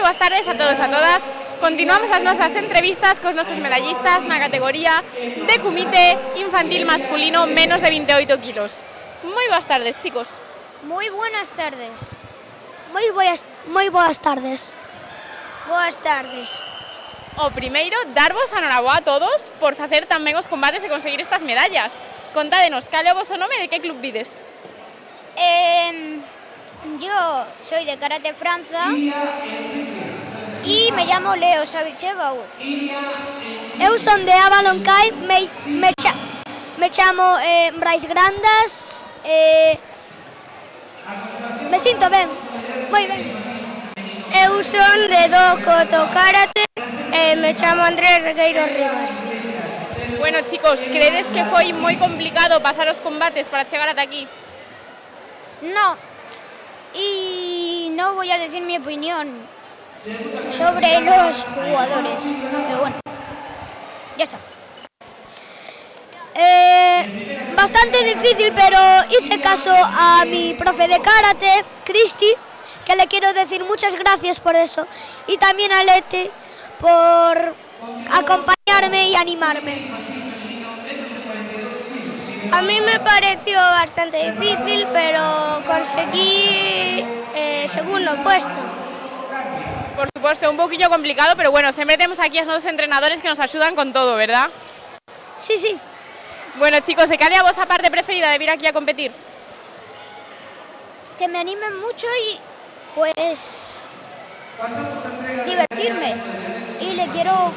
Boas tardes a todos e a todas. Continuamos as nosas entrevistas cos nosos medallistas na categoría de Kumite infantil masculino menos de 28 kilos. Moi boas tardes, chicos. Moi buenas tardes. Moi boas tardes. Boas tardes. O primeiro, darvos a noraboa a todos por facer tan ben os combates e conseguir estas medallas. Contádenos, cal é o voso nome e de que club vides? Yo soy de Karate Franza y me llamo Leo Savichev Bauz. Eu son de Avalon Kai, me Me chamo Brais Grandas, me sinto ben, moi ben. Eu son de Docoto Karate e me chamo Andrés Regueiro Rivas. Bueno, chicos, credes que foi moi complicado pasar os combates para chegar ata aquí? No, y no voy a decir mi opinión sobre los jugadores, pero bueno, ya está. Bastante difícil, pero hice caso a mi profe de karate, Cristi, que le quiero decir muchas gracias por eso, y también a Lete por acompañarme y animarme. A mí me pareció bastante difícil, pero conseguí segundo puesto. Por supuesto, un poquillo complicado, pero bueno, siempre tenemos aquí a nuestros entrenadores que nos ayudan con todo, ¿verdad? Sí, sí. Bueno, chicos, ¿de cal é a vosa parte preferida de vir aquí a competir? Que me animen mucho y pues divertirme. Y le quiero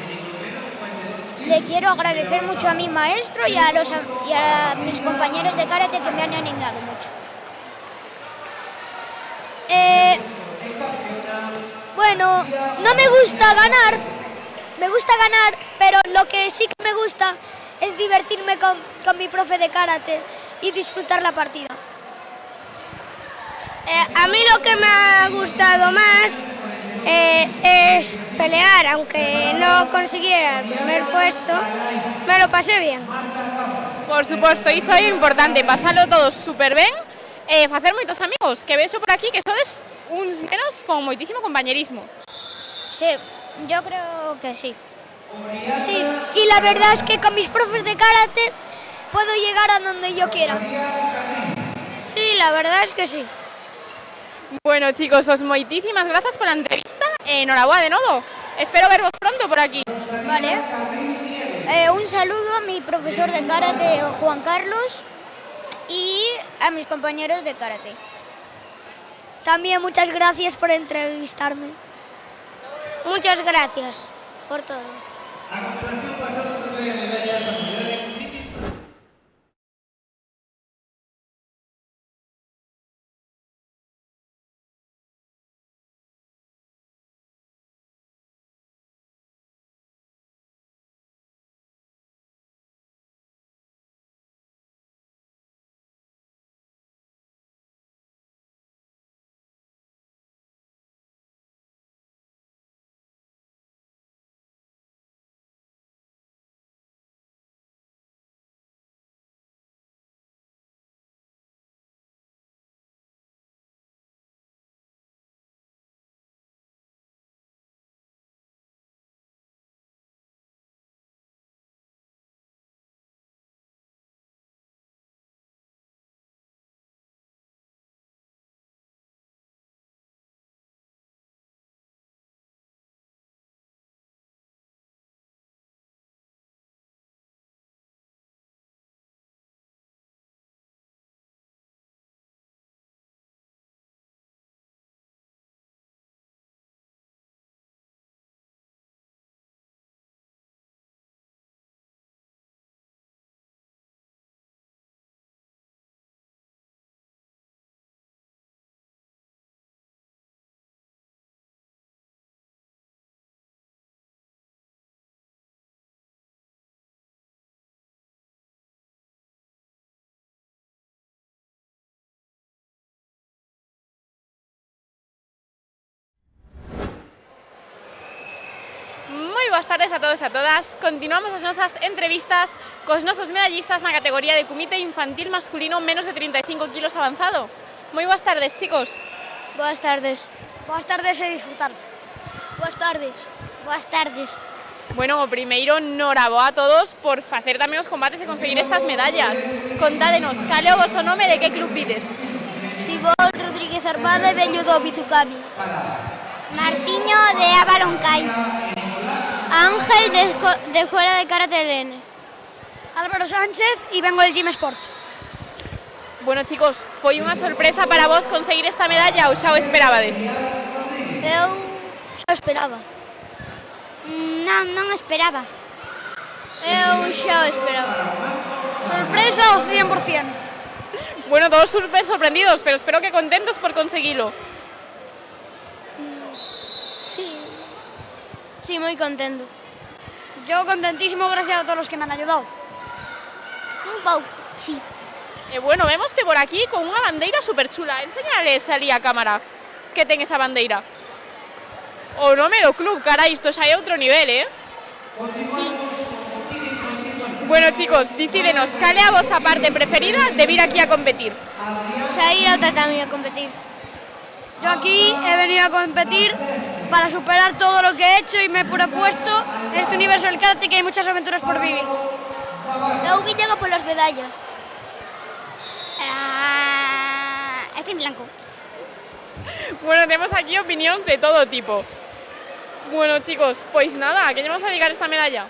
agradecer mucho a mi maestro y a mis compañeros de karate que me han animado mucho. Bueno, no me gusta ganar, pero lo que sí que me gusta es divertirme con mi profe de karate y disfrutar la partida. A mí lo que me ha gustado más es pelear, aunque no consiguiera el primer puesto, me lo pasé bien. Por suposto, iso é importante, pasalo todos super ben, facer moitos amigos, que vexo por aquí que sodes uns nenos con moitísimo compañerismo. Sí, yo creo que sí. Sí, y la verdad es que con mis profes de karate puedo llegar a donde yo quiera. Sí, la verdad es que sí. Bueno, chicos, os moitísimas grazas pola entrevista e enhoraboa de novo. Espero vervos pronto por aquí. Vale. Un saludo a mi profesor de karate, Juan Carlos, y a mis compañeros de karate. También muchas gracias por entrevistarme. Muchas gracias por todo. Moi boas tardes a todos e a todas. Continuamos as nosas entrevistas cos nosos medallistas na categoría de comité infantil masculino menos de 35 kilos avanzado. Moi boas tardes, chicos. Boas tardes. Boas tardes e disfrutar. Boas tardes. Boas tardes. Bueno, o primeiro, noraboa a todos por facer tamén os combates e conseguir estas medallas. Contádenos, cal é o voso nome e de que club vides? Sibol Rodríguez Armada e veño do Bizukami. Martiño de Avaloncai. Ángel de Escuela de Karate Lene. Álvaro Sánchez y vengo del Gym Sport. Bueno, chicos, foi unha sorpresa para vos conseguir esta medalla ou xa o esperabades? Eu xa o esperaba. Non esperaba. Eu xa o esperaba. Sorpresa al 100%. Bueno, todos súper sorprendidos, pero espero que contentos por conseguirlo. Sí, muy contento. Yo contentísimo gracias a todos los que me han ayudado. Sí. Bueno, vemos que por aquí con una bandeira súper chula. Enséñales ali a cámara que ten esa bandeira. O nome do club, carai, isto xa é outro nivel, Sí. Bueno, chicos, decídenos, cal é a vosa parte preferida de vir aquí a competir? Ir ao tatami a competir. Yo aquí he venido a competir para superar todo lo que he hecho y me he propuesto en este universo del karate que hay muchas aventuras por vivir. Eu viña polas medallas. Estoy en blanco. Bueno, tenemos aquí opinións de todo tipo. Bueno, chicos, pois nada, ¿a qué vamos a dedicar esta medalla?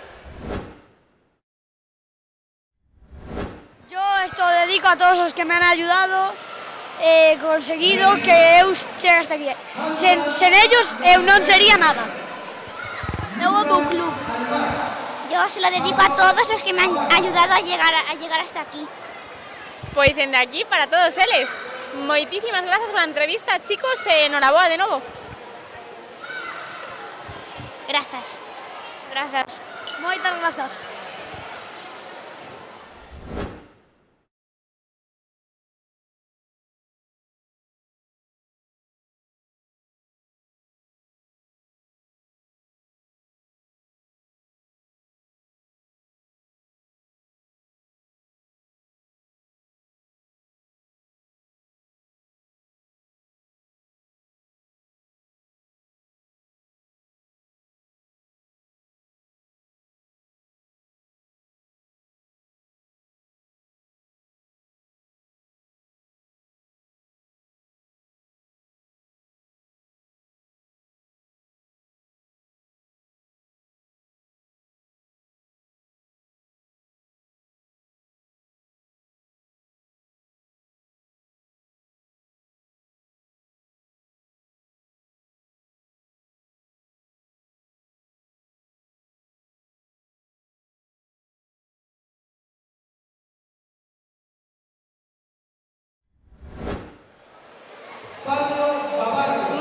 Yo esto dedico a todos los que me han ayudado, conseguido que eu chegue hasta aquí. Sen ellos eu non sería nada. Eu amo o club. Yo se lo dedico a todos los que me han ayudado a llegar hasta aquí. Pois dende aquí para todos eles. Moitísimas grazas pola entrevista, chicos, e enhoraboa de novo. Grazas. Moitas grazas.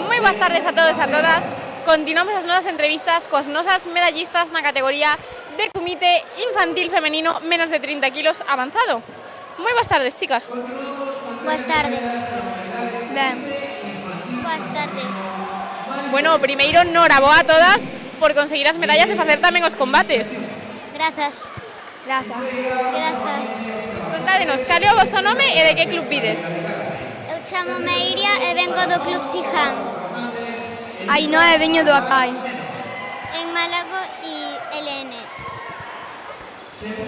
Moi boas tardes a todos e a todas. Continuamos as nosas entrevistas coas nosas medallistas na categoría de comité infantil femenino menos de 30 kilos avanzado. Moi boas tardes, chicas. Boas tardes. Ben. Boas tardes. Bueno, primeiro, noraboa a todas por conseguir as medallas e facer tamén os combates. Grazas. Contádenos, cal é o voso nome e de que club vides? Eu chamo-me Iria e vengo do Club Sihan. Ainhoa e veño do Acai. En Málago e LN.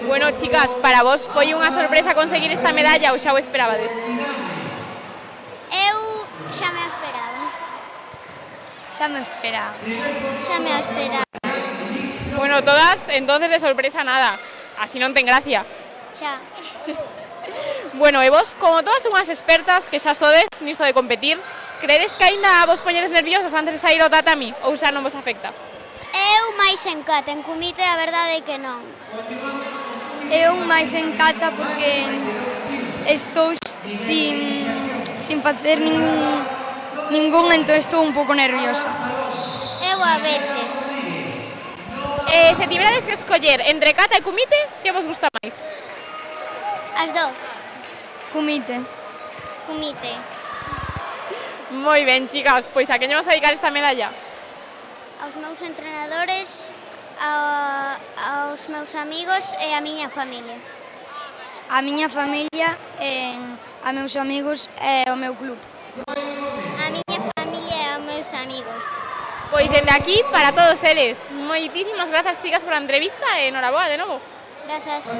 Bueno, chicas, para vos foi unha sorpresa conseguir esta medalla ou xa o esperabades? Eu xa me o esperaba. Bueno, todas, entonces de sorpresa nada. Así non ten gracia. Xa. Bueno, e vos, como todas unhas expertas que xa sodes nisto de competir, credes que aínda vos poñedes nerviosas antes de sair ao tatami ou xa non vos afecta? Eu máis en kata, en kumite a verdade é que non. Eu máis en kata porque estou sin facer ningún, entón estou un pouco nerviosa. Eu a veces. Se tiverades que escoller entre kata e kumite, que vos gusta máis? As dos. Kumite. Moi ben, chicas, pois a que vamos a dedicar esta medalla? Aos meus entrenadores, aos meus amigos e a miña familia. A miña familia, a meus amigos e o meu club. A miña familia e aos meus amigos. Pois dende aquí para todos eles. Moitísimas grazas, chicas, pola entrevista e enhoraboa de novo. Grazas.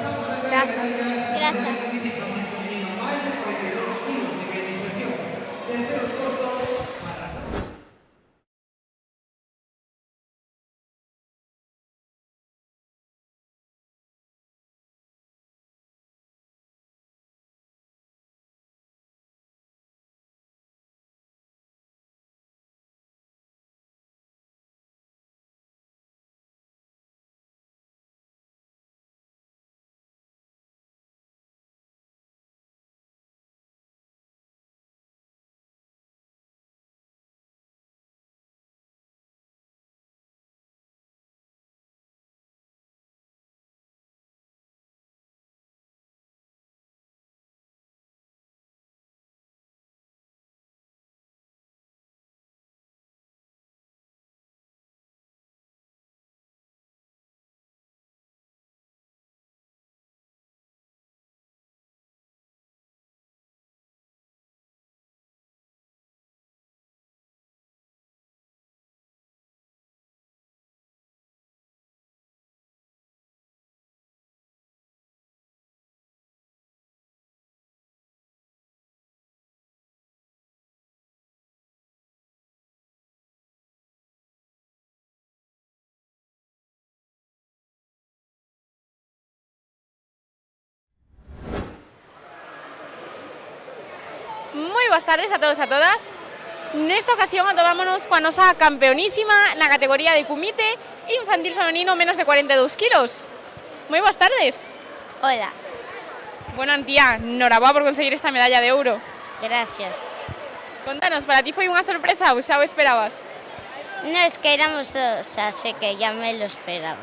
boas tardes a todos e a todas. Nesta ocasión atopámonos coa nosa campeonísima na categoría de Kumite infantil femenino menos de 42 kilos. Moi boas tardes. Hola. Bueno, Antía, noraboa por conseguir esta medalla de ouro. Gracias. Contanos, para ti foi unha sorpresa ou xa o esperabas? No, es que éramos dos, así que ya me lo esperaba.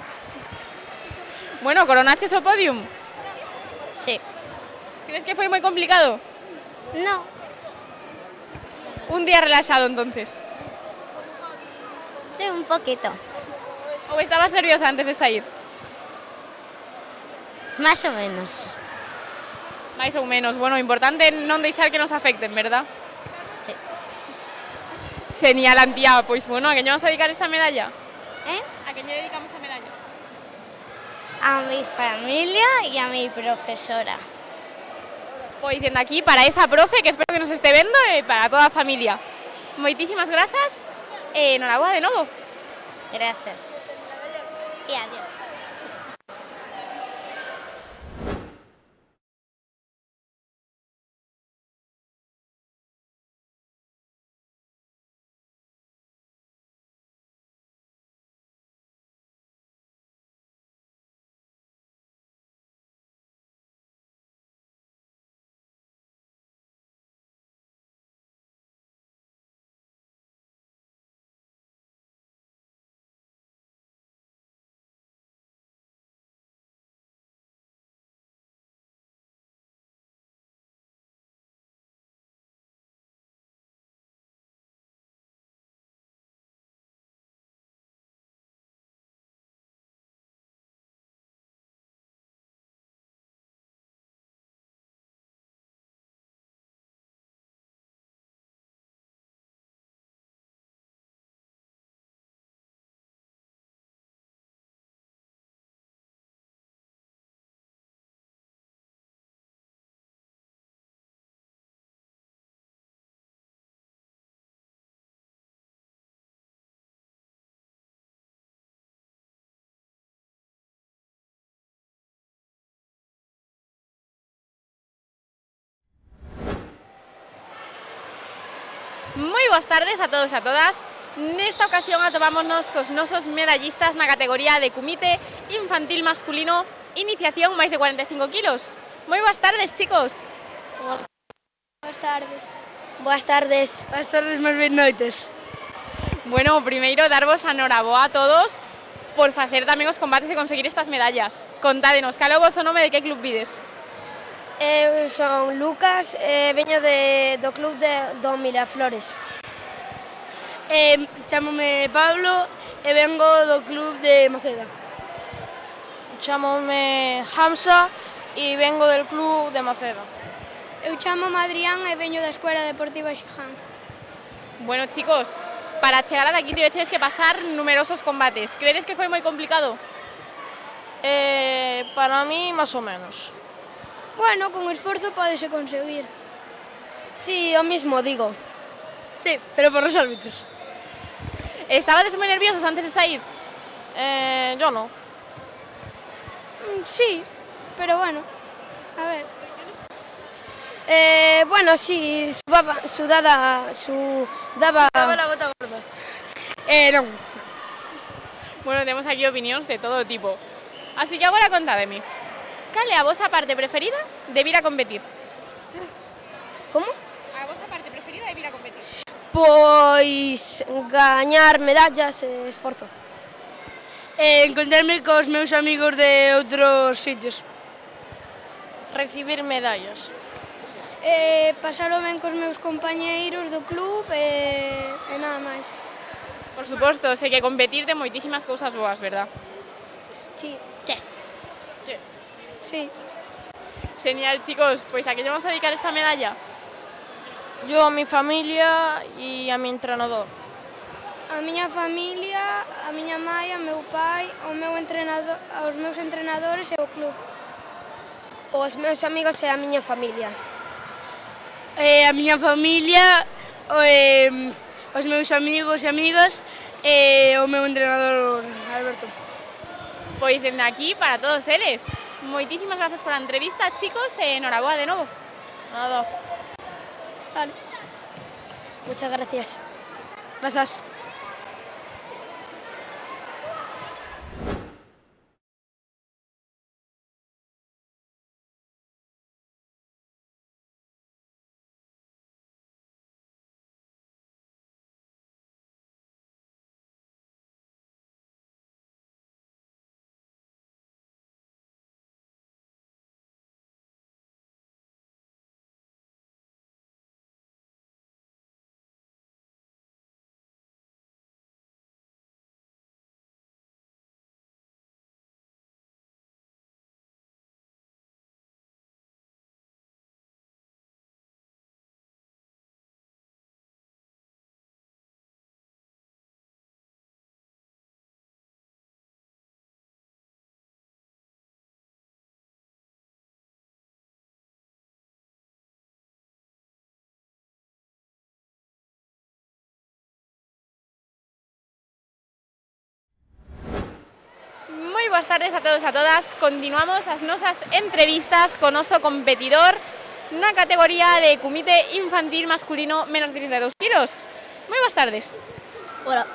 Bueno, coronaches o podium? Sí. Crees que foi moi complicado? No. Un día relaxado, entonces. Sí, un poquito. ¿O estabas nerviosa antes de salir? Más o menos. Máis ou menos. Bueno, importante non deixar que nos afecten, verdad? Sí. Genial, Antía. Pois, bueno, a que lle vamos a dedicar esta medalla? ¿Eh? A que lle dedicamos a medalla? A mi familia y a mi profesora. Pois, dende aquí, para esa profe, que espero que nos este vendo, e para toda a familia. Moitísimas grazas, e noraboa de novo. Gracias. Y adiós. Moi boas tardes a todos e a todas. Nesta ocasión atopámonos cos nosos medallistas na categoría de Kumite infantil masculino iniciación máis de 45 kilos. Moi boas tardes, chicos. Boas tardes. Boas tardes. Boas tardes, máis ben noites. Bueno, primeiro darvos a noraboa a todos por facer tamén os combates e conseguir estas medallas. Contádenos, cal é o voso nome, de que club vides? Eu son Lucas, veño do club do Miraflores. Chámome Pablo e vengo do club de Maceda. Chámome Hamza e vengo del club de Maceda. Eu chámome Adrián e veño da Escuela Deportiva Xiján. Bueno, chicos, para chegar ata aquí tiveches que pasar numerosos combates. Credes que foi moi complicado? Para mí, más o menos. Bueno, con esforzo pódese conseguir. Sí, o mismo digo. Sí, pero por los árbitros. ¿Estabades moi nerviosos antes de salir? Yo no. Sí, pero bueno, a ver. Bueno, sí, sudaba la gota gorda. Non. Bueno, temos aquí opinións de todo tipo. Así que agora contádeme. Cal é a vosa parte preferida de vir a competir? Como? A vosa parte preferida de vir a competir? Pois gañar medallas e esforzo. Encontrarme cos meus amigos de outros sitios. Recibir medallas. Pasalo ben cos meus compañeiros do club e nada máis. Por suposto, sei que competir de moitísimas cousas boas, verdad? Sí. Sí. Genial, chicos. Pois a que lle vamos a dedicar esta medalla? Yo a mi familia e a mi entrenador. A miña familia, a miña mãe, a meu pai, aos meus entrenadores e ao club. Os meus amigos e a miña familia. A miña familia, os meus amigos e amigas e o meu entrenador Alberto. Pois dende aquí para todos eles. Moitísimas grazas pola entrevista, chicos, e enhoraboa de novo. Nada. Vale. Muchas gracias. Gracias. Moi boas tardes a todos e a todas. Continuamos as nosas entrevistas con oso competidor na categoría de comité infantil masculino menos de 32 kilos. Moi boas tardes. Hola.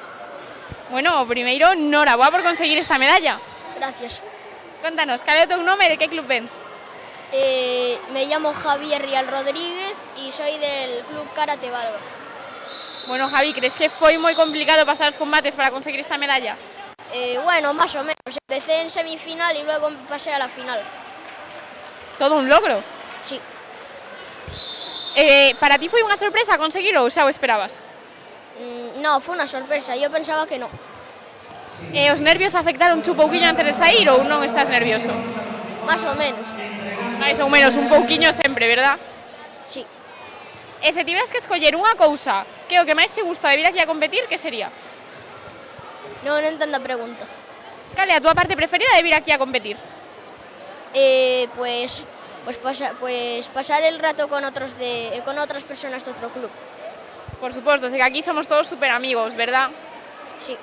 Bueno, primeiro, noraboa por conseguir esta medalla. Gracias. Contanos, cal é o teu nome e de que club vens? Me llamo Javier Rial Rodríguez y soy del Club Karate Valga. Bueno, Javi, crees que foi moi complicado pasar os combates para conseguir esta medalla? Bueno, más o menos. Empecé en semifinal y luego pasé a la final. Todo un logro. Sí. Para ti foi unha sorpresa conseguirlo ou xa o esperabas? No, fue una sorpresa. Yo pensaba que no. Os nervios afectaron un pouquiño antes de sair ou non estás nervioso? Más o menos. Mais ou menos, un pouquiño sempre, verdad? Sí. E se tiveras que escoller unha cousa que é o que máis se gusta de vir aquí a competir, que sería? No entiendo la pregunta. Cal é a túa parte preferida de vir aquí a competir? Pues pasar el rato con otras personas de otro club. Por suposto, que aquí somos todos super amigos, verdad? Sí.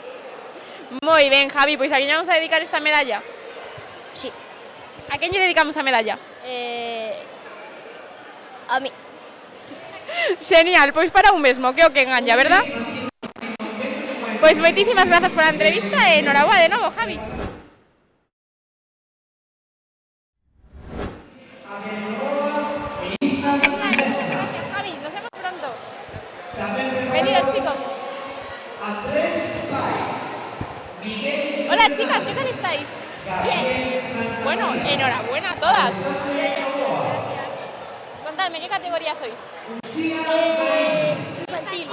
Moi ben, Javi, pois a quen vamos a dedicar esta medalla? Sí. A quen lle dedicamos a medalla? A mí. Genial, pois para un mesmo, que o que engaña, verdad? Pois moitísimas grazas pola entrevista e noraboa de novo, Javi. Gracias, Javi, nos vemos pronto. Venidos, chicos. Hola, chicas, ¿qué tal estáis? Bien. Bueno, enhorabuena a todas. Contadme, ¿qué categoría sois? Infantil.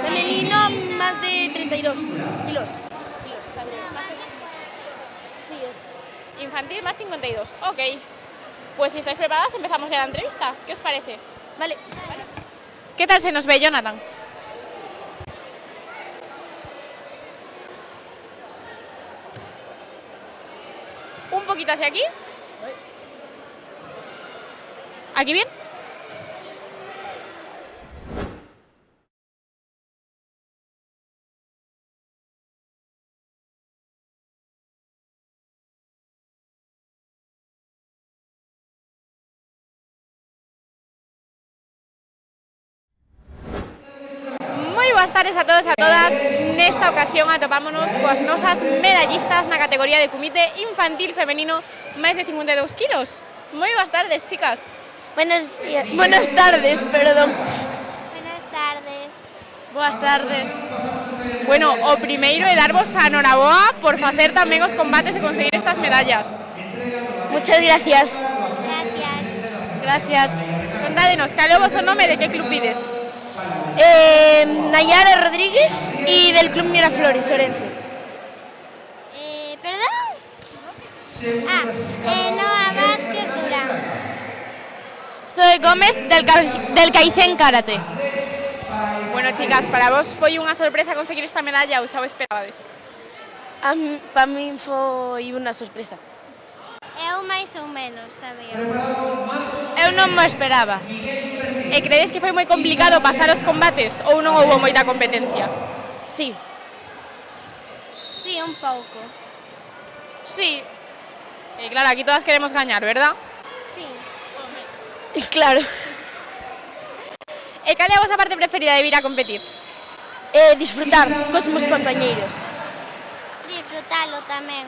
Femenino, más de 32 kilos. Sí, es. Infantil más 52, ok. Pues si estáis preparadas empezamos ya la entrevista. ¿Qué os parece? Vale. ¿Qué tal se nos ve, Jonathan? Un poquito hacia aquí. ¿Aquí bien? Moi boas tardes a todos e a todas. Nesta ocasión atopámonos coas nosas medallistas na categoría de comité infantil femenino máis de 52 kilos. Moi boas tardes, chicas. Buenas tardes, perdón. Buenas tardes. Boas tardes. Bueno, o primeiro é darvos a noraboa por facer tamén os combates e conseguir estas medallas. Muchas gracias. Gracias. Gracias. Contádenos, cal é o voso nome e de que club pides? Nayara Rodríguez y del Club Miraflores, Orense. ¿Perdón? Noa Vázquez Durán. Zoe Gómez del Caicén Karate. Bueno, chicas, para vos foi unha sorpresa conseguir esta medalla ou xa o esperabades? Para mí foi unha sorpresa. Eu máis ou menos, sabía. Eu non me esperaba. E credes que foi moi complicado pasar os combates ou non houbo moita competencia? Sí. Sí, un pouco. Sí. Claro, aquí todas queremos gañar, verdad? Sí. Claro. E cal é a vosa parte preferida de vir a competir? Disfrutar cos meus compañeiros. Disfrutalo tamén.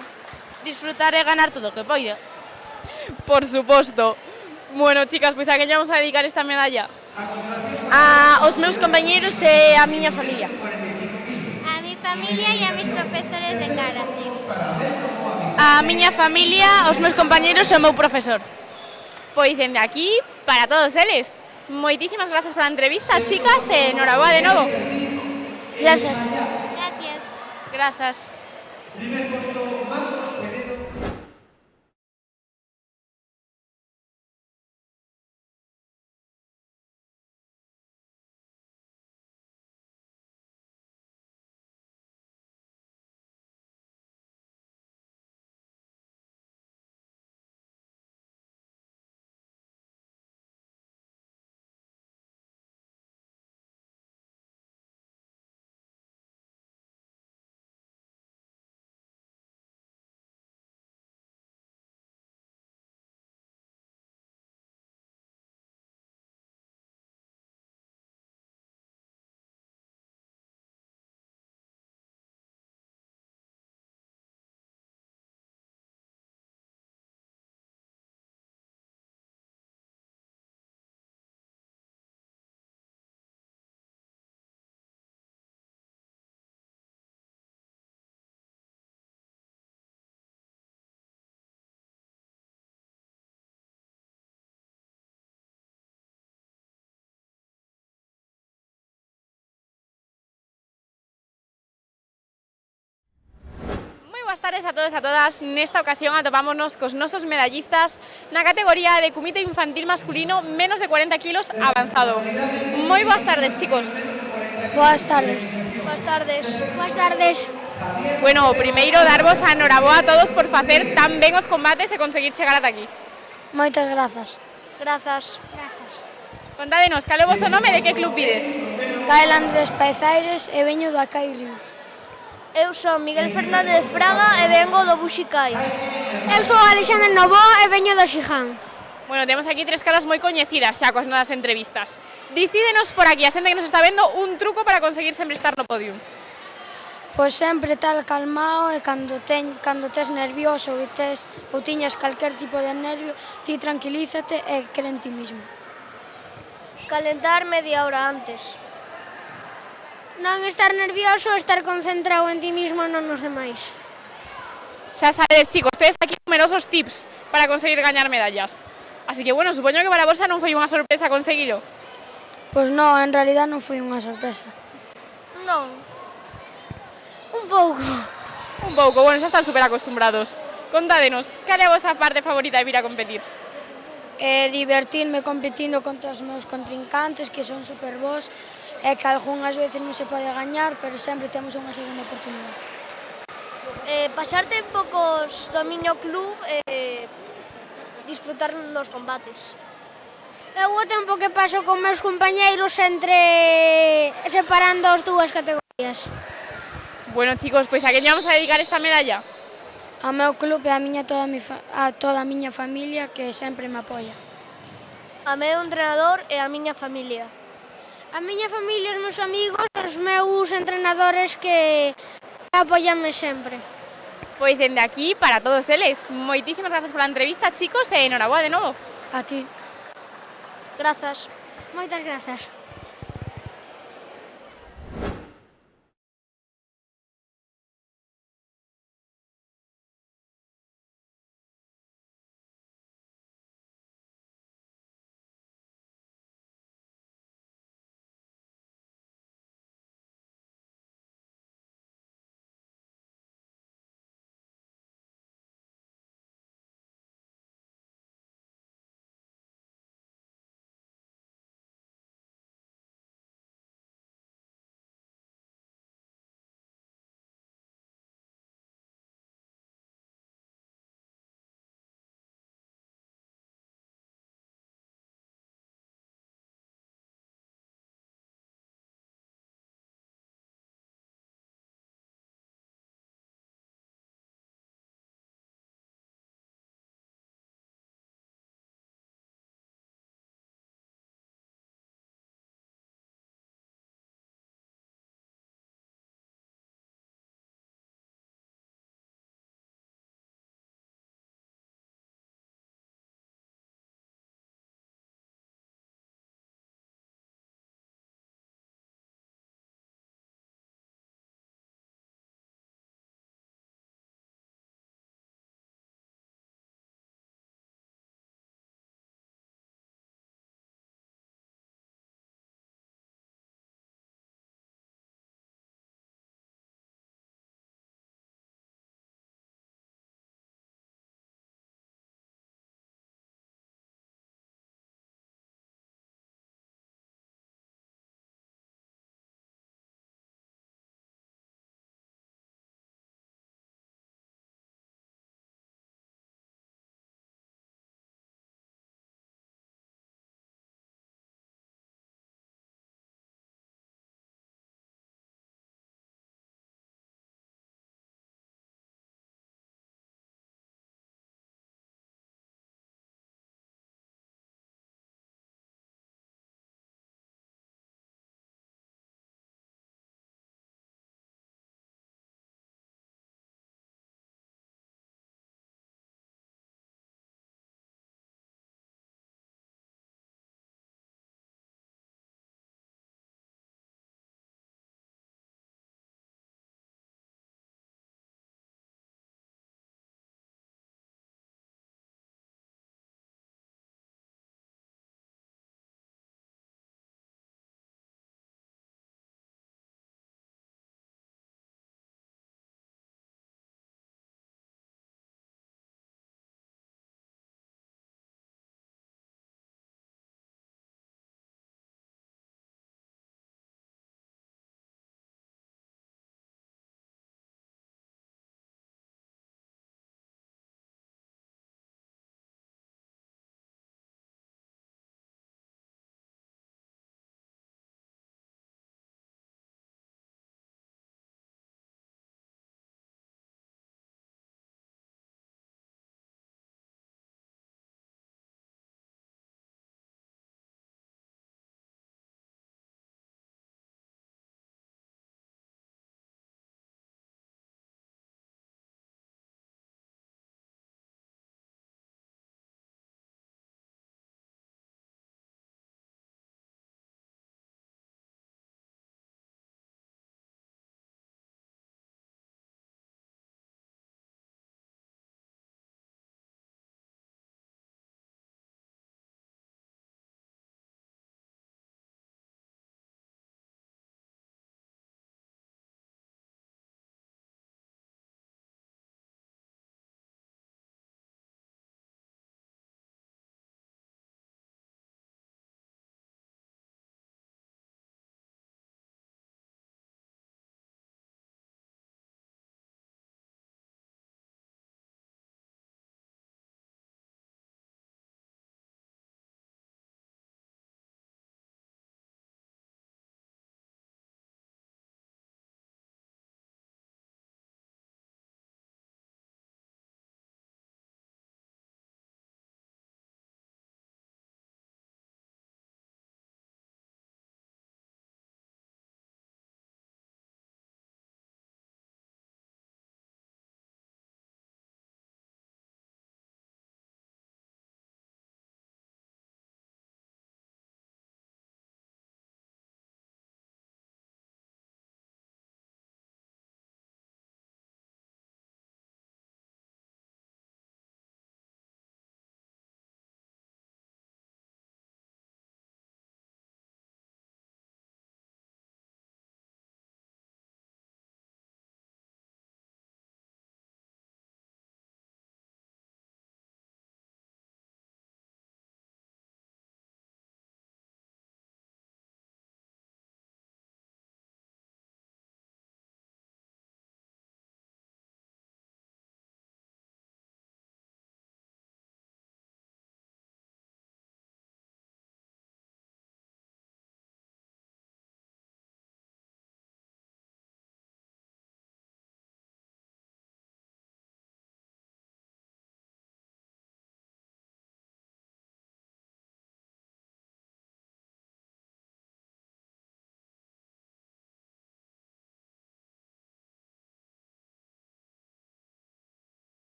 Disfrutar e ganar todo o que poida. Por suposto. Bueno, chicas, pois a que vamos a dedicar esta medalla? Aos meus compañeiros e a miña familia. A mi familia e a mis profesores de karate. A miña familia, aos meus compañeros e ao meu profesor. Pois dende aquí, para todos eles. Moitísimas grazas pola entrevista, chicas, e enhoraboa de novo. Gracias. Gracias. Grazas. Boas tardes a todos e a todas. Nesta ocasión atopámonos cos nosos medallistas na categoría de comité infantil masculino menos de 40 kilos avanzado. Moi boas tardes, chicos. Boas tardes. Boas tardes. Boas tardes. Bueno, primeiro darvos a enhoraboa a todos por facer tan ben os combates e conseguir chegar ata aquí. Moitas grazas. Grazas. Contádenos, cal é o voso nome e de que club pides? Gael Andrés Paizaires e veño do Acai Río. Eu son Miguel Fernández Fraga e vengo do Buxikai. Eu son Alexandre Novoa e veño do Xiján. Bueno, temos aquí tres caras moi coñecidas xa coas nosas entrevistas. Dicídenos por aquí, a xente que nos está vendo, un truco para conseguir sempre estar no podium. Pois sempre tal calmao e cando tes nervioso ou tiñas calquer tipo de nervio, ti tranquilízate e cree en ti mismo. Calentar media hora antes. Non estar nervioso, estar concentrado en ti mismo e non nos demais. Xa sabedes, chicos, tedes aquí numerosos tips para conseguir gañar medallas. Así que, bueno, supoño que para vos xa non foi unha sorpresa conseguilo. Pois non, en realidad non foi unha sorpresa. Non. Un pouco. Un pouco, bueno, xa están super acostumbrados. Contádenos, cal é a vosa parte favorita de vir a competir? Divertirme competindo contra os meus contrincantes, que son super bons, e que algunhas veces non se pode gañar, pero sempre temos unha segunda oportunidade. Pasarte en poucos do miño club e disfrutar dos combates. Eu o tempo que paso con meus compañeiros separando as dúas categorías. Bueno, chicos, pois a que vamos a dedicar esta medalla? Ao meu club e a toda a miña familia que sempre me apoia. A meu entrenador e a miña familia. A miña familia, os meus amigos, os meus entrenadores que apoianme sempre. Pois dende aquí, para todos eles, moitísimas grazas pola entrevista, chicos, e enhoraboa de novo. A ti. Grazas. Moitas grazas.